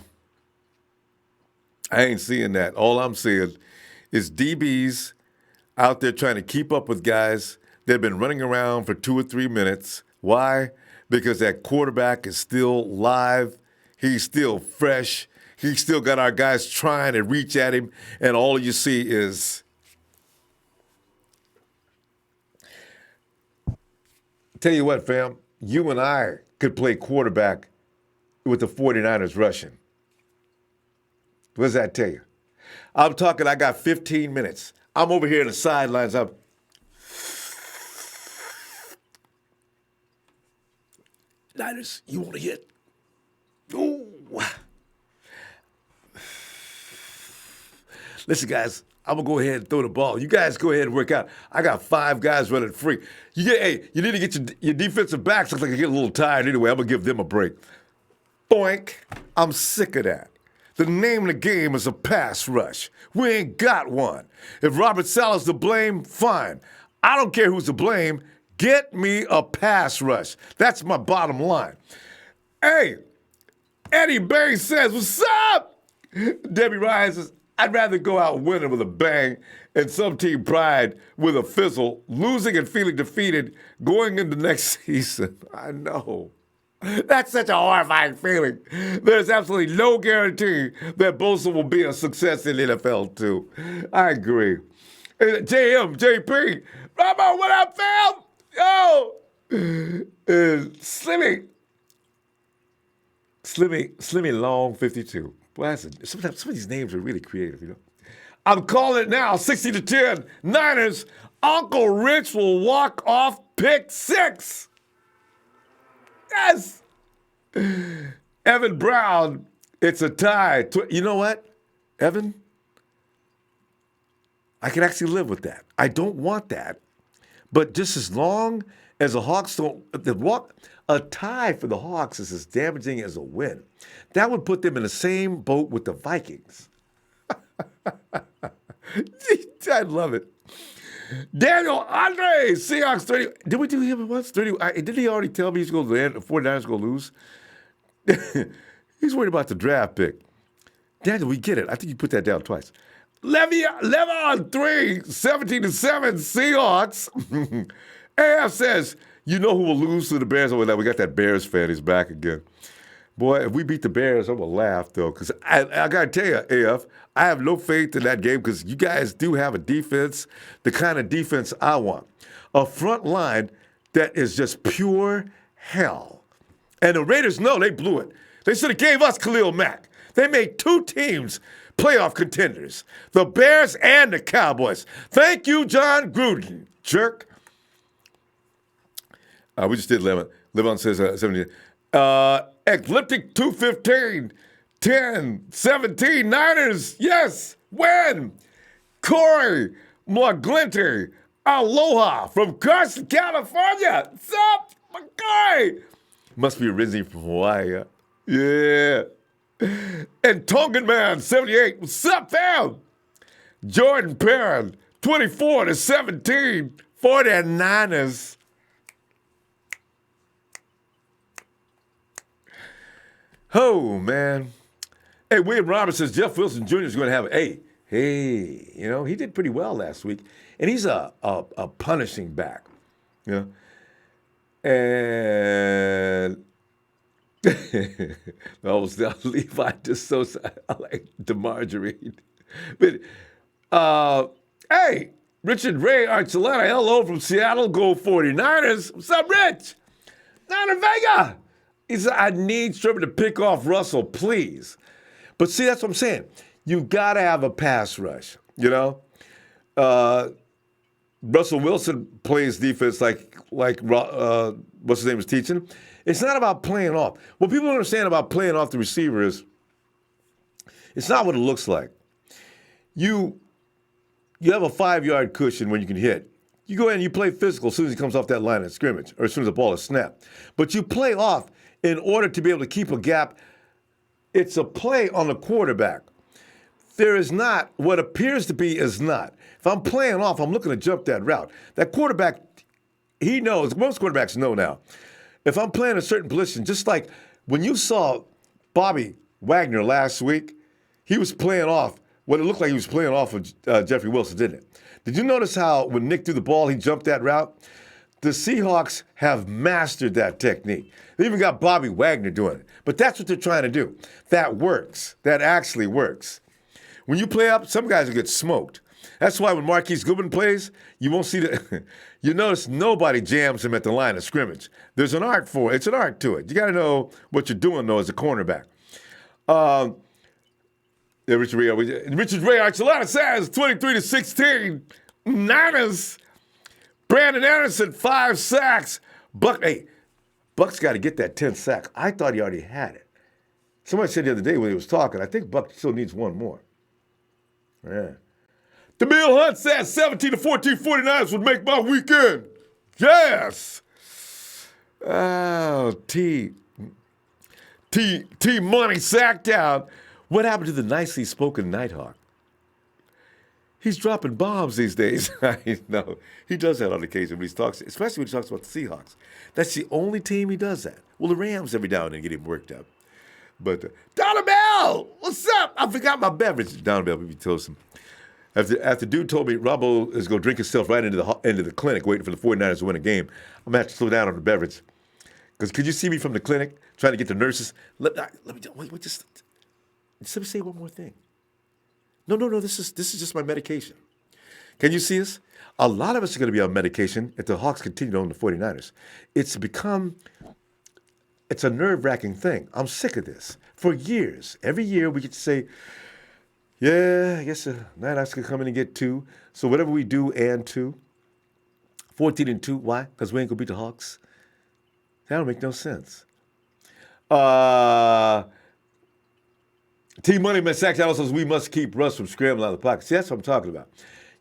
I ain't seeing that. All I'm seeing is DBs out there trying to keep up with guys that have been running around for 2 or 3 minutes. Why? Because that quarterback is still live. He's still fresh. He's still got our guys trying to reach at him, and all you see is tell you what, fam, you and I could play quarterback with the 49ers rushing. What does that tell you? I'm talking, I got 15 minutes. I'm over here in the sidelines. Niners, you want to hit? Ooh. Listen, guys, I'm going to go ahead and throw the ball. You guys go ahead and work out. I got 5 guys running free. You need to get your defensive backs. Looks like they get a little tired anyway. I'm going to give them a break. Boink. I'm sick of that. The name of the game is a pass rush. We ain't got one. If Robert Saleh's to blame, fine. I don't care who's to blame. Get me a pass rush. That's my bottom line. Hey, Eddie Berry says, what's up? Debbie Ryan says, I'd rather go out winning with a bang and some team pride with a fizzle, losing and feeling defeated going into next season. I know. That's such a horrifying feeling. There's absolutely no guarantee that Bosa will be a success in the NFL, too. I agree. JP. Ronbo, what up, fam? Yo! Slimmy Long 52. Boy, some of these names are really creative, you know. I'm calling it now, 60-10. Niners, Uncle Rich will walk off pick 6. Yes! Evan Brown, it's a tie. You know what, Evan? I can actually live with that. I don't want that. But just as long as the Hawks a tie for the Hawks is as damaging as a win. That would put them in the same boat with the Vikings. I love it. Daniel Andre, Seahawks 30. Did we do him once? 30. Didn't he already tell me he's going to land? The 49ers going to lose? He's worried about the draft pick. Daniel, we get it. I think you put that down twice. Levon 3, 17-7, Seahawks. AF says, you know who will lose to the Bears? Oh, we got that Bears fan. He's back again. Boy, if we beat the Bears, I'm going to laugh, though, because I got to tell you, AF, I have no faith in that game because you guys do have a defense, the kind of defense I want. A front line that is just pure hell. And the Raiders know they blew it. They should have gave us Khalil Mack. They made 2 teams playoff contenders, the Bears and the Cowboys. Thank you, John Gruden, jerk. We just did Levon. Levon says 70. Ecliptic 215, 10, 17, Niners, yes, win. Corey McGlinty, aloha from Carson, California. What's up, my guy? Must be originally from Hawaii, huh? Yeah. And Tongan Man, 78, what's up, fam? Jordan Perrin, 24-17, 49ers. Oh, man. Hey, William Roberts says Jeff Wilson Jr. is going to have hey, you know, he did pretty well last week. And he's a punishing back, you know. And Levi just so I like DeMarjorie. But, hey, Richard Ray Archuleta, hello from Seattle, go 49ers. What's up, Rich? Niner Vega. He said, I need Sherman to pick off Russell, please. But see, that's what I'm saying. You got to have a pass rush, you know? Russell Wilson plays defense like what's his name was teaching. It's not about playing off. What people don't understand about playing off the receiver is it's not what it looks like. You have a 5-yard cushion when you can hit. You go in and you play physical as soon as he comes off that line of scrimmage or as soon as the ball is snapped. But you play off in order to be able to keep a gap. It's a play on the quarterback. There is not, what appears to be is not. If I'm playing off, I'm looking to jump that route. That quarterback, he knows, most quarterbacks know now. If I'm playing a certain position, just like when you saw Bobby Wagner last week, he was playing off what it looked like he was playing off of Jeffrey Wilson, didn't it? Did you notice how when Nick threw the ball, he jumped that route? The Seahawks have mastered that technique. They even got Bobby Wagner doing it. But that's what they're trying to do. That works. That actually works. When you play up, some guys will get smoked. That's why when Marquise Goodwin plays, you won't see you notice nobody jams him at the line of scrimmage. There's an art for it. It's an art to it. You got to know what you're doing, though, as a cornerback. Richard Ray Archuleta says 23-16, Niners. Brandon Anderson, 5 sacks. Buck's got to get that 10 sacks. I thought he already had it. Somebody said the other day when he was talking, I think Buck still needs one more. Yeah. DeMille Hunt says 17-14 49ers would make my weekend. Yes. Oh, T Money sacked out. What happened to the nicely spoken Nighthawk? He's dropping bombs these days. I know. He does that on occasion when he talks, especially when he talks about the Seahawks. That's the only team he does that. Well, the Rams every now and then get him worked up. But Donna Bell, what's up? I forgot my beverage. Donna Bell, maybe toast him. After dude told me Ronbo is going to drink himself right into the clinic waiting for the 49ers to win a game, I'm going to have to slow down on the beverage. Because could you see me from the clinic trying to get the nurses? Let me just let me say one more thing. No, this is just my medication. Can you see us? A lot of us are going to be on medication if the Hawks continue to own the 49ers. It's a nerve-wracking thing. I'm sick of this. For years, every year we get to say, yeah, I guess the Nighthawks could come in and get 2. So whatever we do and 2. 14-2. Why? Because we ain't going to beat the Hawks. That don't make no sense. T-Money Sack says we must keep Russ from scrambling out of the pocket. See, that's what I'm talking about.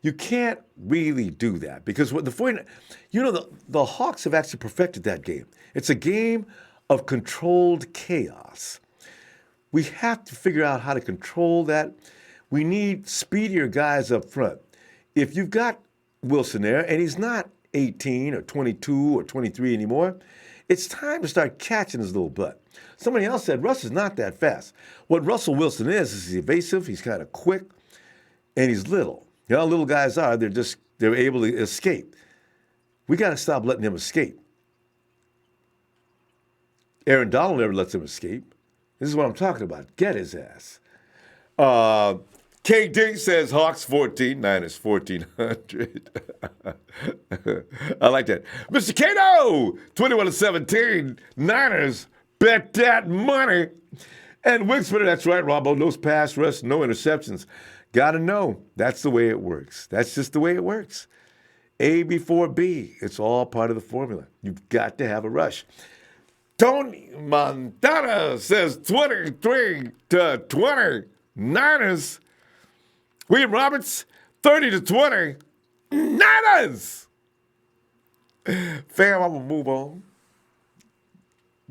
You can't really do that because what the 49ers, the Hawks have actually perfected that game. It's a game of controlled chaos. We have to figure out how to control that. We need speedier guys up front. If you've got Wilson there and he's not 18 or 22 or 23 anymore, it's time to start catching his little butt. Somebody else said Russ is not that fast. What Russell Wilson is he's evasive, he's kind of quick, and he's little. You know how little guys are, they're able to escape. We got to stop letting him escape. Aaron Donald never lets him escape. This is what I'm talking about. Get his ass. KD says Hawks 14, Niners 1,400. I like that. Mr. Cato, 21-17, Niners, bet that money. And Wigspetter, that's right, Ronbo, no pass rush, no interceptions. Got to know, that's the way it works. That's just the way it works. A before B, it's all part of the formula. You've got to have a rush. Tony Montana says 23-20, Niners. William Roberts, 30-20, Niners. Fam, I'm going to move on.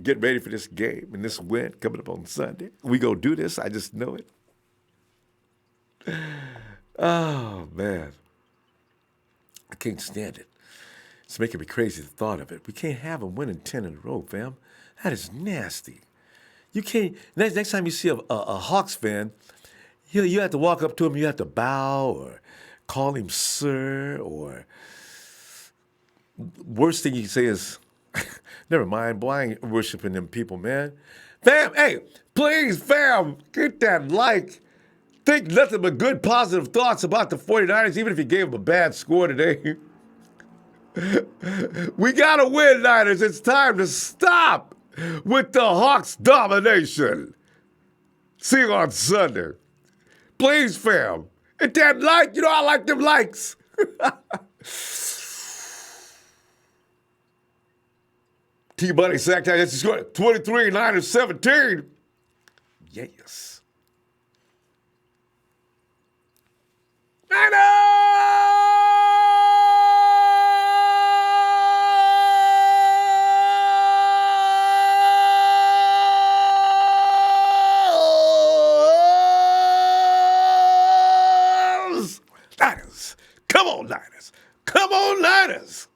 Get ready for this game and this win coming up on Sunday. We going to do this. I just know it. Oh, man. I can't stand it. It's making me crazy, the thought of it. We can't have them winning 10 in a row, fam. That is nasty. You can't. Next time you see a Hawks fan, you have to walk up to him, you have to bow or call him sir, or worst thing you can say is, never mind, boy, I ain't worshiping them people, man. Fam, hey, please, fam, get that like. Think nothing but good, positive thoughts about the 49ers, even if you gave them a bad score today. We got to win, Niners. It's time to stop with the Hawks domination. See you on Sunday. Please, fam. Hit that like. I like them likes. T-Buddy sacked out. It's 23, Niners 17. Yes. Niners. Come on, Niners. Come on, Niners.